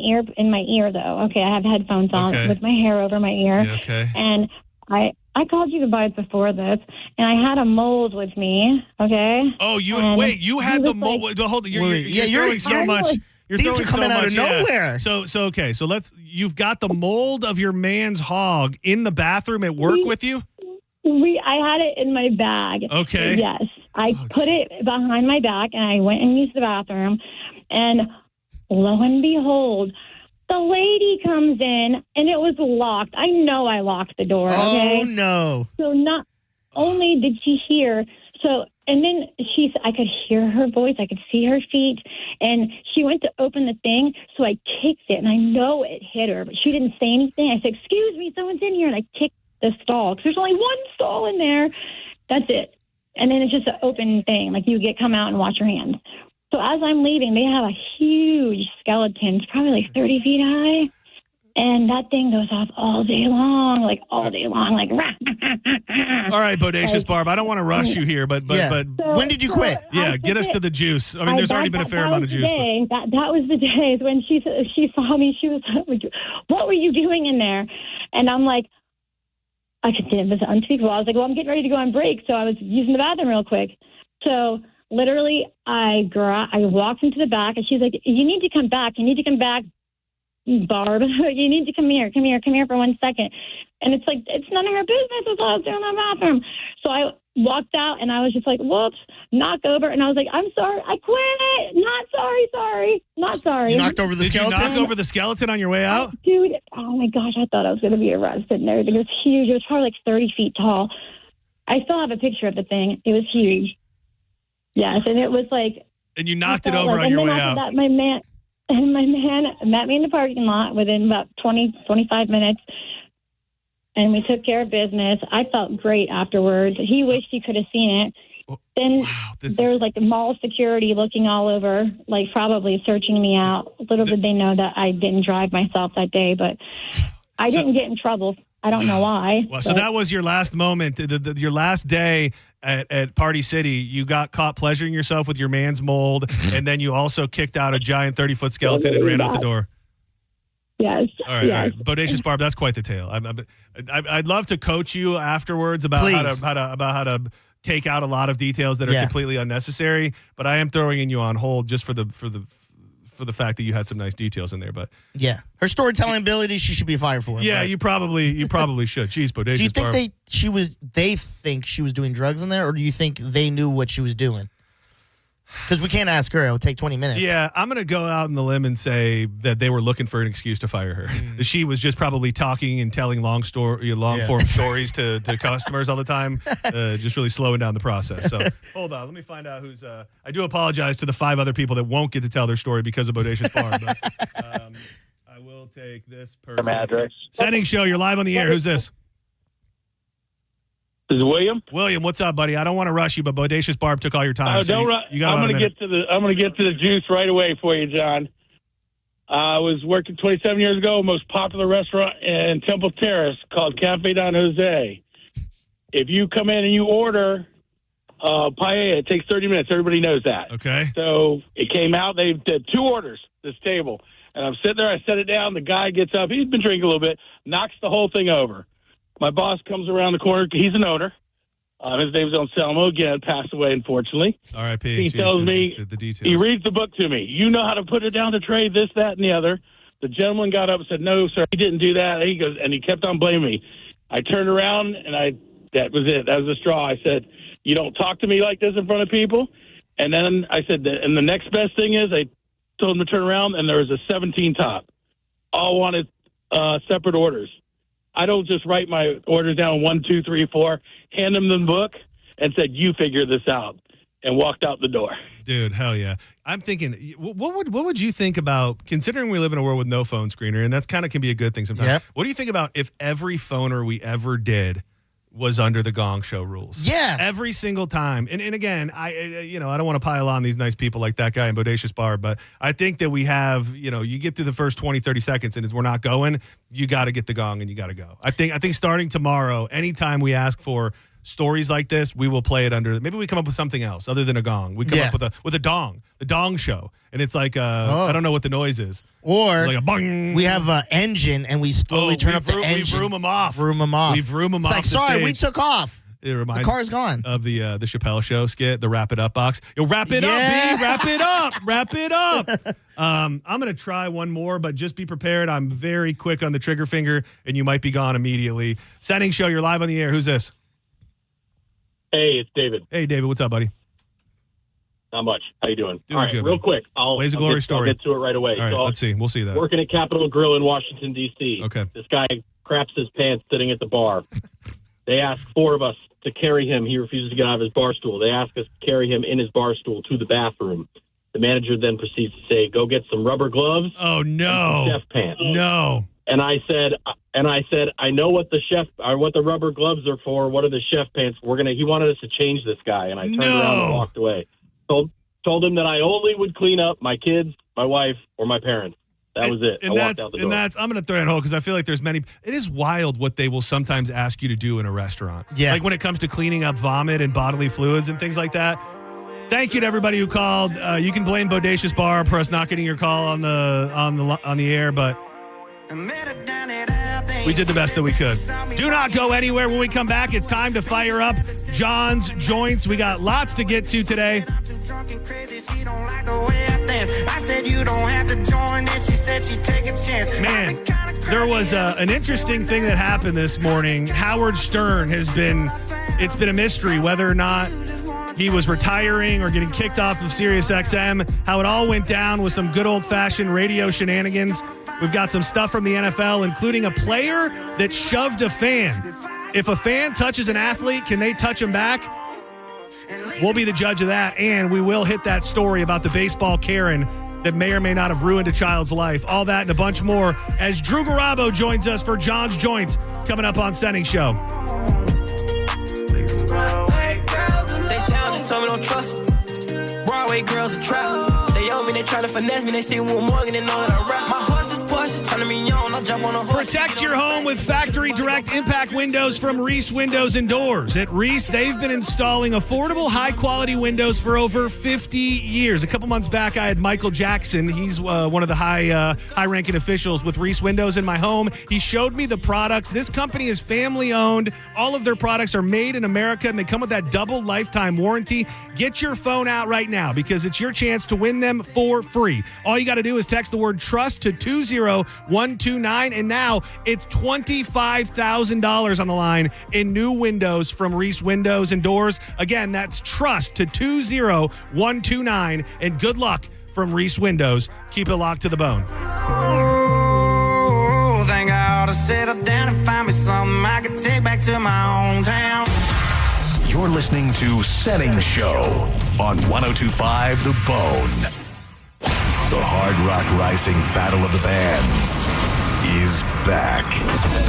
ear though. Okay, I have headphones on Okay. with my hair over my ear. Yeah, okay. And I called you guys before this, and I had a mold with me. Okay. Oh, you And had he the was mold. like- Hold on. You're throwing so I'm much. like- You're These throwing are coming so out of much, yeah. nowhere. So okay. So you've got the mold of your man's hog in the bathroom at work with you. I had it in my bag. Okay. Yes. I put it behind my back, and I went and used the bathroom. And lo and behold, the lady comes in, and it was locked. I know I locked the door. Okay? Oh, no. So not only did she hear, and then I could hear her voice, I could see her feet, and she went to open the thing, so I kicked it, and I know it hit her, but she didn't say anything. I said, excuse me, someone's in here, and I kicked the stall, because there's only one stall in there. That's it. And then it's just an open thing, like you come out and wash your hands. So as I'm leaving, they have a huge skeleton, it's probably like 30 feet high. And that thing goes off all day long, like All right, Bodacious Barb. I don't want to rush you here, but when did you quit? Yeah, get us to the juice. I mean, there's already been a fair amount of juice. That was the day when she saw me. She was like, "What were you doing in there?" And I'm like, it was unspeakable. I was like, "Well, I'm getting ready to go on break, so I was using the bathroom real quick." So literally, I walked into the back, and she's like, "You need to come back. You need to come back." Barb, you need to come here for 1 second. And it's like, it's none of her business. It's all I was doing in the bathroom. So I walked out, and I was just like, whoops, knock over. And I was like, I'm sorry, I quit. Not sorry. You knocked over the skeleton? Did you knock over the skeleton on your way out? Dude, oh my gosh, I thought I was going to be arrested and everything. It was huge. It was probably like 30 feet tall. I still have a picture of the thing. It was huge. Yes, and it was like... And you knocked it over on your way out. That, my man met me in the parking lot within about 25 minutes, and we took care of business. I felt great afterwards. He wished he could have seen it. Then there was like the mall security looking all over, like probably searching me out. Little did they know that I didn't drive myself that day, but I didn't get in trouble. I don't know why. Well, so that was your last moment, your last day at Party City. You got caught pleasuring yourself with your man's mold, and then you also kicked out a giant 30-foot skeleton and ran out the door. Yes. All right, all right. Bodacious Barb, that's quite the tale. I'd love to coach you afterwards about how to take out a lot of details that are completely unnecessary. But I am throwing you on hold just for the fact that you had some nice details in there. But yeah, her storytelling ability, she should be fired for. Yeah, but you probably should. Jeez, Bodacious. do you think Barb. they think she was doing drugs in there, or do you think they knew what she was doing? Because we can't ask her. It would take 20 minutes. Yeah, I'm going to go out on the limb and say that they were looking for an excuse to fire her. She was just probably talking and telling long form stories to customers all the time, just really slowing down the process. So hold on. Let me find out who's I do apologize to the 5 other people that won't get to tell their story because of Bodacious Barb. But, I will take this person. Address. Senning Show, you're live on the air. Who's this? This is William. William, what's up, buddy? I don't want to rush you, but Bodacious Barb took all your time. I'm going to get to the juice right away for you, John. I was working 27 years ago, most popular restaurant in Temple Terrace called Cafe Don Jose. If you come in and you order paella, it takes 30 minutes. Everybody knows that. Okay. So it came out. They did 2 orders, this table. And I'm sitting there. I set it down. The guy gets up. He's been drinking a little bit, knocks the whole thing over. My boss comes around the corner. He's an owner. His name's Anselmo. Again, passed away, unfortunately. R.I.P. He tells me, the details. he reads the book to me. You know how to put it down the tray, this, that, and the other. The gentleman got up and said, no, sir, he didn't do that. He goes, and he kept on blaming me. I turned around, and that was it. That was the straw. I said, you don't talk to me like this in front of people. And then I said, and the next best thing is I told him to turn around, and there was a 17 top. All wanted separate orders. I don't just write my orders down 1, 2, 3, 4, hand them the book, and said, you figure this out, and walked out the door. Dude, hell yeah. I'm thinking, what would you think about, considering we live in a world with no phone screener, and that's kind of can be a good thing sometimes. Yep. What do you think about if every phoner we ever did was under the Gong Show rules? Yeah. Every single time. And again, I don't want to pile on these nice people like that guy in Bodacious Barb, but I think that we have, you get through the first 20, 30 seconds and as we're not going, you got to get the gong and you got to go. I think starting tomorrow, anytime we ask for stories like this, we will play it under, maybe we come up with something else other than a gong. We come up with a dong, the dong show. And it's like, I don't know what the noise is. Or like a bong. We have an engine and we slowly turn up the engine. We vroom them off. Vroom them off. We vroom them it's off like, the sorry, stage. we took off. It reminds the car's gone. Of the Chappelle Show skit, the Wrap It Up box. Yo, wrap it up, B. Wrap it up. Wrap it up. I'm going to try one more, but just be prepared. I'm very quick on the trigger finger, and you might be gone immediately. Senning Show, you're live on the air. Who's this? Hey, it's David. Hey, David. What's up, buddy? Not much. How you doing? Doing All right, good, real man. quick. I'll Blaze of Glory story. I'll get to it right away. All right, let's see. We'll see that. Working at Capitol Grill in Washington, D.C. Okay. This guy craps his pants sitting at the bar. They ask 4 of us to carry him. He refuses to get out of his bar stool. They ask us to carry him in his bar stool to the bathroom. The manager then proceeds to say, go get some rubber gloves. Oh, no. And some chef pants. No. And I said, I know what the rubber gloves are for. What are the chef pants? He wanted us to change this guy. And I turned around and walked away. Told him that I only would clean up my kids, my wife, or my parents. That was it. I walked out the door. I'm going to throw it on hold because I feel like there's many. It is wild what they will sometimes ask you to do in a restaurant. Yeah. Like when it comes to cleaning up vomit and bodily fluids and things like that. Thank you to everybody who called. You can blame Bodacious Barb for us not getting your call on the air, but we did the best that we could. Do not go anywhere. When we come back, it's time to fire up John's Joints. We got lots to get to today. Man, there was an interesting thing that happened this morning. Howard Stern it's been a mystery whether or not he was retiring or getting kicked off of Sirius XM. How it all went down with some good old-fashioned radio shenanigans. We've got some stuff from the NFL, including a player that shoved a fan. If a fan touches an athlete, can they touch him back? We'll be the judge of that, and we will hit that story about the baseball Karen that may or may not have ruined a child's life. All that and a bunch more as Drew Garabo joins us for John's Joints coming up on Senning Show. Told me don't trust them. Broadway girls are trap. They owe me, they try to finesse me. They say one more and they know that I rap. My horse is Protect your home with factory direct impact windows from Reese Windows and Doors. At Reese, they've been installing affordable, high-quality windows for over 50 years. A couple months back, I had Michael Jackson. He's one of the high-ranking officials with Reese Windows in my home. He showed me the products. This company is family-owned. All of their products are made in America, and they come with that double lifetime warranty. Get your phone out right now because it's your chance to win them for free. All you got to do is text the word TRUST to 20129, and now it's $25,000 on the line in new windows from Reese Windows and Doors. Again, that's TRUST to 20129, and good luck from Reese Windows. Keep it locked to the bone. Oh, think I ought to settle down and find me something I can take back to my hometown. You're listening to Senning Show on 102.5 The Bone. The Hard Rock Rising Battle of the Bands is back.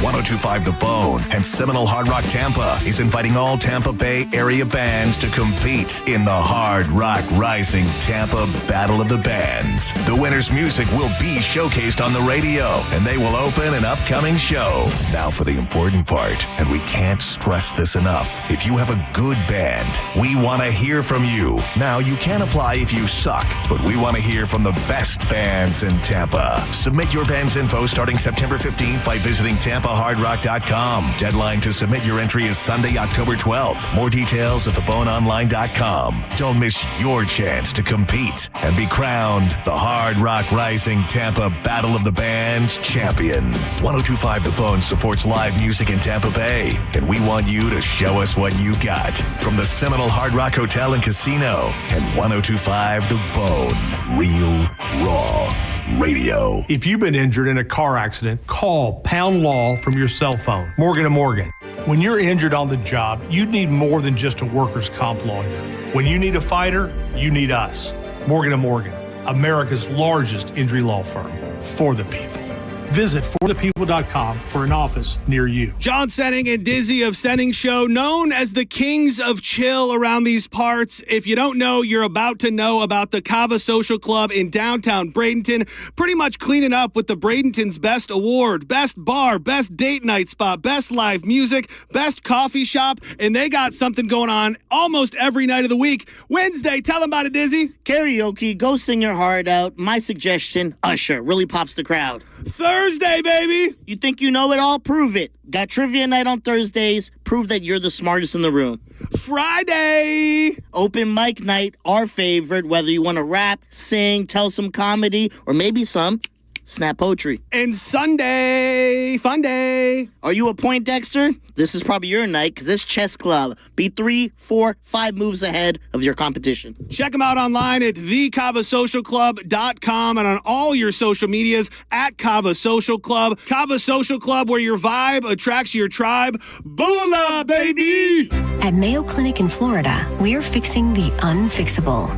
102.5 The Bone and Seminole Hard Rock Tampa is inviting all Tampa Bay area bands to compete in the Hard Rock Rising Tampa Battle of the Bands. The winner's music will be showcased on the radio, and they will open an upcoming show. Now for the important part, and we can't stress this enough. If you have a good band, we want to hear from you. Now, you can apply if you suck, but we want to hear from the best bands in Tampa. Submit your band's info starting September 15th by visiting TampaHardRock.com. Deadline to submit your entry is Sunday, October 12th. More details at theboneonline.com. Don't miss your chance to compete and be crowned the Hard Rock Rising Tampa Battle of the Bands champion. 102.5 The Bone supports live music in Tampa Bay, and we want you to show us what you got. From the Seminole Hard Rock Hotel and Casino and 102.5 The Bone. Real, raw radio. If you've been injured in a car accident, call Pound Law from your cell phone. Morgan & Morgan. When you're injured on the job, you need more than just a workers' comp lawyer. When you need a fighter, you need us. Morgan & Morgan, America's largest injury law firm for the people. Visit forthepeople.com for an office near you. John Senning and Dizzy of Senning Show, known as the kings of chill around these parts. If you don't know, you're about to know about the Cava Social Club in downtown Bradenton. Pretty much cleaning up with the Bradenton's Best Award, Best Bar, Best Date Night Spot, Best Live Music, Best Coffee Shop, and they got something going on almost every night of the week. Wednesday, tell them about it, Dizzy. Karaoke, go sing your heart out. My suggestion, Usher, really pops the crowd. Thursday, baby. You think you know it all? Prove it. Got trivia night on Thursdays. Prove that you're the smartest in the room. Friday. Open mic night, our favorite, whether you want to rap, sing, tell some comedy, or maybe some snap poetry. And Sunday, fun day. Are you a Poindexter? This is probably your night because it's chess club. Be 3, 4, 5 moves ahead of your competition. Check them out online at thecavasocialclub.com and on all your social medias at Cava Social Club. Cava Social Club, where your vibe attracts your tribe. Boola, baby! At Mayo Clinic in Florida, we're fixing the unfixable.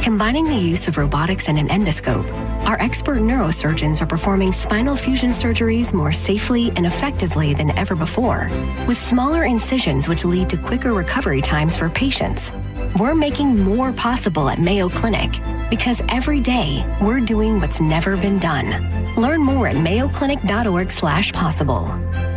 Combining the use of robotics and an endoscope, our expert neurosurgeons are performing spinal fusion surgeries more safely and effectively than ever before, with smaller incisions which lead to quicker recovery times for patients. We're making more possible at Mayo Clinic because every day we're doing what's never been done. Learn more at mayoclinic.org/possible.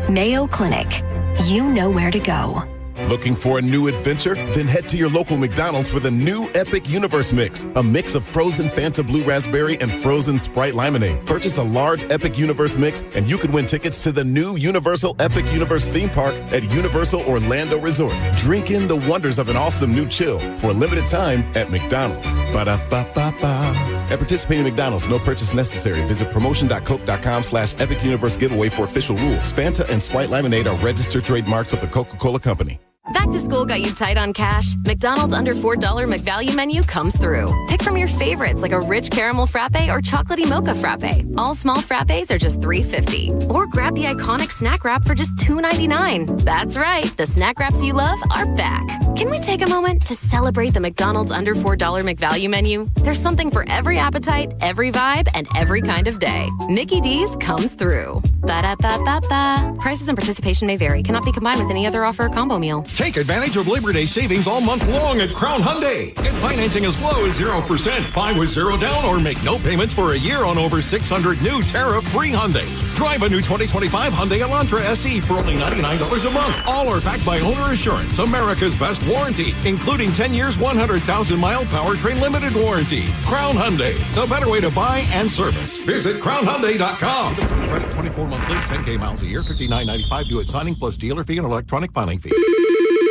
Mayo Clinic. You know where to go. Looking for a new adventure? Then head to your local McDonald's for the new Epic Universe Mix, a mix of frozen Fanta Blue Raspberry and frozen Sprite Lemonade. Purchase a large Epic Universe Mix and you could win tickets to the new Universal Epic Universe theme park at Universal Orlando Resort. Drink in the wonders of an awesome new chill for a limited time at McDonald's. Ba-da-ba-ba-ba. At participating McDonald's, no purchase necessary. Visit promotion.coke.com/Epic Universe giveaway for official rules. Fanta and Sprite Lemonade are registered trademarks of the Coca-Cola Company. Back to school got you tight on cash? McDonald's under $4 McValue menu comes through. Pick from your favorites like a rich caramel frappe or chocolatey mocha frappe. All small frappes are just $3.50. Or grab the iconic snack wrap for just $2.99. That's right, the snack wraps you love are back. Can we take a moment to celebrate the McDonald's under $4 McValue menu? There's something for every appetite, every vibe, and every kind of day. Mickey D's comes through. Ba-da-ba-ba-ba. Prices and participation may vary. Cannot be combined with any other offer or combo meal. Take advantage of Labor Day savings all month long at Crown Hyundai. Get financing as low as 0%. Buy with zero down or make no payments for a year on over 600 new tariff-free Hyundais. Drive a new 2025 Hyundai Elantra SE for only $99 a month. All are backed by Owner Assurance, America's best warranty, including 10 years, 100,000-mile powertrain limited warranty. Crown Hyundai, the better way to buy and service. Visit crownhyundai.com. Credit 24-month lease, 10K miles a year, $59.95 due at signing plus dealer fee and electronic filing fee.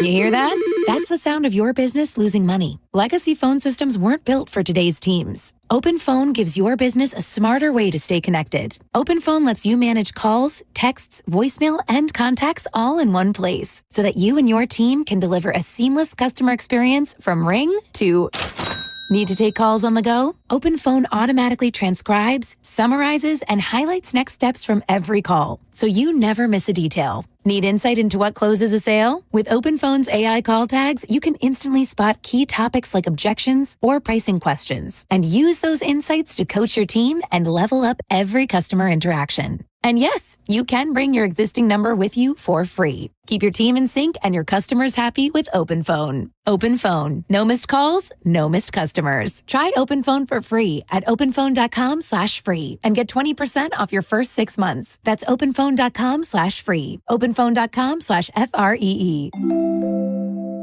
You hear that? That's the sound of your business losing money. Legacy phone systems weren't built for today's teams. Open Phone gives your business a smarter way to stay connected. Open Phone lets you manage calls, texts, voicemail, and contacts all in one place so that you and your team can deliver a seamless customer experience from ring to... Need to take calls on the go? Open Phone automatically transcribes, summarizes, and highlights next steps from every call, so you never miss a detail. Need insight into what closes a sale? With Open Phone's AI call tags, you can instantly spot key topics like objections or pricing questions, and use those insights to coach your team and level up every customer interaction. And yes, you can bring your existing number with you for free. Keep your team in sync and your customers happy with Open Phone. Open Phone. No missed calls, no missed customers. Try Open Phone for free at openphone.com/free and get 20% off your first 6 months. That's openphone.com/free. openphone.com/FREE.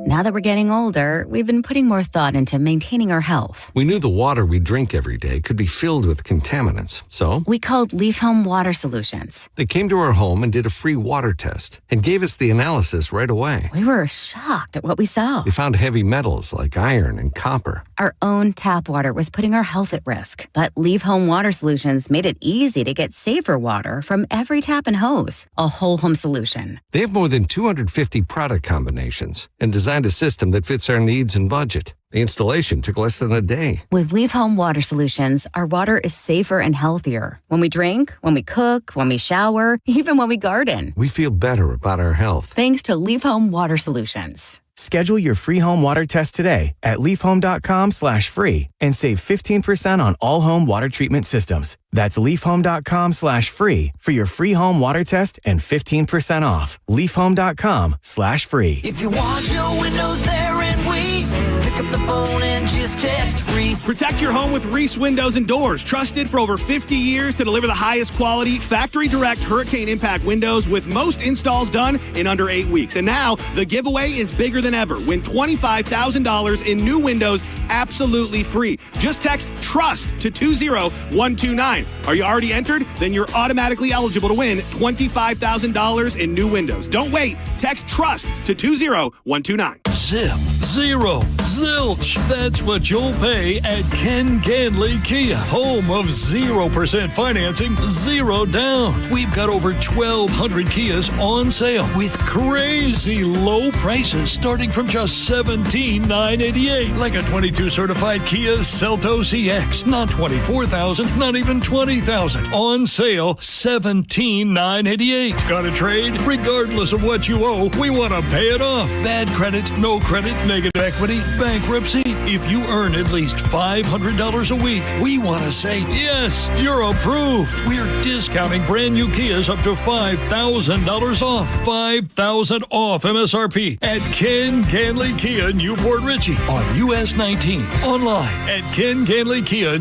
Now that we're getting older, we've been putting more thought into maintaining our health. We knew the water we drink every day could be filled with contaminants, so we called Leaf Home Water Solutions. They came to our home and did a free water test and gave us the analysis right away. We were shocked at what we saw. They found heavy metals like iron and copper. Our own tap water was putting our health at risk, but Leaf Home Water Solutions made it easy to get safer water from every tap and hose. A whole home solution. They have more than 250 product combinations and designed a system that fits our needs and budget. The installation took less than a day. With Leaf Home Water Solutions, our water is safer and healthier. When we drink, when we cook, when we shower, even when we garden. We feel better about our health. Thanks to Leaf Home Water Solutions. Schedule your free home water test today at leafhome.com/free and save 15% on all home water treatment systems. That's leafhome.com/free for your free home water test and 15% off. leafhome.com/free. If you want your windows there in weeks, pick up the phone and just text Reese. Protect your home with Reese Windows and Doors. Trusted for over 50 years to deliver the highest quality, factory direct hurricane impact windows with most installs done in under 8 weeks. And now the giveaway is bigger than ever. Win $25,000 in new windows absolutely free. Just text TRUST to 20129. Are you already entered? Then you're automatically eligible to win $25,000 in new windows. Don't wait. Text TRUST to 20129. Zip, zero, zilch. That's what you'll pay at Ken Ganley Kia. Home of 0% financing, zero down. We've got over 1,200 Kias on sale with crazy low prices starting from just $17,988. Like a 22 certified Kia Seltos EX. Not $24,000, not even $20,000. On sale, $17,988. Got a trade? Regardless of what you owe, we want to pay it off. Bad credit, no credit, negative equity, bankruptcy. If you earn at least $500 a week, we want to say, yes, you're approved. We're discounting brand new Kias up to $5,000 off. $5,000 off MSRP at Ken Ganley Kia, Newport Richey on US 19. Online at KenGanleyKia,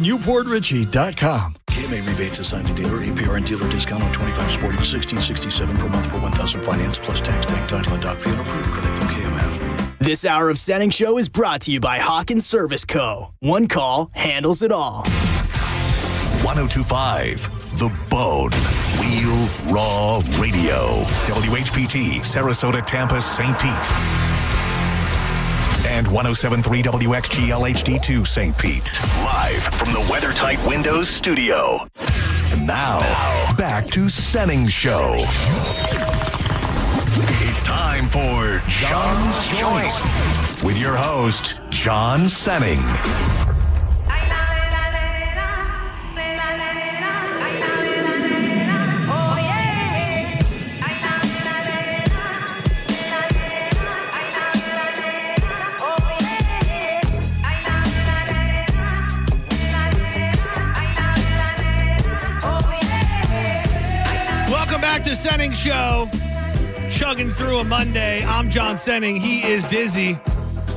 KMA rebates assigned to dealer, APR and dealer discount on 25 Sporting, $16.67 per month per 1,000 finance plus tax, tag, title, and doc fee on approved credit through KMF. This hour of Senning Show is brought to you by Hawkins Service Co. One call handles it all. 1025 The Bone. Real Raw Radio. WHPT, Sarasota, Tampa, St. Pete. And 107.3 WXGL HD2 St. Pete. Live from the WeatherTight Windows studio. And now, back to Senning Show. It's time for John's Choice with your host, John Senning. Welcome back to Senning Show. Chugging through a Monday. I'm John Senning. He is Dizzy.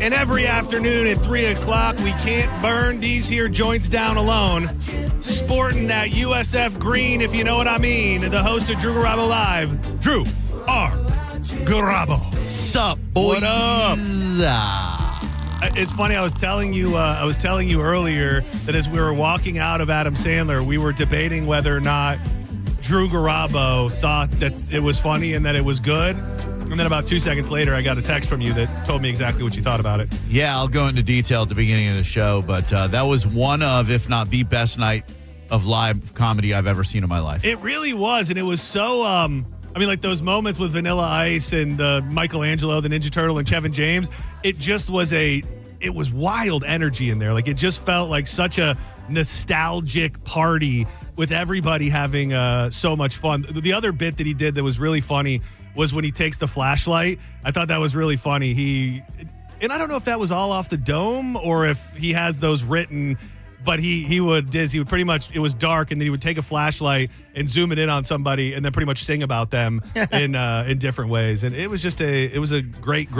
And every afternoon at 3 o'clock, we can't burn these here joints down alone. Sporting that USF green, if you know what I mean. The host of Drew Garabo Live, Drew R. Garabo. Sup, boys? What up? It's funny. I was telling you earlier that as we were walking out of Adam Sandler, we were debating whether or not Drew Garabo thought that it was funny and that it was good. And then about 2 seconds later, I got a text from you that told me exactly what you thought about it. Yeah, I'll go into detail at the beginning of the show, but that was one of, if not the best night of live comedy I've ever seen in my life. It really was, and it was so, like those moments with Vanilla Ice and Michelangelo, the Ninja Turtle, and Kevin James, it just was it was wild energy in there. Like, it just felt like such a nostalgic party with everybody having so much fun. The other bit that he did that was really funny was when he takes the flashlight. I thought that was really funny. And I don't know if that was all off the dome or if he has those written, but he would pretty much, it was dark, and then he would take a flashlight and zoom it in on somebody and then pretty much sing about them in different ways. And it was just it was a great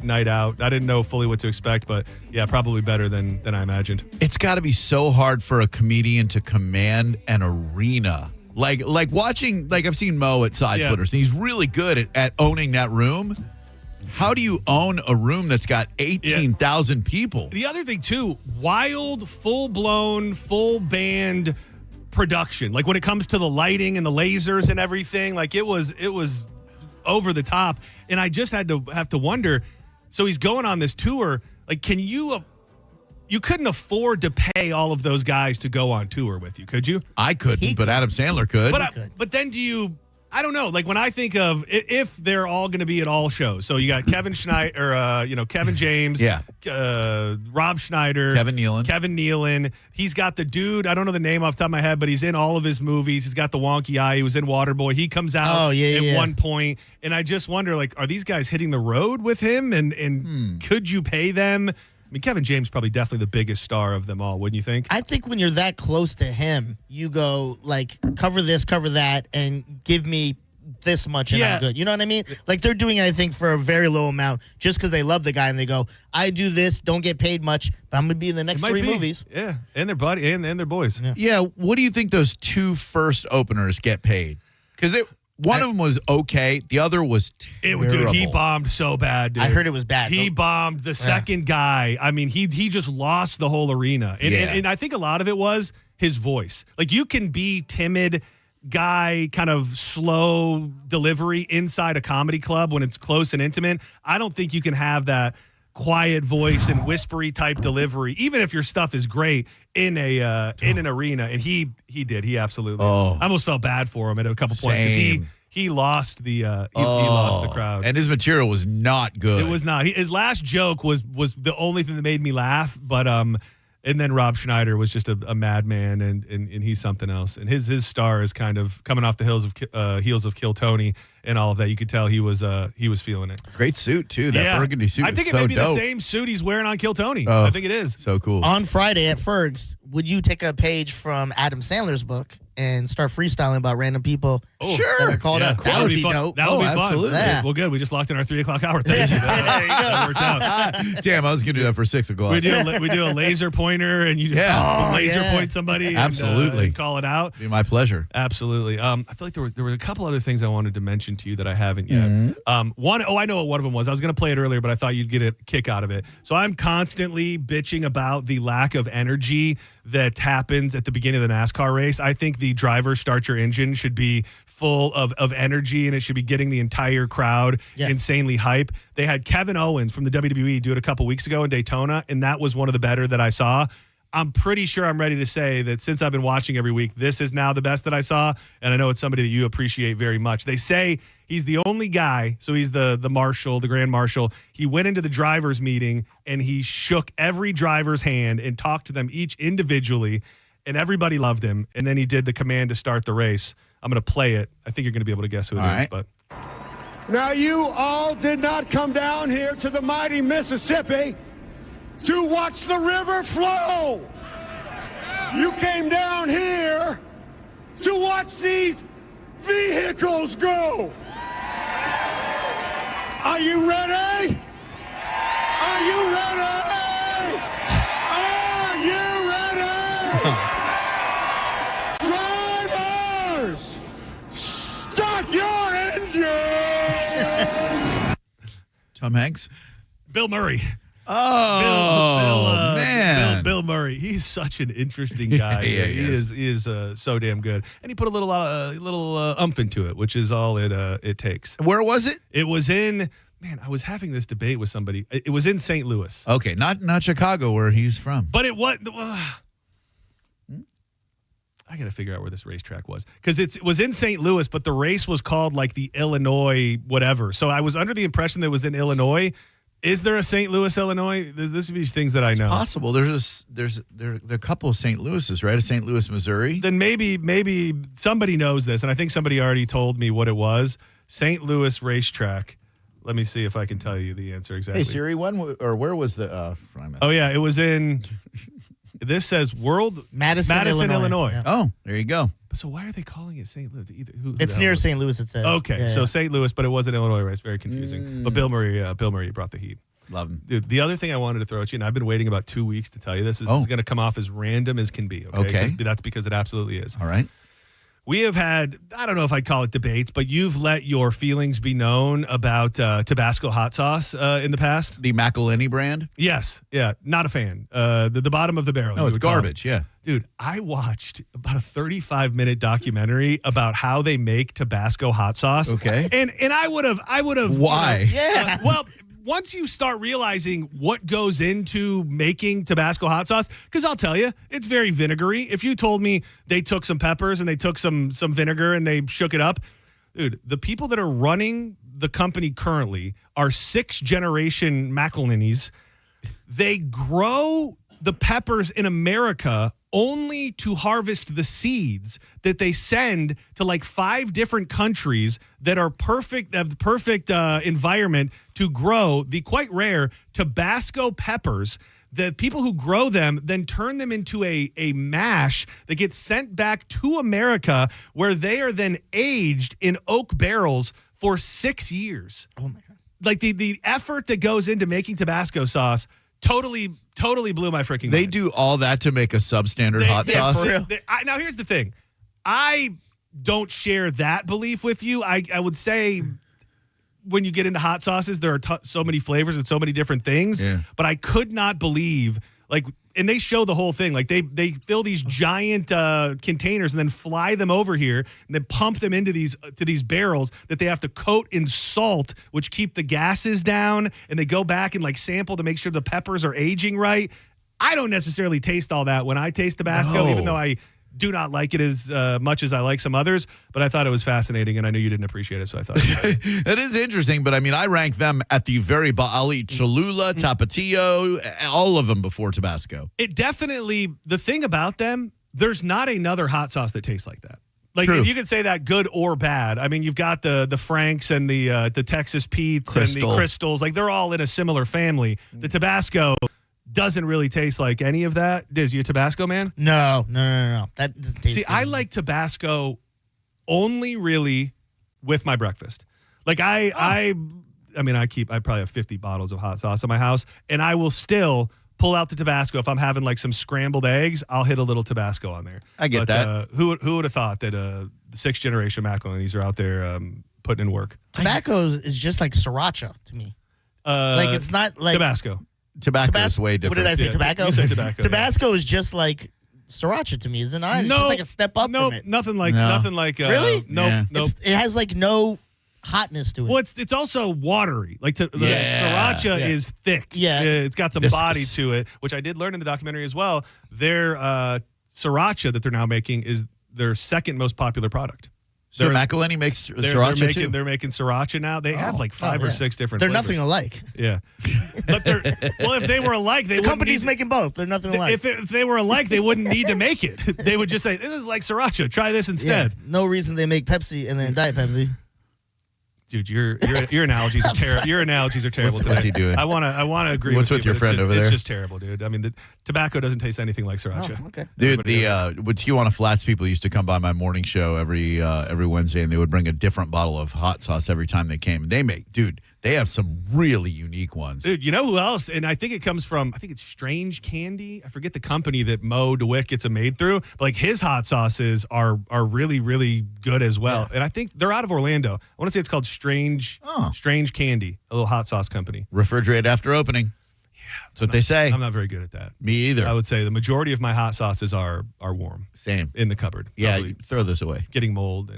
night out. I didn't know fully what to expect, but yeah, probably better than I imagined. It's got to be so hard for a comedian to command an arena. Like watching, like I've seen Mo at Side Splitters, and he's really good at owning that room. How do you own a room that's got 18,000 people? The other thing, too, wild, full-blown, full band production. Like when it comes to the lighting and the lasers and everything, like it was over the top. And I just have to wonder, so he's going on this tour, like can you couldn't afford to pay all of those guys to go on tour with you, could you? I couldn't, but Adam Sandler could. But then I don't know. Like when I think of if they're all going to be at all shows. So you got Kevin Schneider, Kevin James, Rob Schneider, Kevin Nealon. He's got the dude. I don't know the name off the top of my head, but he's in all of his movies. He's got the wonky eye. He was in Waterboy. He comes out at one point, and I just wonder, like, are these guys hitting the road with him? And could you pay them? I mean, Kevin James probably definitely the biggest star of them all, wouldn't you think? I think when you're that close to him, you go, like, cover this, cover that, and give me this much and I'm good. You know what I mean? Like, they're doing it, I think, for a very low amount just because they love the guy and they go, I do this, don't get paid much, but I'm going to be in the next 3 movies. Yeah, and their buddy and their boys. Yeah, what do you think those 2 first openers get paid? Because one of them was okay. The other was terrible. Dude, he bombed so bad, dude. I heard it was bad. He bombed the second guy. I mean, he just lost the whole arena. And I think a lot of it was his voice. Like, you can be timid guy, kind of slow delivery inside a comedy club when it's close and intimate. I don't think you can have that quiet voice and whispery type delivery, even if your stuff is great in an arena. And he did. He absolutely. I almost felt bad for him at a couple points because he lost the he lost the crowd, and his material was not good. It was not. His last joke was the only thing that made me laugh, but and then Rob Schneider was just a madman, and he's something else. And his star is kind of coming off the heels of Kill Tony and all of that. You could tell he was feeling it. Great suit too. That burgundy suit. I think it so may be dope. the same suit he's wearing on Kill Tony. Oh, I think it is. So cool. On Friday at Fergs, would you take a page from Adam Sandler's book and start freestyling about random people? Sure. Called up. That would be dope. That would be absolutely. fun. Yeah. Well, good. We just locked in our 3 o'clock hour. Thank you. There you go. That worked out. Damn, I was going to do that for 6 o'clock. We do a laser pointer, and you just laser point somebody. Absolutely. And call it out. It'd be my pleasure. Absolutely. I feel like there were a couple other things I wanted to mention to you that I haven't yet. I know what one of them was. I was going to play it earlier, but I thought you'd get a kick out of it. So I'm constantly bitching about the lack of energy that happens at the beginning of the NASCAR race. I think the driver start your engine should be full of energy, and it should be getting the entire crowd insanely hype. They had Kevin Owens from the WWE do it a couple weeks ago in Daytona, and that was one of the better that I saw. I'm pretty sure I'm ready to say that since I've been watching every week, this is now the best that I saw, and I know it's somebody that you appreciate very much. They say he's the only guy, so he's the marshal, the grand marshal. He went into the driver's meeting, and he shook every driver's hand and talked to them each individually, and everybody loved him, and then he did the command to start the race. I'm going to play it. I think you're going to be able to guess who it is. But now, you all did not come down here to the mighty Mississippi to watch the river flow. You came down here to watch these vehicles go. Are you ready? Are you ready? Are you ready? Drivers, start your engine. Tom Hanks? Bill Murray. Oh, man. Bill Murray. He's such an interesting guy. Yeah, he is so damn good. And he put a little umph into it, which is all it takes. Where was it? It was in, man, I was having this debate with somebody. It was in St. Louis. Okay, not Chicago, where he's from. But it was, I got to figure out where this racetrack was. Because it was in St. Louis, but the race was called like the Illinois whatever. So I was under the impression that it was in Illinois. Is there a St. Louis, Illinois? This would be things that I know. It's possible. There are a couple of St. Louis's, right? A St. Louis, Missouri. Then maybe somebody knows this, and I think somebody already told me what it was. St. Louis racetrack. Let me see if I can tell you the answer exactly. Hey Siri, where was the? Oh yeah, it was in. This says Madison, Illinois. Yeah. Oh, there you go. So why are they calling it St. Louis? It's near St. Louis, it says. Okay, so St. Louis, but it was an Illinois race. Very confusing. But Bill Murray brought the heat. Love him. Dude, the other thing I wanted to throw at you, and I've been waiting about 2 weeks to tell you this. This is going to come off as random as can be. Okay. That's because it absolutely is. All right. We have had, I don't know if I'd call it debates, but you've let your feelings be known about Tabasco hot sauce in the past. The McElhinney brand? Yes. Yeah. Not a fan. The bottom of the barrel. No, it's garbage. Yeah. Dude, I watched about a 35-minute documentary about how they make Tabasco hot sauce. Okay. And I would have. Why? Yeah. Well, once you start realizing what goes into making Tabasco hot sauce, because I'll tell you, it's very vinegary. If you told me they took some peppers and they took some vinegar and they shook it up, dude, the people that are running the company currently are 6th-generation McElhinney's. They grow the peppers in America only to harvest the seeds that they send to like 5 different countries that are perfect, have the perfect environment to grow the quite rare Tabasco peppers. The people who grow them then turn them into a mash that gets sent back to America, where they are then aged in oak barrels for 6 years. Oh my God. Like the effort that goes into making Tabasco sauce totally blew my freaking mind. They do all that to make a substandard hot sauce? For real. Now, here's the thing. I don't share that belief with you. I would say when you get into hot sauces, there are so many flavors and so many different things. Yeah. But I could not believe, like, and they show the whole thing. Like, they fill these giant containers and then fly them over here and then pump them into these barrels that they have to coat in salt, which keep the gases down. And they go back and, like, sample to make sure the peppers are aging right. I don't necessarily taste all that when I taste Tabasco, even though I do not like it as much as I like some others, but I thought it was fascinating, and I knew you didn't appreciate it, so I thought That is interesting, but I mean, I rank them at the very bottom. I'll eat Cholula, Tapatio, all of them before Tabasco. It definitely, the thing about them, there's not another hot sauce that tastes like that. Like, True. you can say that good or bad. I mean, you've got the Franks and the Texas Pete's and the Crystals. Like, they're all in a similar family. The Tabasco doesn't really taste like any of that. Is you a Tabasco man? No. That doesn't taste See, good. I like Tabasco only really with my breakfast. Like I probably have 50 bottles of hot sauce in my house, and I will still pull out the Tabasco. If I'm having like some scrambled eggs, I'll hit a little Tabasco on there. I get that. Who would have thought that the 6th-generation McElhinney's are out there putting in work? Tobacco is just like sriracha to me. Like, it's not like Tabasco. Tobacco is way different. What did I say? Tobacco? You said tobacco. Tabasco is just like sriracha to me, isn't it? It's just like a step up from it. Nothing like. Really? No. It has like no hotness to it. Well, it's also watery. Like the sriracha is thick. Yeah. It's got some body to it, which I did learn in the documentary as well. Their sriracha that they're now making is their 2nd most popular product. So McElhinney makes sriracha too? They're making sriracha now. They have like 5 or 6 different They're flavors. nothing alike. Yeah. But if they were alike, the company's making both. They're nothing alike. If they were alike, they wouldn't need to make it. They would just say, this is like sriracha. Try this instead. Yeah. No reason they make Pepsi and then Diet Pepsi. Dude, your analogies are terrible. Your analogies are terrible today. What's he doing? I want to agree. What's with with you, your friend over there? It's just terrible, dude. I mean, the tobacco doesn't taste anything like sriracha. Oh, okay. Dude, with Tijuana Flats people used to come by my morning show every Wednesday, and they would bring a different bottle of hot sauce every time they came. They make They have some really unique ones. Dude, you know who else? And I think it comes from, I think it's Strange Candy. I forget the company that Mo DeWitt gets them made through. But like his hot sauces are really, really good as well. Yeah. And I think they're out of Orlando. I want to say it's called Strange Candy, a little hot sauce company. Refrigerate after opening. That's what they say. I'm not very good at that. Me either. I would say the majority of my hot sauces are warm. Same. In the cupboard. Yeah, you throw this away. Getting mold.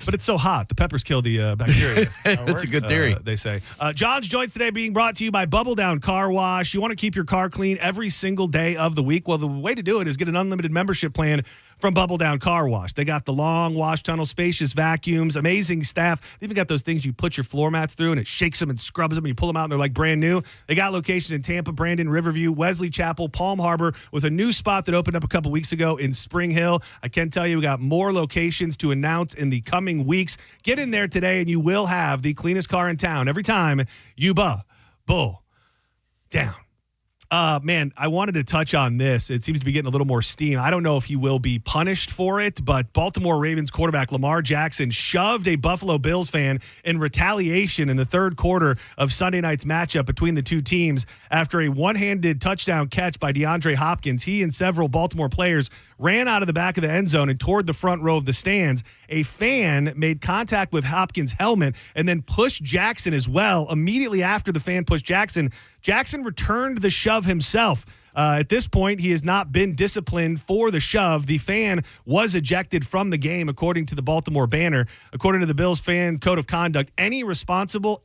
But it's so hot. The peppers kill the bacteria. That's a good theory. They say. John's Joints today being brought to you by Bubble Down Car Wash. You want to keep your car clean every single day of the week? Well, the way to do it is get an unlimited membership plan from Bubble Down Car Wash. They got the long wash tunnel, spacious vacuums, amazing staff. They even got those things you put your floor mats through and it shakes them and scrubs them and you pull them out and they're like brand new. They got locations in Tampa, Brandon, Riverview, Wesley Chapel, Palm Harbor, with a new spot that opened up a couple weeks ago in Spring Hill. I can tell you we got more locations to announce in the coming weeks. Get in there today and you will have the cleanest car in town every time you bull down. Man, I wanted to touch on this. It seems to be getting a little more steam. I don't know if he will be punished for it, but Baltimore Ravens quarterback Lamar Jackson shoved a Buffalo Bills fan in retaliation in the third quarter of Sunday night's matchup between the two teams after a one-handed touchdown catch by DeAndre Hopkins. He and several Baltimore players ran out of the back of the end zone and toward the front row of the stands. A fan made contact with Hopkins' helmet and then pushed Jackson as well. Immediately after the fan pushed Jackson, Jackson returned the shove himself. At this point, he has not been disciplined for the shove. The fan was ejected from the game, according to the Baltimore Banner. According to the Bills fan code of conduct, any irresponsible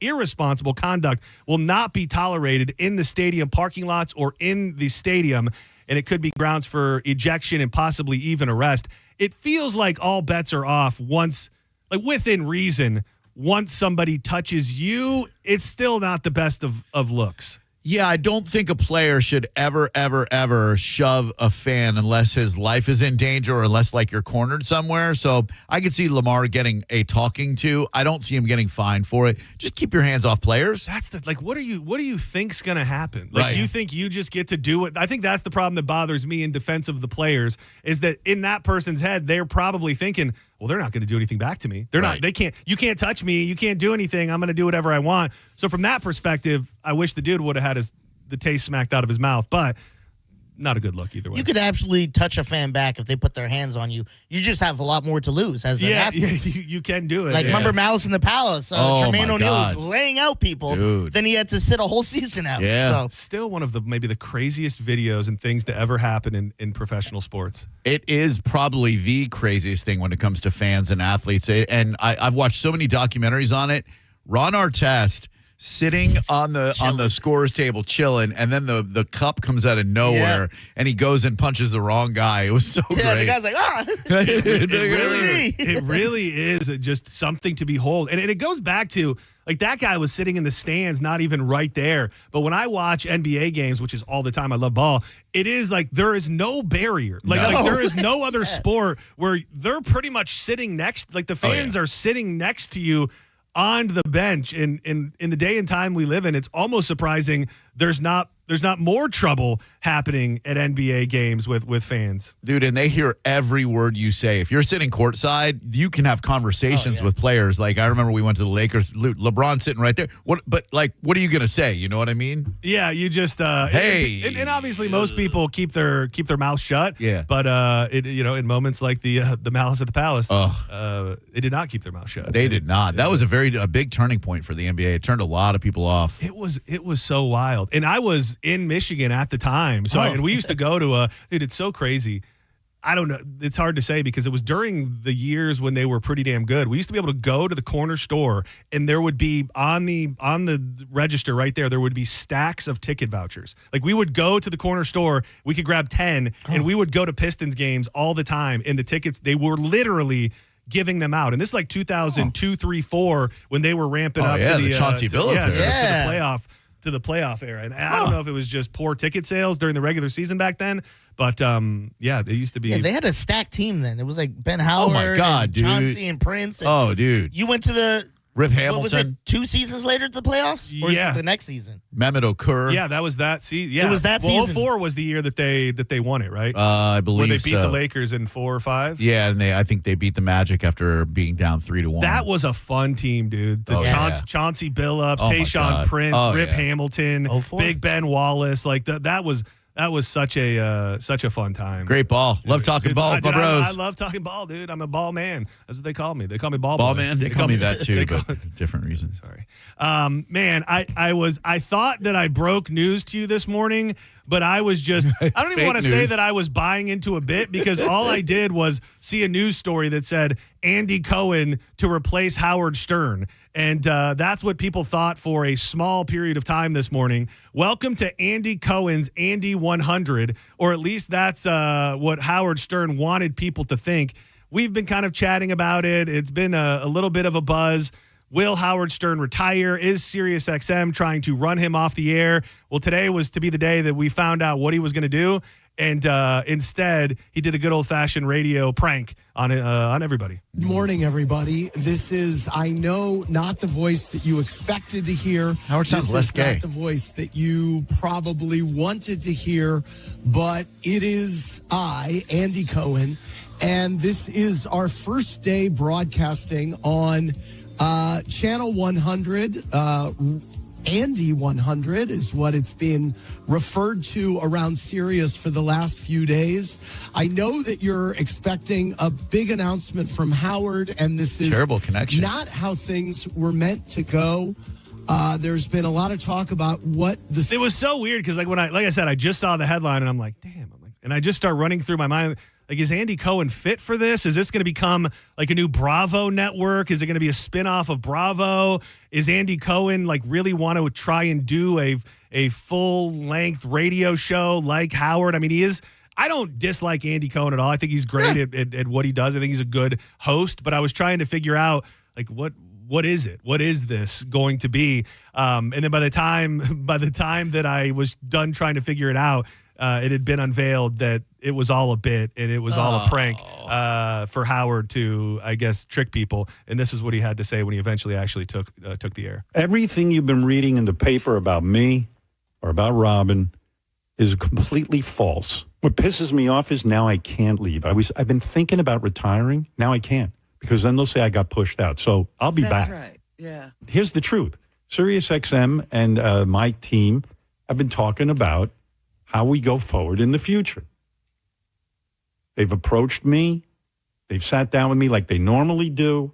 conduct will not be tolerated in the stadium parking lots or in the stadium, and it could be grounds for ejection and possibly even arrest. It feels like all bets are off once, like within reason, once somebody touches you. It's still not the best of looks. Yeah, I don't think a player should ever shove a fan unless his life is in danger or unless, like, you're cornered somewhere. So I could see Lamar getting a talking to. I don't see him getting fined for it. Just keep your hands off players. That's what do you think's going to happen? Like, right. You think you just get to do it? I think that's the problem that bothers me in defense of the players is that in that person's head, they're probably thinking, well, they're not going to do anything back to me. They're not. They can't. You can't touch me. You can't do anything. I'm going to do whatever I want. So from that perspective, I wish the dude would have had the taste smacked out of his mouth. But not a good look either way. You could actually touch a fan back if they put their hands on you. You just have a lot more to lose as an athlete. Yeah, you can do it. Like, remember Malice in the Palace? Tremaine O'Neal was laying out people. Dude. Then he had to sit a whole season out. Yeah. So. Still one of maybe the craziest videos and things to ever happen in professional sports. It is probably the craziest thing when it comes to fans and athletes. And I've watched so many documentaries on it. Ron Artest sitting on the scorer's table chilling, and then the cup comes out of nowhere, and he goes and punches the wrong guy. It was so great. Yeah, the guy's like, It really is just something to behold. And it goes back to, like, that guy was sitting in the stands, not even right there. But when I watch NBA games, which is all the time, I love ball, it is like there is no barrier. Like there is no other sport where they're pretty much sitting next, like the fans are sitting next to you on the bench. In the day and time we live in, it's almost surprising there's not more trouble happening at NBA games with fans. Dude, and they hear every word you say. If you're sitting courtside, you can have conversations with players. Like, I remember we went to the Lakers, LeBron sitting right there. What are you going to say? You know what I mean? Yeah, you just hey. And obviously most people keep their mouth shut. Yeah. But in moments like the Malice at the Palace, it did not keep their mouth shut. They did not. That was a big turning point for the NBA. It turned a lot of people off. It was so wild. And I was in Michigan at the time. So and we used to go to dude, it's so crazy. I don't know. It's hard to say because it was during the years when they were pretty damn good. We used to be able to go to the corner store and there would be on the register right there would be stacks of ticket vouchers. Like, we would go to the corner store, we could grab 10 and we would go to Pistons games all the time. And the tickets, they were literally giving them out. And this is like 2002, 3, 4 when they were ramping up to the Chauncey Billups to the playoff era. And I don't know if it was just poor ticket sales during the regular season back then, but they used to be. Yeah, they had a stacked team then. It was like Ben Howard, oh my God, dude. Chauncey and Prince. And dude. You went to the Rip What was it? Hamilton. 2 seasons later to the playoffs? Or Yeah. is it the next season? Mehmet Okur. Yeah, that was that season. Yeah, It was that season. 04 was the year that they won it, right? I believe Where they beat so. the Lakers in 4 or 5. Yeah, and I think they beat the Magic after being down 3-1. That was a fun team, dude. The Chauncey Billups, Oh, my Tayshaun God. Prince, Oh, Rip yeah. Hamilton, Big Ben Wallace. Like that was such a fun time. Great ball. Love talking ball, my bros. I love talking ball, dude. I'm a ball man. That's what they call me. They call me ball Ball boy. man? They call me that too, they but call- different reasons. Sorry. Man, I thought that I broke news to you this morning, but I was just I don't even Fake want to say news. that I was buying into a bit because all I did was see a news story that said Andy Cohen to replace Howard Stern. And that's what people thought for a small period of time this morning. Welcome to Andy Cohen's Andy 100, or at least that's what Howard Stern wanted people to think. We've been kind of chatting about it. It's been a little bit of a buzz. Will Howard Stern retire? Is SiriusXM trying to run him off the air? Well, today was to be the day that we found out what he was going to do. And instead, he did a good old-fashioned radio prank on everybody. Good morning, everybody. This is, I know, not the voice that you expected to hear. Howard sounds less gay. Not the voice that you probably wanted to hear, but it is I, Andy Cohen, and this is our first day broadcasting on Channel 100. Andy 100 is what it's been referred to around Sirius for the last few days. I know that you're expecting a big announcement from Howard, and this is terrible connection. Not how things were meant to go. There's been a lot of talk about what the. It was so weird because like I said, I just saw the headline and I'm like, damn. And I just start running through my mind. Like, is Andy Cohen fit for this? Is this going to become like a new Bravo network? Is it going to be a spinoff of Bravo? Is Andy Cohen like really want to try and do a full-length radio show like Howard? I mean, he is. I don't dislike Andy Cohen at all. I think he's great at what he does. I think he's a good host. But I was trying to figure out like what is it? What is this going to be? And then by the time that I was done trying to figure it out, it had been unveiled that it was all a bit and it was all a prank for Howard to, I guess, trick people. And this is what he had to say when he eventually actually took the air. Everything you've been reading in the paper about me or about Robin is completely false. What pisses me off is now I can't leave. I've been thinking about retiring. Now I can't because then they'll say I got pushed out. So I'll be back. That's right. Yeah. Here's the truth. SiriusXM and my team have been talking about how we go forward in the future. They've approached me. They've sat down with me like they normally do,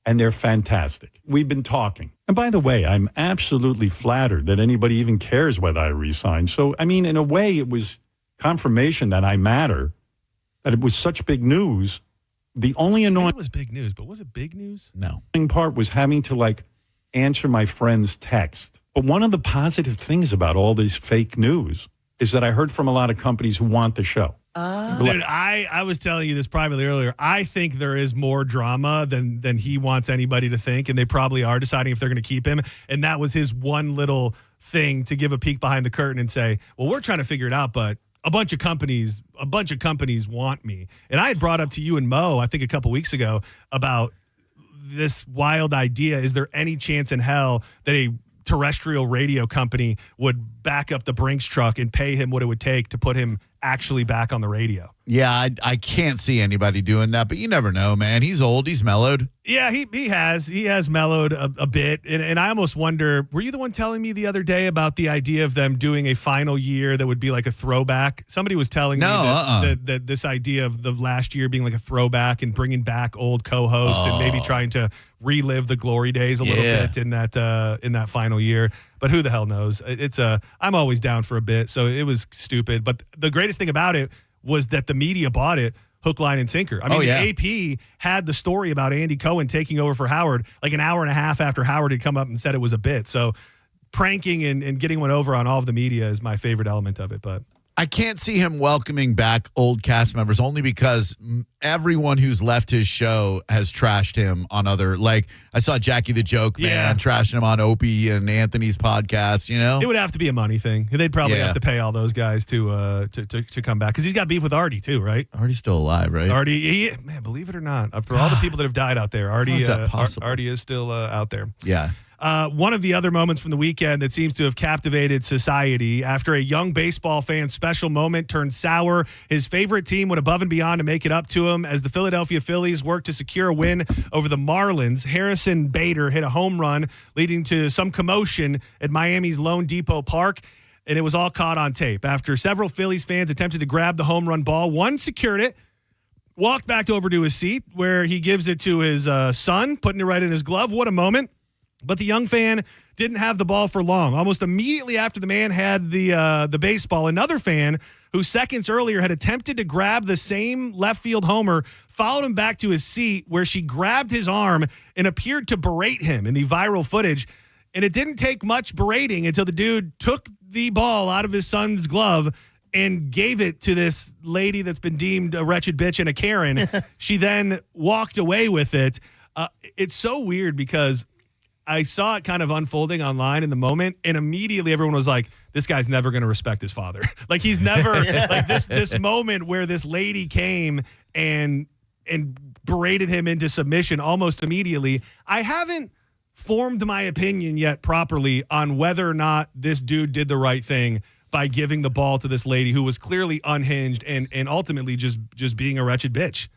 and they're fantastic. We've been talking. And by the way, I'm absolutely flattered that anybody even cares whether I resign. So, I mean, in a way, it was confirmation that I matter, that it was such big news. The only annoying It was big news, but was it big news? No. part was having to, like, answer my friend's text. But one of the positive things about all this fake news is that I heard from a lot of companies who want the show. Dude, I was telling you this privately earlier. I think there is more drama than he wants anybody to think, and they probably are deciding if they're going to keep him. And that was his one little thing to give a peek behind the curtain and say, well, we're trying to figure it out, but a bunch of companies want me. And I had brought up to you and Mo, I think a couple weeks ago, about this wild idea. Is there any chance in hell that a terrestrial radio company would back up the Brinks truck and pay him what it would take to put him actually back on the radio? Yeah, I can't see anybody doing that, but you never know, man. He's old. He's mellowed. Yeah, he has mellowed a bit. And I almost wonder, were you the one telling me the other day about the idea of them doing a final year that would be like a throwback? Somebody was telling me that this idea of the last year being like a throwback and bringing back old co-hosts and maybe trying to relive the glory days a little bit in that final year. But who the hell knows? I'm always down for a bit, so it was stupid. But the greatest thing about it was that the media bought it hook, line, and sinker. I mean, the AP had the story about Andy Cohen taking over for Howard like an hour and a half after Howard had come up and said it was a bit. So pranking and getting one over on all of the media is my favorite element of it. But I can't see him welcoming back old cast members only because everyone who's left his show has trashed him on other, like I saw Jackie the Joke Man trashing him on Opie and Anthony's podcast, you know? It would have to be a money thing. They'd probably have to pay all those guys to come back because he's got beef with Artie too, right? Artie's still alive, right? Artie, man, believe it or not, for all the people that have died out there, Artie, How is that possible? Artie is still out there. Yeah. One of the other moments from the weekend that seems to have captivated society after a young baseball fan's special moment turned sour. His favorite team went above and beyond to make it up to him as the Philadelphia Phillies worked to secure a win over the Marlins. Harrison Bader hit a home run, leading to some commotion at Miami's Lone Depot Park, and it was all caught on tape. After several Phillies fans attempted to grab the home run ball, one secured it, walked back over to his seat where he gives it to his son, putting it right in his glove. What a moment. But the young fan didn't have the ball for long. Almost immediately after the man had the baseball, another fan who seconds earlier had attempted to grab the same left field homer followed him back to his seat where she grabbed his arm and appeared to berate him in the viral footage. And it didn't take much berating until the dude took the ball out of his son's glove and gave it to this lady that's been deemed a wretched bitch and a Karen. She then walked away with it. It's so weird because I saw it kind of unfolding online in the moment, and immediately everyone was like, this guy's never going to respect his father. Like, he's never like this moment where this lady came and berated him into submission almost immediately. I haven't formed my opinion yet properly on whether or not this dude did the right thing by giving the ball to this lady who was clearly unhinged and ultimately just being a wretched bitch.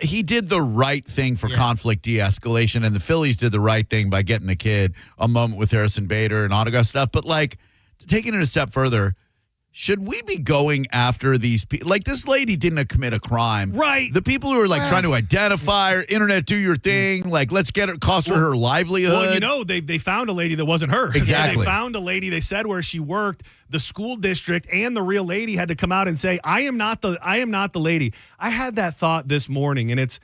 He did the right thing for conflict de-escalation, and the Phillies did the right thing by getting the kid a moment with Harrison Bader and autograph stuff. But, like, taking it a step further, should we be going after these people? Like, this lady didn't commit a crime. Right. The people who are, like, trying to identify her, internet, do your thing, like, let's get it, cost her livelihood. Well, you know, they found a lady that wasn't her. Exactly. They found a lady, they said where she worked. The school district and the real lady had to come out and say, I am not the lady. I had that thought this morning, and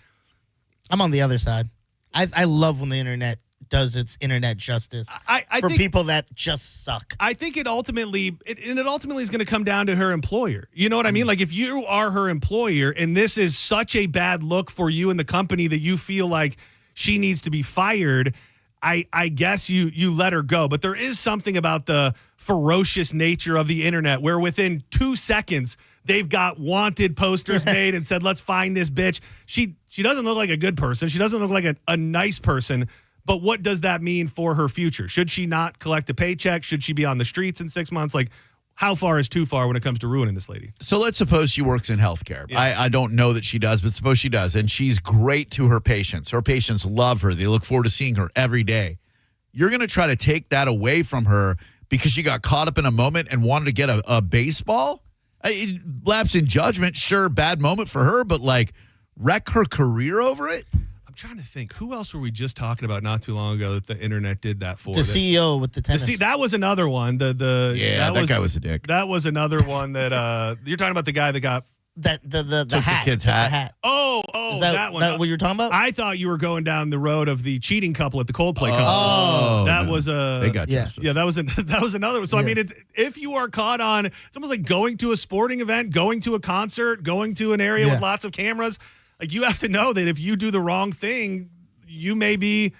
I'm on the other side. I love when the internet does its internet justice for people that just suck. I think it ultimately is going to come down to her employer. You know what I mean? Like, if you are her employer and this is such a bad look for you and the company that you feel like she needs to be fired, I guess you let her go. But there is something about the ferocious nature of the internet where within 2 seconds they've got wanted posters made and said, let's find this bitch. She doesn't look like a good person. She doesn't look like a nice person. But what does that mean for her future? Should she not collect a paycheck? Should she be on the streets in 6 months? Like, how far is too far when it comes to ruining this lady? So let's suppose she works in healthcare. Yeah. I don't know that she does, but suppose she does. And she's great to her patients. Her patients love her. They look forward to seeing her every day. You're going to try to take that away from her because she got caught up in a moment and wanted to get a baseball? Lapse in judgment, sure, bad moment for her, but, like, wreck her career over it? I'm trying to think. Who else were we just talking about not too long ago that the internet did that for? The CEO with the tennis. That was another one. That guy was a dick. That was another one that you're talking about the guy that got the hat. The kid's hat. Oh, Is that one. That what you're talking about? I thought you were going down the road of the cheating couple at the Coldplay concert. Oh, that no. was a. They got justice. Yeah, that was another one. So I mean, if you are caught on, it's almost like going to a sporting event, going to a concert, going to an area with lots of cameras. Like, you have to know that if you do the wrong thing, you may be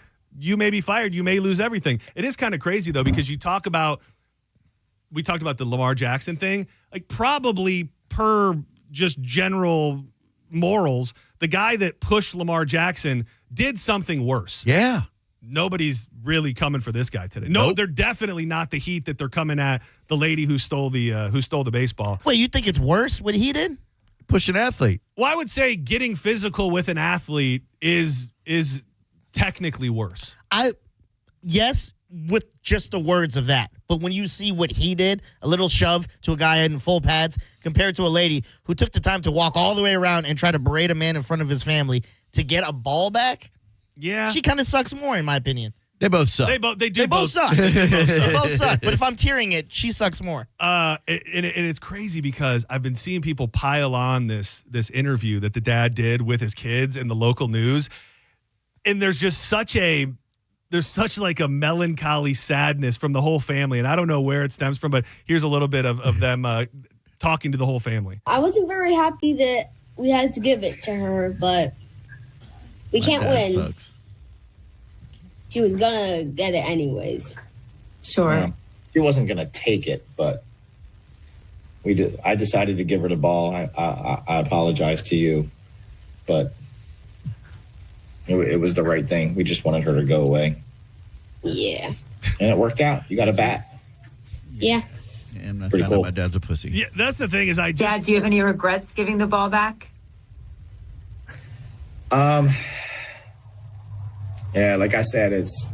fired. You may lose everything. It is kind of crazy though, because we talked about the Lamar Jackson thing. Like, probably per just general morals, the guy that pushed Lamar Jackson did something worse. Yeah. Nobody's really coming for this guy today. No, they're definitely not the heat that they're coming at the lady who stole the baseball. Wait, you think it's worse what he did? Push an athlete. Well, I would say getting physical with an athlete is technically worse. Yes, with just the words of that. But when you see what he did, a little shove to a guy in full pads, compared to a lady who took the time to walk all the way around and try to berate a man in front of his family to get a ball back, she kind of sucks more, in my opinion. They both suck. They both suck. They both suck. But if I'm tearing it, she sucks more. And it's crazy because I've been seeing people pile on this interview that the dad did with his kids in the local news, and there's there's such like a melancholy sadness from the whole family, and I don't know where it stems from, but here's a little bit of them talking to the whole family. I wasn't very happy that we had to give it to her, but we can't win. Sucks. She was gonna get it anyways. Sure. Yeah. She wasn't gonna take it, but I decided to give her the ball. I apologize to you, but it was the right thing. We just wanted her to go away. Yeah. And it worked out. You got a bat. Yeah. I'm not Pretty cool. My dad's a pussy. Yeah, that's the thing is Dad, do you have any regrets giving the ball back? Yeah, like I said, it's,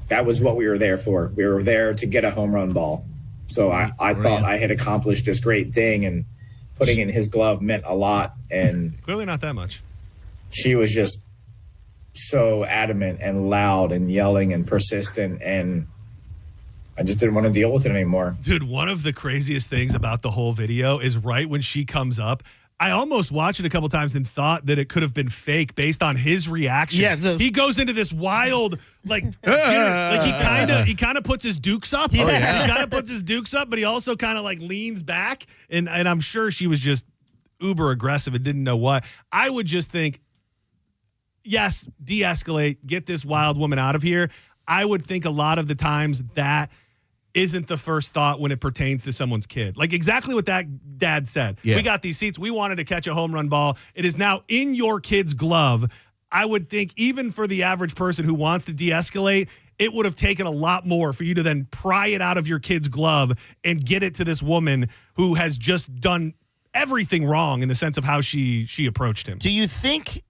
that was what we were there for. We were there to get a home run ball. So I thought I had accomplished this great thing, and putting in his glove meant a lot. And clearly not that much. She was just so adamant and loud and yelling and persistent, and I just didn't want to deal with it anymore. Dude, one of the craziest things about the whole video is right when she comes up, I almost watched it a couple times and thought that it could have been fake based on his reaction. Yeah, he goes into this wild, like he kind of puts his dukes up. Yeah. He kind of puts his dukes up, but he also kind of like leans back. And I'm sure she was just uber aggressive and didn't know what. I would just think, yes, de-escalate, get this wild woman out of here. I would think a lot of the times that isn't the first thought when it pertains to someone's kid. Like exactly what that dad said. Yeah. We got these seats. We wanted to catch a home run ball. It is now in your kid's glove. I would think even for the average person who wants to de-escalate, it would have taken a lot more for you to then pry it out of your kid's glove and get it to this woman who has just done everything wrong in the sense of how she approached him. Do you think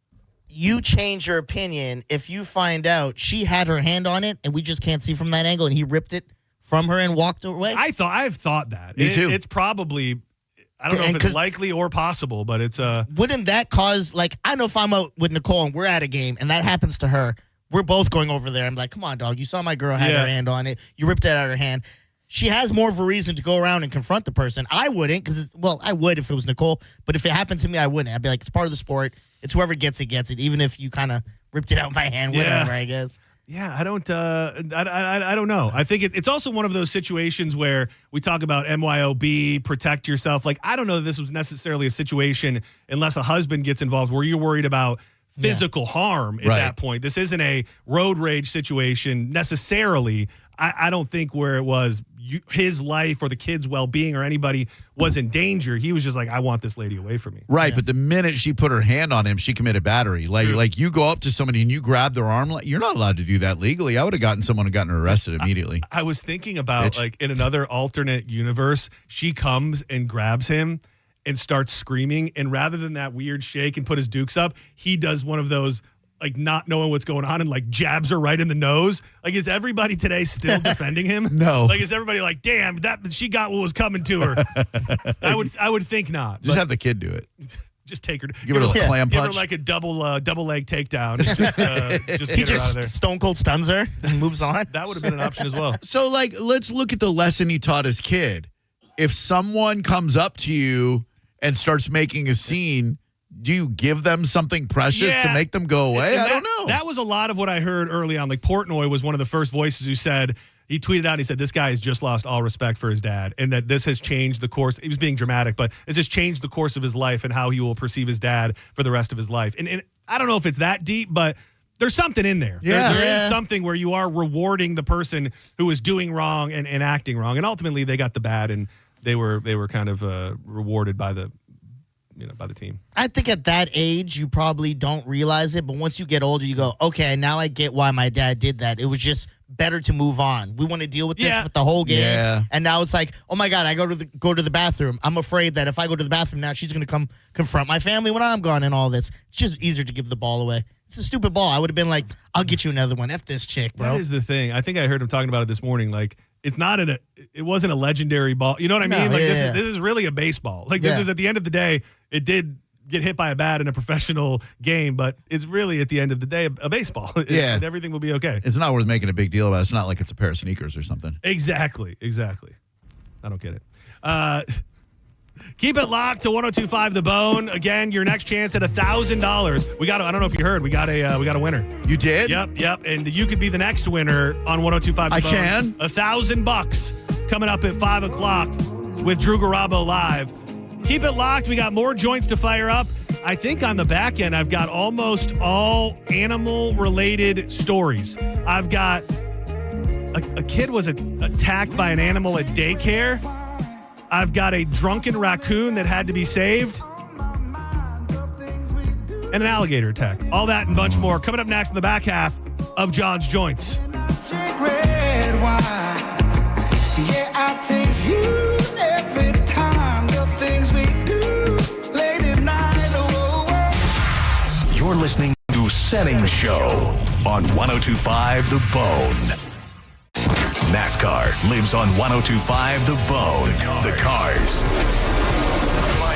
you change your opinion if you find out she had her hand on it and we just can't see from that angle and he ripped it from her and walked away? I've thought that. Me too. It's probably, I don't know if it's likely or possible, but it's wouldn't that cause, like, I know if I'm out with Nicole and we're at a game and that happens to her, we're both going over there. I'm like, come on, dog. You saw my girl had her hand on it. You ripped it out of her hand. She has more of a reason to go around and confront the person. I wouldn't because, I would if it was Nicole. But if it happened to me, I wouldn't. I'd be like, it's part of the sport. It's whoever gets it, even if you kind of ripped it out by hand, whatever, I guess. Yeah, I don't know. I think it's also one of those situations where we talk about MYOB, protect yourself. Like, I don't know that this was necessarily a situation, unless a husband gets involved, where you're worried about physical harm at that point. This isn't a road rage situation necessarily. I don't think where it was his life or the kid's well-being or anybody was in danger. He was just like, I want this lady away from me. Right, but the minute she put her hand on him, she committed battery. Like you go up to somebody and you grab their arm, you're not allowed to do that legally. I would have gotten someone and gotten her arrested immediately. I was thinking about, like, in another alternate universe, she comes and grabs him and starts screaming, and rather than that weird shake and put his dukes up, he does one of those, like, not knowing what's going on and, like, jabs her right in the nose. Like, is everybody today still defending him? No. Like, is everybody like, damn, that she got what was coming to her? I would think not. Just have the kid do it. Just take her. Give her a clam Give punch. her like a double leg takedown. And just get her out of there. Stone Cold stuns her and moves on. That would have been an option as well. So, like, let's look at the lesson he taught his kid. If someone comes up to you and starts making a scene, do you give them something precious to make them go away? And I don't know. That was a lot of what I heard early on. Like, Portnoy was one of the first voices who said, he tweeted out, he said, this guy has just lost all respect for his dad, and that this has changed the course. He was being dramatic, but it's just changed the course of his life and how he will perceive his dad for the rest of his life. And I don't know if it's that deep, but there's something in there. Yeah. There is something where you are rewarding the person who is doing wrong and acting wrong. And ultimately, they got the bad, and they were kind of rewarded by the team. I think at that age, you probably don't realize it, but once you get older, you go, okay, now I get why my dad did that. It was just better to move on. We want to deal with this with the whole game. Yeah. And now it's like, oh my God, I go to the bathroom. I'm afraid that if I go to the bathroom now, she's going to come confront my family when I'm gone and all this. It's just easier to give the ball away. It's a stupid ball. I would have been like, I'll get you another one. F this chick, bro. That is the thing. I think I heard him talking about it this morning. Like, it wasn't a legendary ball. You know what I mean? Like, this is really a baseball. Like, this is, at the end of the day, it did get hit by a bat in a professional game, but it's really, at the end of the day, a baseball. And everything will be okay. It's not worth making a big deal about. It's not like it's a pair of sneakers or something. Exactly. I don't get it. Keep it locked to 102.5 The Bone. Again, your next chance at $1,000. I don't know if you heard, we got a winner. You did? Yep. And you could be the next winner on 102.5 The Bone. I can? $1,000 coming up at 5 o'clock with Drew Garabo live. Keep it locked. We got more joints to fire up. I think on the back end, I've got almost all animal-related stories. I've got a kid was attacked by an animal at daycare. I've got a drunken raccoon that had to be saved. And an alligator attack. All that and a bunch more coming up next in the back half of John's Joints. Red wine. Yeah, I taste you every time. The things we do late at night. Oh. You're listening to Senning Show on 102.5 The Bone. NASCAR lives on 102.5 The Bone. The cars,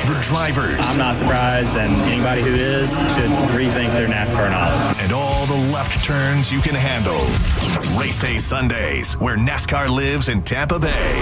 the drivers. I'm not surprised, and anybody who is should rethink their NASCAR knowledge. And all the left turns you can handle. Race Day Sundays, where NASCAR lives in Tampa Bay.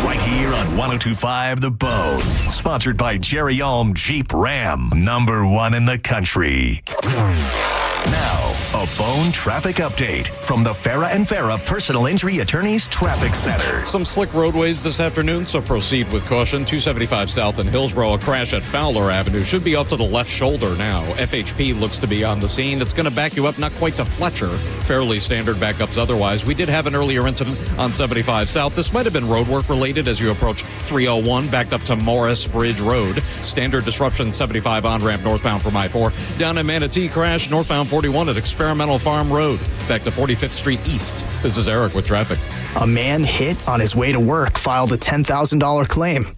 Right here on 102.5 The Bone. Sponsored by Jerry Ulm Jeep Ram, #1 in the country. Now, a Bone traffic update from the Farah and Farah Personal Injury Attorneys Traffic Center. Some slick roadways this afternoon, so proceed with caution. 275 South in Hillsborough, a crash at Fowler Avenue. Should be off to the left shoulder now. FHP looks to be on the scene. It's going to back you up, not quite to Fletcher. Fairly standard backups otherwise. We did have an earlier incident on 75 South. This might have been roadwork related as you approach 301, backed up to Morris Bridge Road. Standard disruption 75 on-ramp northbound from I-4. Down in Manatee, crash northbound 41 at Experimental Farm Road. Back to 45th Street East. This is Eric with traffic. A man hit on his way to work filed a $10,000 claim.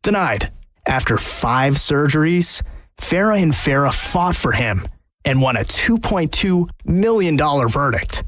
Denied. After 5 surgeries, Farah and Farah fought for him and won a $2.2 million verdict.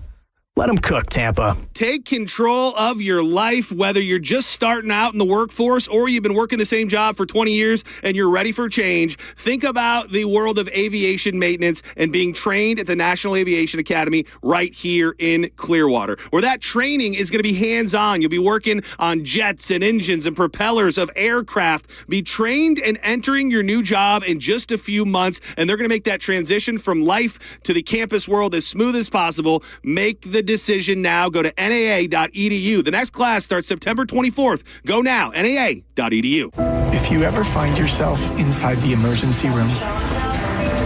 Let him cook, Tampa. Take control of your life, whether you're just starting out in the workforce or you've been working the same job for 20 years and you're ready for change. Think about the world of aviation maintenance and being trained at the National Aviation Academy right here in Clearwater, where that training is going to be hands-on. You'll be working on jets and engines and propellers of aircraft. Be trained and entering your new job in just a few months, and they're going to make that transition from life to the campus world as smooth as possible. Make the decision now. Go to NAA.edu. The next class starts September 24th. Go now, NAA.edu. If you ever find yourself inside the emergency room,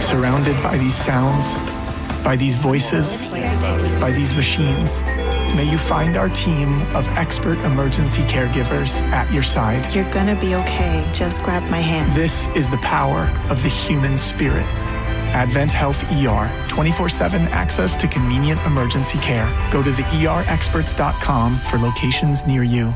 surrounded by these sounds, by these voices, by these machines, may you find our team of expert emergency caregivers at your side. You're gonna be okay. Just grab my hand. This is the power of the human spirit. Advent Health ER, 24/7 access to convenient emergency care. Go to the erexperts.com for locations near you.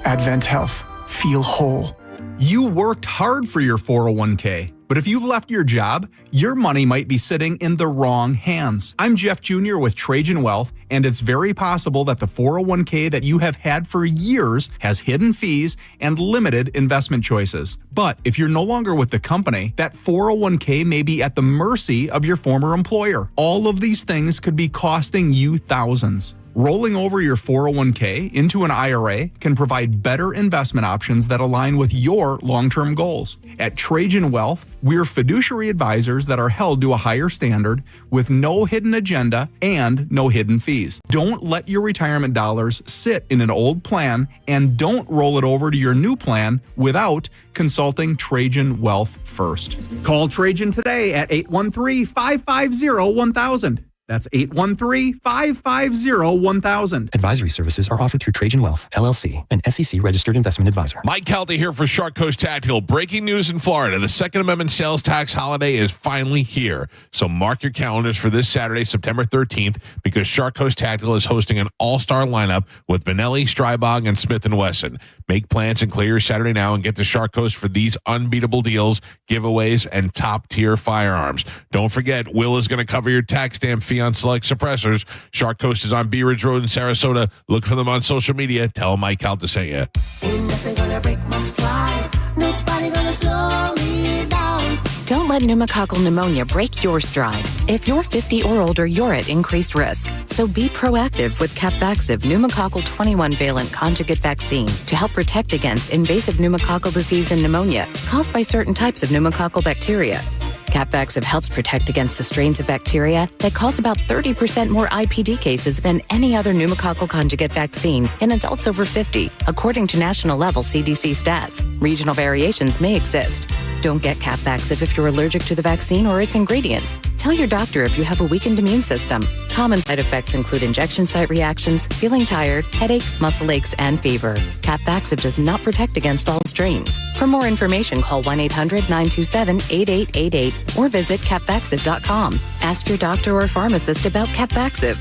Advent Health, feel whole. You worked hard for your 401k, but if you've left your job, your money might be sitting in the wrong hands. I'm Jeff Jr. with Trajan Wealth, and it's very possible that the 401k that you have had for years has hidden fees and limited investment choices. But if you're no longer with the company, that 401k may be at the mercy of your former employer. All of these things could be costing you thousands. Rolling over your 401k into an IRA can provide better investment options that align with your long-term goals. At Trajan Wealth, we're fiduciary advisors that are held to a higher standard with no hidden agenda and no hidden fees. Don't let your retirement dollars sit in an old plan, and don't roll it over to your new plan without consulting Trajan Wealth first. Call Trajan today at 813-550-1000. That's 813-550-1000. Advisory services are offered through Trajan Wealth, LLC, an SEC-registered investment advisor. Mike Calta here for Shark Coast Tactical. Breaking news in Florida. The Second Amendment sales tax holiday is finally here. So mark your calendars for this Saturday, September 13th, because Shark Coast Tactical is hosting an all-star lineup with Benelli, Strybog, and Smith & Wesson. Make plans and clear your Saturday now and get to Shark Coast for these unbeatable deals, giveaways, and top-tier firearms. Don't forget, Will is going to cover your tax stamp fee on select suppressors. Shark Coast is on Bee Ridge Road in Sarasota. Look for them on social media. Tell them Mike Calta sent you. Ain't nothing gonna break my stride. Nobody gonna slow me down. Don't let pneumococcal pneumonia break your stride. If you're 50 or older, you're at increased risk. So be proactive with Capvaxive pneumococcal 21-valent conjugate vaccine to help protect against invasive pneumococcal disease and pneumonia caused by certain types of pneumococcal bacteria. Capvaxive helps protect against the strains of bacteria that cause about 30% more IPD cases than any other pneumococcal conjugate vaccine in adults over 50, according to national-level CDC stats. Regional variations may exist. Don't get Capvaxive if you're allergic to the vaccine or its ingredients. Tell your doctor if you have a weakened immune system. Common side effects include injection site reactions, feeling tired, headache, muscle aches, and fever. Capvaxive does not protect against all strains. For more information, call 1-800-927-8888 or visit capvaxive.com. Ask your doctor or pharmacist about Capvaxive.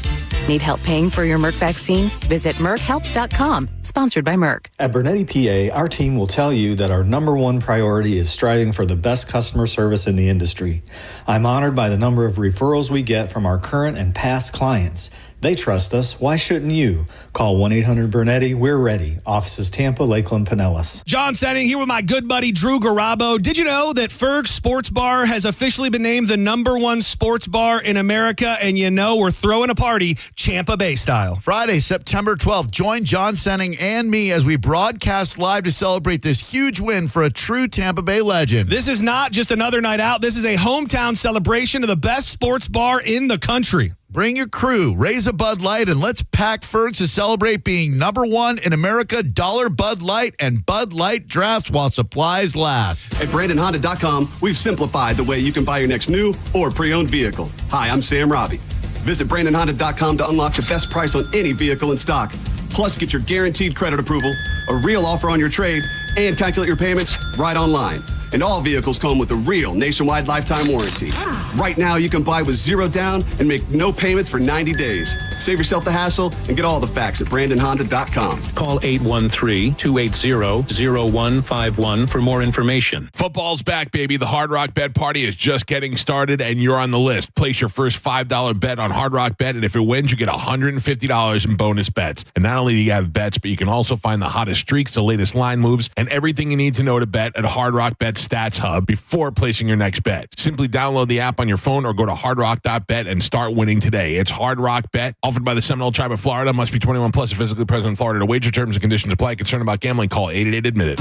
Need help paying for your Merck vaccine? Visit merckhelps.com. Sponsored by Merck. At Bernetti PA, our team will tell you that our number one priority is striving for the best customer service in the industry. I'm honored by the number of referrals we get from our current and past clients. They trust us. Why shouldn't you? Call 1-800-BERNETTI. We're ready. Offices Tampa, Lakeland, Pinellas. John Senning here with my good buddy Drew Garabo. Did you know that Fergs Sports Bar has officially been named the #1 sports bar in America? And you know we're throwing a party Tampa Bay style. Friday, September 12th, join John Senning and me as we broadcast live to celebrate this huge win for a true Tampa Bay legend. This is not just another night out. This is a hometown celebration of the best sports bar in the country. Bring your crew, raise a Bud Light, and let's pack Fergs to celebrate being #1 in America, Dollar Bud Light, and Bud Light drafts while supplies last. At BrandonHonda.com, we've simplified the way you can buy your next new or pre-owned vehicle. Hi, I'm Sam Robbie. Visit BrandonHonda.com to unlock the best price on any vehicle in stock. Plus, get your guaranteed credit approval, a real offer on your trade, and calculate your payments right online. And all vehicles come with a real nationwide lifetime warranty. Right now, you can buy with zero down and make no payments for 90 days. Save yourself the hassle and get all the facts at BrandonHonda.com. Call 813-280-0151 for more information. Football's back, baby. The Hard Rock Bet Party is just getting started, and you're on the list. Place your first $5 bet on Hard Rock Bet, and if it wins, you get $150 in bonus bets. And not only do you have bets, but you can also find the hottest streaks, the latest line moves, and everything you need to know to bet at Hard Rock Bet Stats Hub before placing your next bet. Simply download the app on your phone or go to hardrock.bet and start winning today. It's Hard Rock Bet, offered by the Seminole Tribe of Florida. Must be 21 plus and physically present in Florida. To wager, terms and conditions apply. Concerned about gambling? Call 888-ADMIT-IT.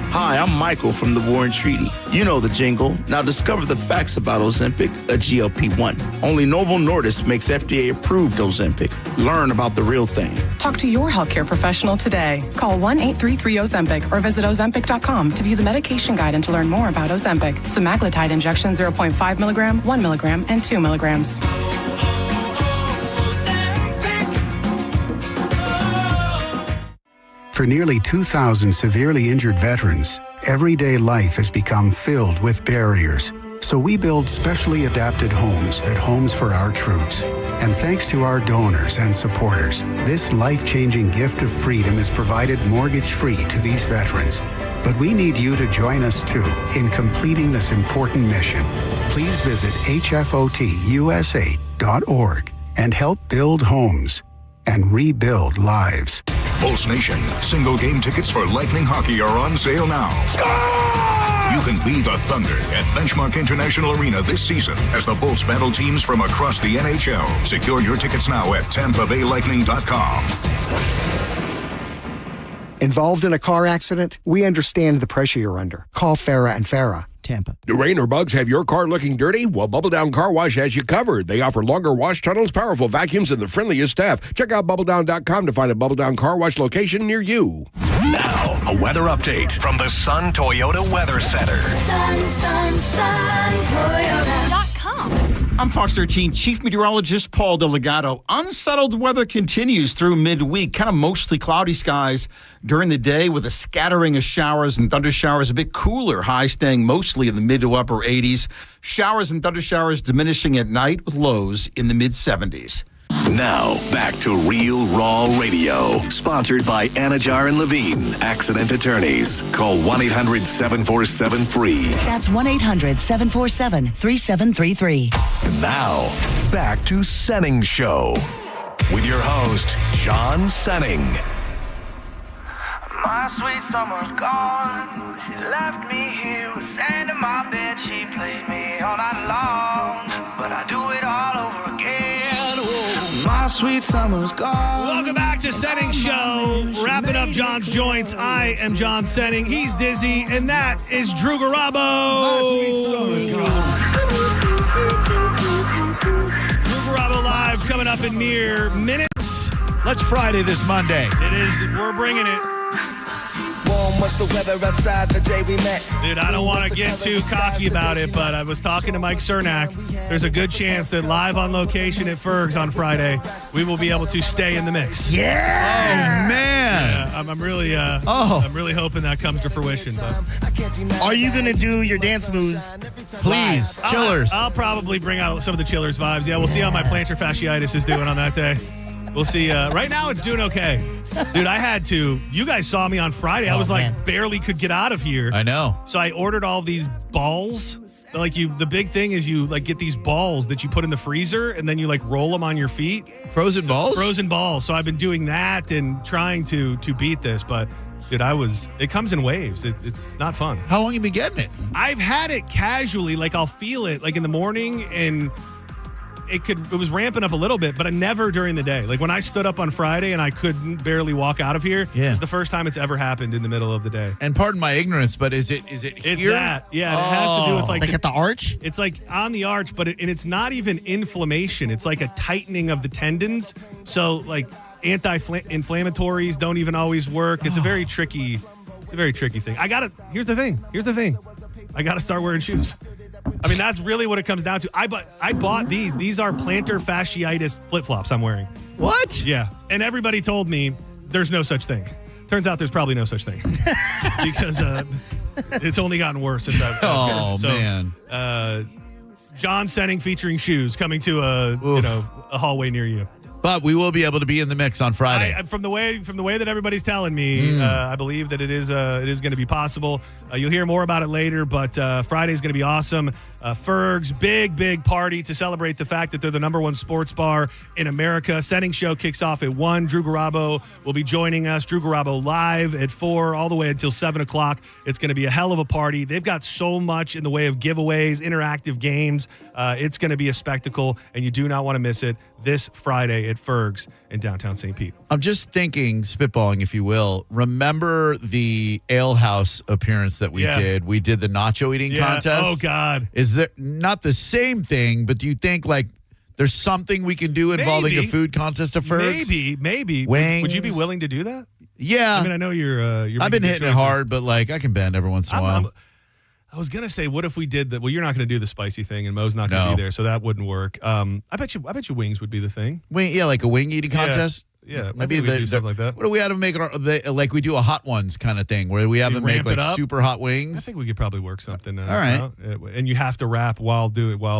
Hi, I'm Michael from the War and Treaty. You know the jingle. Now discover the facts about Ozempic, a GLP-1. Only Novo Nordisk makes FDA-approved Ozempic. Learn about the real thing. Talk to your healthcare professional today. Call 1-833-OZEMPIC or visit Ozempic.com to view the medication guide and to learn more about Ozempic. Semaglutide injection 0.5 milligram, 1 milligram, and 2 milligrams. For nearly 2,000 severely injured veterans, everyday life has become filled with barriers. So we build specially adapted homes at Homes for Our Troops. And thanks to our donors and supporters, this life-changing gift of freedom is provided mortgage-free to these veterans. But we need you to join us, too, in completing this important mission. Please visit hfotusa.org and help build homes and rebuild lives. Bulls Nation, single game tickets for Lightning Hockey are on sale now. You can be the Thunder at Benchmark International Arena this season as the Bolts battle teams from across the NHL. Secure your tickets now at TampaBayLightning.com. Involved in a car accident? We understand the pressure you're under. Call Farah and Farah. Tampa. Do rain or bugs have your car looking dirty? Well, Bubble Down Car Wash has you covered. They offer longer wash tunnels, powerful vacuums, and the friendliest staff. Check out BubbleDown.com to find a Bubble Down Car Wash location near you. Now, a weather update from the Sun Toyota Weather Center. Sun Toyota.com. I'm Fox 13 Chief Meteorologist Paul Delgado. Unsettled weather continues through midweek, kind of mostly cloudy skies during the day with a scattering of showers and thunder showers, a bit cooler, highs staying mostly in the mid to upper 80s. Showers and thunder showers diminishing at night with lows in the mid 70s. Now, back to Real Raw Radio, sponsored by Anajar and Levine, Accident Attorneys. Call 1-800-747-FREE. That's 1-800-747-3733. Now, back to Senning Show with your host, John Senning. My My sweet summer's gone. She left me here with sand in my bed. She played me all night long, but I do it all over again. Whoa. My sweet summer's gone. Welcome back to Senning Show. Wrapping up John's joints. I am John Senning. He's Dizzy, and that is Drew Garabo. My sweet summer's gone. Drew Garabo live coming up in mere minutes. Let's Friday this Monday. It is. We're bringing it. What's the weather outside the day we met? Dude, I don't want to get too cocky about it, but I was talking to Mike Cernak. There's a good chance that live on location at Fergs on Friday, we will be able to stay in the mix. Yeah! Oh, man. Yeah, I'm really hoping that comes to fruition. But. Are you going to do your dance moves? Please, chillers. I'll probably bring out some of the chillers vibes. Yeah, we'll see how my plantar fasciitis is doing on that day. We'll see. Right now, it's doing okay. Dude, I had to. You guys saw me on Friday. I was barely could get out of here. I know. So I ordered all these balls. The big thing is you get these balls that you put in the freezer and then you roll them on your feet. Frozen balls? Frozen balls. So I've been doing that and trying to beat this, but dude, it comes in waves. It's not fun. How long have you been getting it? I've had it casually. I'll feel it in the morning and it was ramping up a little bit, but never during the day. When I stood up on Friday and I couldn't barely walk out of here, it was the first time it's ever happened in the middle of the day. And pardon my ignorance, but is it here? It's that. Yeah, it has to do with at the arch? It's on the arch, but it's not even inflammation. It's a tightening of the tendons. So anti-inflammatories don't even always work. It's a very tricky thing. Here's the thing. I got to start wearing shoes. I mean, that's really what it comes down to. I bought these. These are plantar fasciitis flip-flops I'm wearing. What? Yeah. And everybody told me there's no such thing. Turns out there's probably no such thing. Because it's only gotten worse since I've man. John Senning featuring shoes coming to a hallway near you. But we will be able to be in the mix on Friday. From the way that everybody's telling me, I believe that it is going to be possible. You'll hear more about it later, but Friday's going to be awesome. Fergs, big party to celebrate the fact that they're the number one sports bar in America. Senning Show kicks off at 1. Drew Garabo will be joining us. Drew Garabo live at 4 all the way until 7 o'clock. It's going to be a hell of a party. They've got so much in the way of giveaways, interactive games. It's going to be a spectacle, and you do not want to miss it this Friday at Fergs in downtown St. Pete. I'm just thinking, spitballing, if you will. Remember the Ale House appearance that we did? We did the nacho eating contest. Oh, God. Is there not the same thing, but do you think there's something we can do involving a food contest of Fergs? Maybe. Wings. Would you be willing to do that? Yeah. I mean, I know you're I've been hitting it hard, but I can bend every once in a while. I was gonna say, what if we did that? Well, you're not gonna do the spicy thing, and Mo's not gonna be there, so that wouldn't work. I bet you wings would be the thing. Like a wing eating contest. Yeah, maybe we do something like that. What do we have to make it? We do a hot ones kind of thing where we have them make super hot wings. I think we could probably work something. All right, and you have to wrap while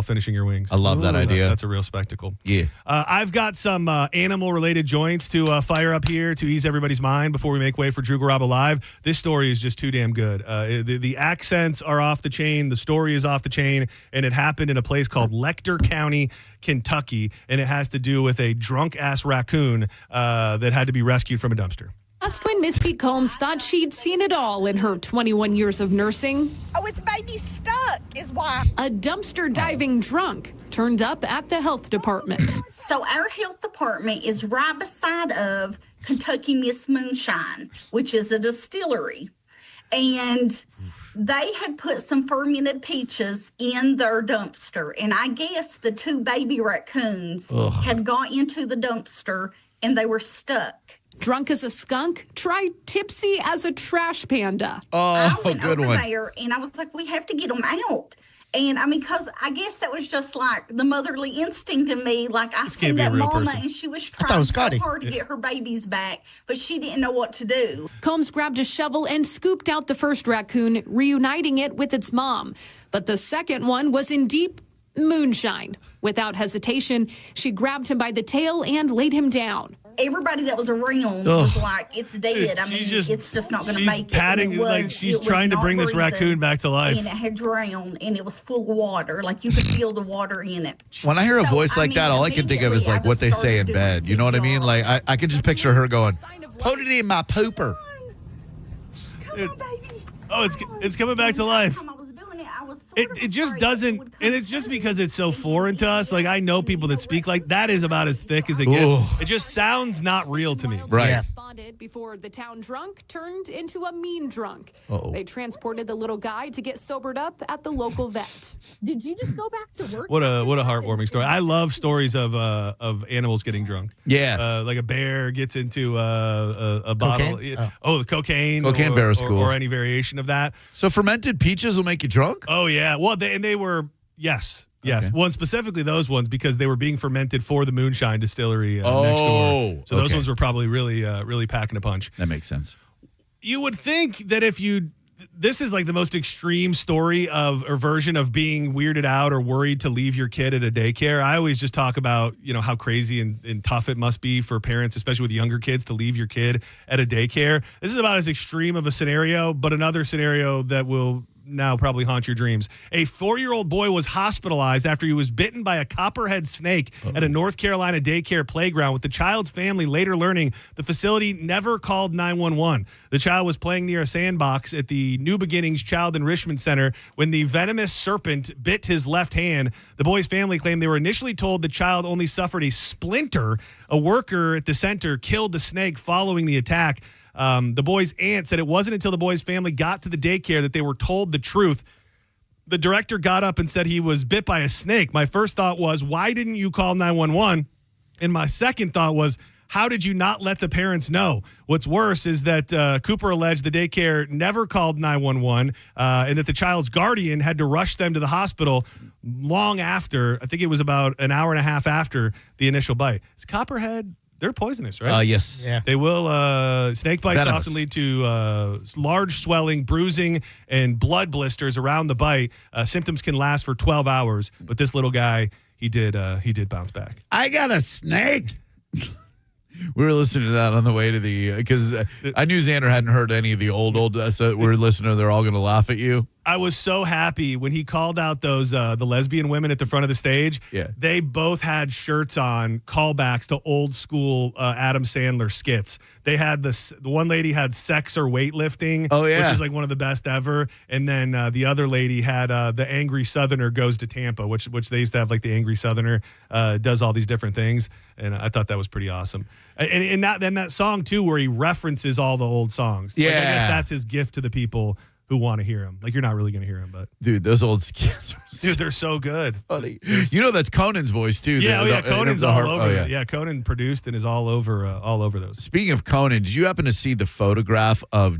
finishing your wings. I love that idea. That's a real spectacle. Yeah. I've got some animal related joints to fire up here to ease everybody's mind before we make way for Drew Garabo Live. This story is just too damn good. The accents are off the chain. The story is off the chain, and it happened in a place called Lecter County, Kentucky, and it has to do with a drunk-ass raccoon that had to be rescued from a dumpster. Last when Misty Combs thought she'd seen it all in her 21 years of nursing. Oh, it's baby stuck is why. A dumpster diving drunk turned up at the health department. So our health department is right beside of Kentucky Miss Moonshine, which is a distillery. And they had put some fermented peaches in their dumpster. And I guess the two baby raccoons had got into the dumpster and they were stuck. Drunk as a skunk, try tipsy as a trash panda. I went over there and I was like, we have to get them out. And I mean, because I guess that was just the motherly instinct in me. I seen that mama and she was trying so hard to get her babies back, but she didn't know what to do. Combs grabbed a shovel and scooped out the first raccoon, reuniting it with its mom. But the second one was in deep moonshine. Without hesitation, she grabbed him by the tail and laid him down. Everybody that was around was like, it's dead. I mean, it's just not going to make it. She's trying to bring this raccoon back to life. And it had drowned, and it was full of water. You could feel the water in it. When I hear a voice like that, all I can think of is what they say in bed. You know what I mean? I can just picture her going, put it in my pooper. Oh, it's coming back to life. It just doesn't, and it's just because it's so foreign to us. Like, I know people that speak like that is about as thick as it gets. Ooh. It just sounds not real to me. Right. Responded before the town drunk turned into a mean drunk. Uh-oh. They transported the little guy to get sobered up at the local vet. Did you just go back to work? What a heartwarming story. I love stories of animals getting drunk. Yeah. Like a bear gets into a bottle. Cocaine? The cocaine. Cocaine bear is cool. Or any variation of that. So fermented peaches will make you drunk? Oh, yeah. Well, they were, yes. Okay. Well, specifically those ones because they were being fermented for the Moonshine Distillery next door. So those ones were probably really packing a punch. That makes sense. You would think that this is like the most extreme story or version of being weirded out or worried to leave your kid at a daycare. I always just talk about, how crazy and tough it must be for parents, especially with younger kids, to leave your kid at a daycare. This is about as extreme of a scenario, but another scenario that will now probably haunt your dreams. A 4-year-old boy was hospitalized after he was bitten by a copperhead snake at a North Carolina daycare playground, with the child's family later learning the facility never called 911. The child was playing near a sandbox at the New Beginnings Child Enrichment Center when the venomous serpent bit his left hand. The boy's family claimed they were initially told the child only suffered a splinter. A worker at the center killed the snake following the attack. The boy's aunt said it wasn't until the boy's family got to the daycare that they were told the truth. The director got up and said he was bit by a snake. My first thought was, why didn't you call 911? And my second thought was, how did you not let the parents know? What's worse is that Cooper alleged the daycare never called 911 and that the child's guardian had to rush them to the hospital long after. I think it was about an hour and a half after the initial bite. Is copperhead... They're poisonous, right? Yes. Yeah. They will. Snake bites Venomous. often lead to large swelling, bruising, and blood blisters around the bite. Symptoms can last for 12 hours, but this little guy, he did bounce back. I got a snake. We were listening to that on the way to because I knew Xander hadn't heard any of the old, so we were listening. They're all going to laugh at you. I was so happy when he called out those the lesbian women at the front of the stage. Yeah. They both had shirts on, callbacks to old school Adam Sandler skits. They had the one lady had sex or weightlifting, which is like one of the best ever. And then the other lady had the Angry Southerner Goes to Tampa, which they used to have, like the Angry Southerner does all these different things. And I thought that was pretty awesome. And that song too, where he references all the old songs. Yeah. Like, I guess that's his gift to the people who want to hear him. Like, you're not really going to hear him, but dude, those old skits are they're so good. Funny. That's Conan's voice too. Yeah, Conan's all over it. Yeah, Conan produced and is all over those. Speaking of Conan, did you happen to see the photograph of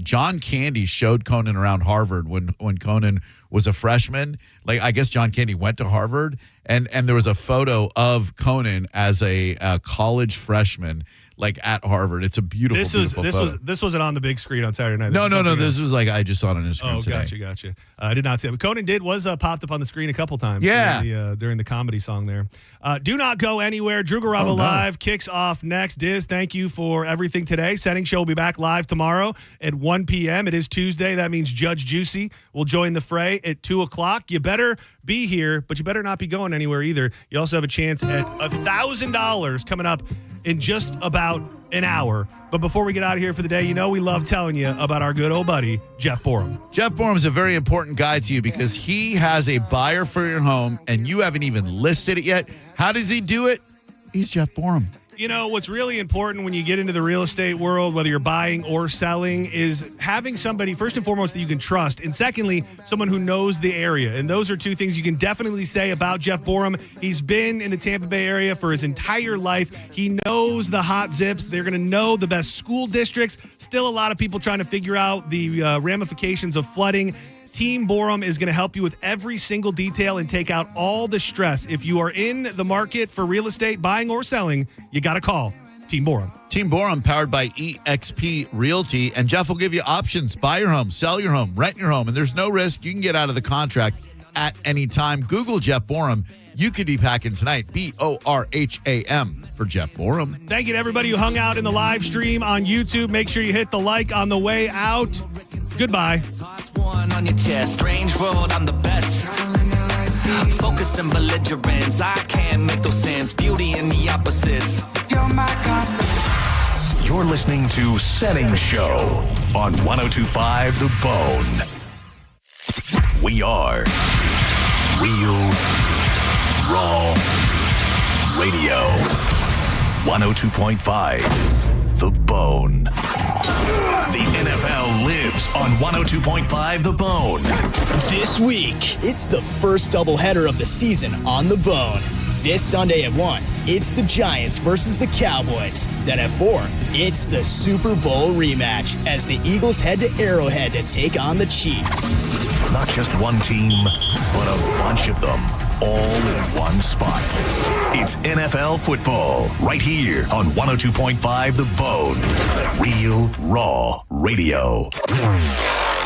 John Candy showed Conan around Harvard when Conan was a freshman? Like, I guess John Candy went to Harvard, and there was a photo of Conan as a college freshman, like at Harvard. It's a beautiful photo. This wasn't on the big screen on Saturday night. No. This was like I just saw it on Instagram today. Gotcha. I did not see it. But Conan was popped up on the screen a couple times. Yeah. During the comedy song there. Do not go anywhere. Drew Garabo Live kicks off next. Diz, thank you for everything today. Senning Show will be back live tomorrow at 1 p.m. It is Tuesday. That means Judge Juicy will join the fray at 2 o'clock. You better be here, but you better not be going anywhere either. You also have a chance at $1,000 coming up in just about an hour. But before we get out of here for the day, we love telling you about our good old buddy, Jeff Borum. Jeff Borum is a very important guy to you because he has a buyer for your home and you haven't even listed it yet. How does he do it? He's Jeff Borum. What's really important when you get into the real estate world, whether you're buying or selling, is having somebody, first and foremost, that you can trust. And secondly, someone who knows the area. And those are two things you can definitely say about Jeff Borum. He's been in the Tampa Bay area for his entire life. He knows the hot zips. They're going to know the best school districts. Still a lot of people trying to figure out the ramifications of flooding. Team Borum is going to help you with every single detail and take out all the stress. If you are in the market for real estate, buying or selling, you got to call Team Borum. Team Borum, powered by eXp Realty. And Jeff will give you options. Buy your home, sell your home, rent your home. And there's no risk. You can get out of the contract at any time. Google Jeff Borum. You could be packing tonight. BORHAM for Jeff Borum. Thank you to everybody who hung out in the live stream on YouTube. Make sure you hit the like on the way out. Goodbye. One on your chest, strange world, I'm the best. Focus and belligerence, I can't make those sense. Beauty in the opposites. You're my constant. You're listening to Senning Show on 102.5 The Bone. We are Real Raw Radio. 102.5 The Bone. The NFL lives on 102.5 The Bone. This week, it's the first doubleheader of the season on The Bone. This Sunday at 1, it's the Giants versus the Cowboys. Then at 4, it's the Super Bowl rematch as the Eagles head to Arrowhead to take on the Chiefs. Not just one team, but a bunch of them, all in one spot. It's NFL football right here on 102.5 The Bone. Real Raw Radio.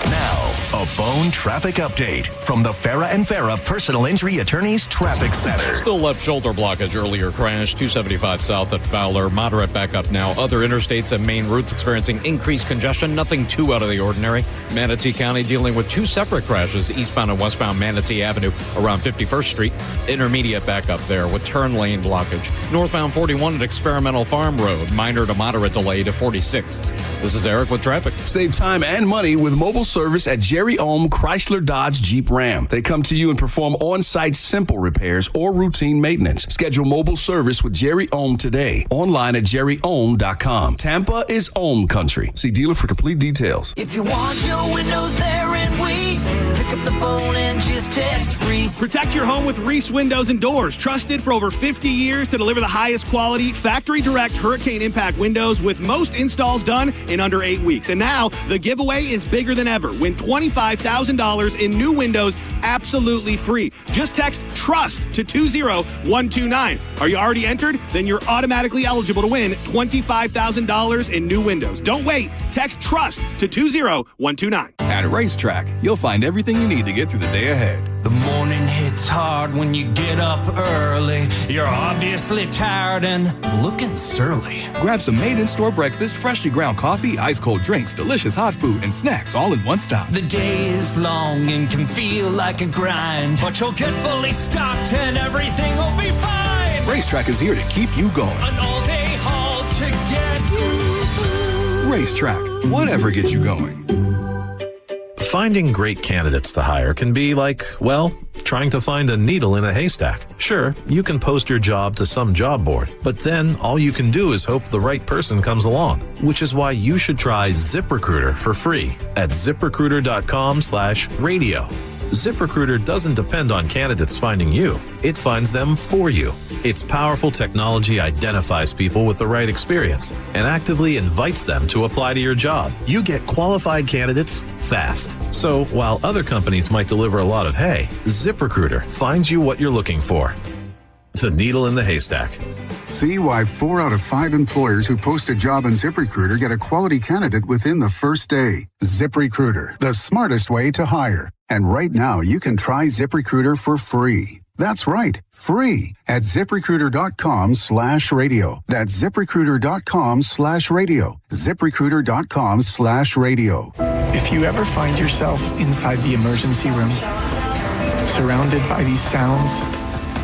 Now, a Bone traffic update from the Farah and Farah Personal Injury Attorneys Traffic Center. Still left shoulder blockage. Earlier crash, 275 south at Fowler. Moderate backup now. Other interstates and main routes experiencing increased congestion. Nothing too out of the ordinary. Manatee County dealing with 2 separate crashes, eastbound and westbound Manatee Avenue around 51st Street. Intermediate backup there with turn lane blockage. Northbound 41 at Experimental Farm Road. Minor to moderate delay to 46th. This is Eric with traffic. Save time and money with mobile service at Jerry Ohm Chrysler Dodge Jeep Ram. They come to you and perform on-site simple repairs or routine maintenance. Schedule mobile service with Jerry Ohm today. Online at jerryohm.com. Tampa is Ohm country. See dealer for complete details. If you want your windows there in weeks, pick up the phone and just text Reese. Protect your home with Reese Windows and Doors. Trusted for over 50 years to deliver the highest quality, factory direct hurricane impact windows with most installs done in under 8 weeks. And now the giveaway is bigger than ever. Win $25,000 in new windows absolutely free. Just text TRUST to 20129. Are you already entered? Then you're automatically eligible to win $25,000 in new windows. Don't wait. Text TRUST to 20129. At Racetrack, you'll find everything you need to get through the day ahead. The morning hits hard when you get up early. You're obviously tired and looking surly. Grab some made-in-store breakfast, freshly ground coffee, ice-cold drinks, delicious hot food, and snacks all in one stop. The day is long and can feel like a grind, but you'll get fully stocked and everything will be fine. Racetrack is here to keep you going. An all-day haul to get you through. Racetrack, whatever gets you going. Finding great candidates to hire can be like, well, trying to find a needle in a haystack. Sure, you can post your job to some job board, but then all you can do is hope the right person comes along, which is why you should try ZipRecruiter for free at ZipRecruiter.com/radio. ZipRecruiter doesn't depend on candidates finding you. It finds them for you. Its powerful technology identifies people with the right experience and actively invites them to apply to your job. You get qualified candidates fast. So while other companies might deliver a lot of hay, ZipRecruiter finds you what you're looking for. The needle in the haystack. See why 4 out of 5 employers who post a job on ZipRecruiter get a quality candidate within the first day. ZipRecruiter, the smartest way to hire. And right now, you can try ZipRecruiter for free. That's right, free at ZipRecruiter.com/radio. That's ZipRecruiter.com/radio. ZipRecruiter.com/radio. If you ever find yourself inside the emergency room, surrounded by these sounds,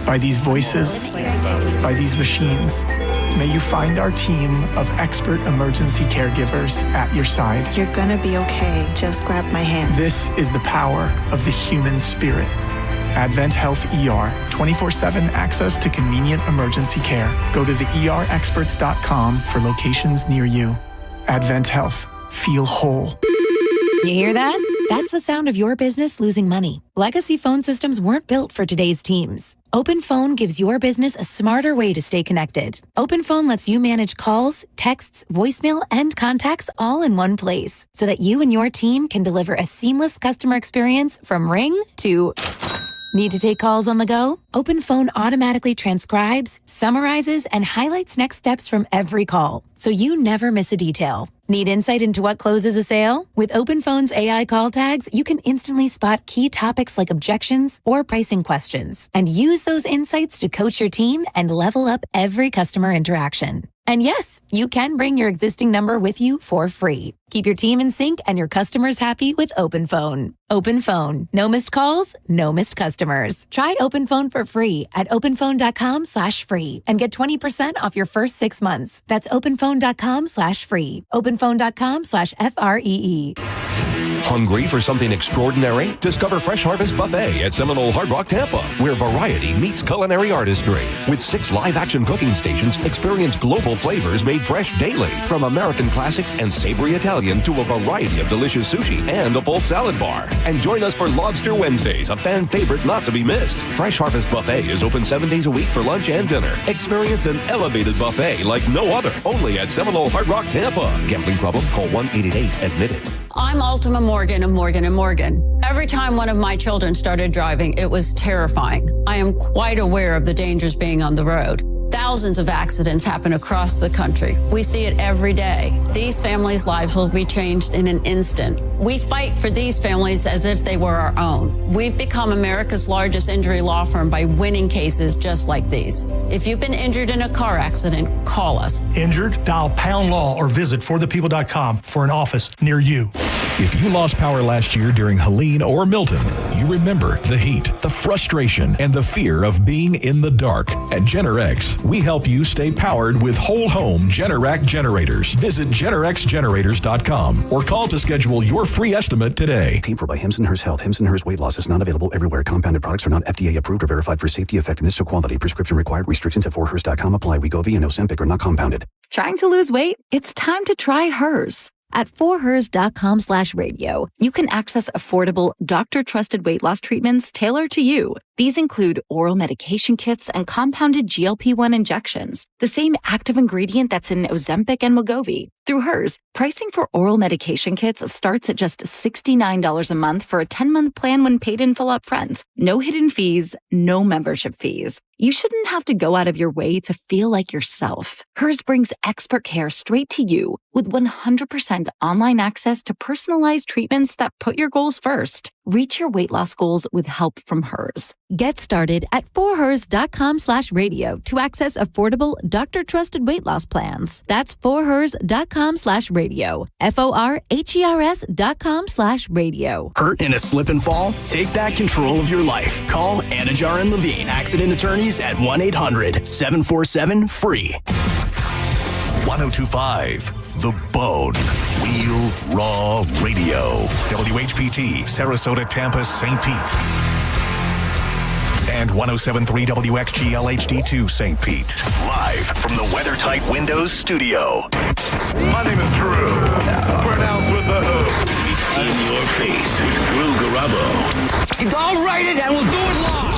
by these voices, by these machines, may you find our team of expert emergency caregivers at your side. You're gonna be okay. Just grab my hand. This is the power of the human spirit. Advent Health ER, 24/7 access to convenient emergency care. Go to theerexperts.com for locations near you. Advent Health, feel whole. You hear that? That's the sound of your business losing money. Legacy phone systems weren't built for today's teams. OpenPhone gives your business a smarter way to stay connected. OpenPhone lets you manage calls, texts, voicemail, and contacts all in one place so that you and your team can deliver a seamless customer experience from ring to... Need to take calls on the go? OpenPhone automatically transcribes, summarizes, and highlights next steps from every call, so you never miss a detail. Need insight into what closes a sale? With OpenPhone's AI call tags, you can instantly spot key topics like objections or pricing questions, and use those insights to coach your team and level up every customer interaction. And yes, you can bring your existing number with you for free. Keep your team in sync and your customers happy with OpenPhone. OpenPhone. No missed calls, no missed customers. Try OpenPhone for free at openphone.com/free and get 20% off your first 6 months. That's openphone.com/free. openphone.com/FREE. Hungry for something extraordinary? Discover Fresh Harvest Buffet at Seminole Hard Rock, Tampa, where variety meets culinary artistry. With 6 live-action cooking stations, experience global flavors made fresh daily. From American classics and savory Italian to a variety of delicious sushi and a full salad bar. And join us for Lobster Wednesdays, a fan favorite not to be missed. Fresh Harvest Buffet is open 7 days a week for lunch and dinner. Experience an elevated buffet like no other, only at Seminole Hard Rock, Tampa. Gambling problem? Call 1-888-ADMIT-IT. I'm Ultima Morgan of Morgan & Morgan. Every time one of my children started driving, it was terrifying. I am quite aware of the dangers being on the road. Thousands of accidents happen across the country. We see it every day. These families' lives will be changed in an instant. We fight for these families as if they were our own. We've become America's largest injury law firm by winning cases just like these. If you've been injured in a car accident, call us. Injured? Dial Pound Law or visit forthepeople.com for an office near you. If you lost power last year during Helene or Milton, you remember the heat, the frustration, and the fear of being in the dark. At GeneraX, we help you stay powered with whole home Generac generators. Visit GeneraXgenerators.com or call to schedule your free estimate today. Paid for by Hims & Hers Health. Hims & Hers Weight Loss is not available everywhere. Compounded products are not FDA approved or verified for safety, effectiveness, or quality. Prescription required. Restrictions at 4hers.com apply. Wegovy and Ozempic are not compounded. Trying to lose weight? It's time to try Hers. At 4hers.com/radio, you can access affordable, doctor-trusted weight loss treatments tailored to you. These include oral medication kits and compounded GLP-1 injections, the same active ingredient that's in Ozempic and Wegovy. Through Hers, pricing for oral medication kits starts at just $69 a month for a 10-month plan when paid in full upfront. No hidden fees, no membership fees. You shouldn't have to go out of your way to feel like yourself. Hers brings expert care straight to you with 100% online access to personalized treatments that put your goals first. Reach your weight loss goals with help from Hers. Get started at 4hers.com/radio to access affordable, doctor-trusted weight loss plans. That's 4hers.com/radio. FORHERS.com/radio. Hurt in a slip and fall? Take back control of your life. Call Anajar and Levine Accident Attorneys at 1-800-747-FREE. 1025 The Bone. Real Raw Radio. WHPT, Sarasota, Tampa, St. Pete. And 107.3 WXGL HD2 St. Pete. Live from the WeatherTight Windows studio. My name is Drew. Pronounced with the hook. It's in your face with Drew Garabo. I'll write it and we'll do it live.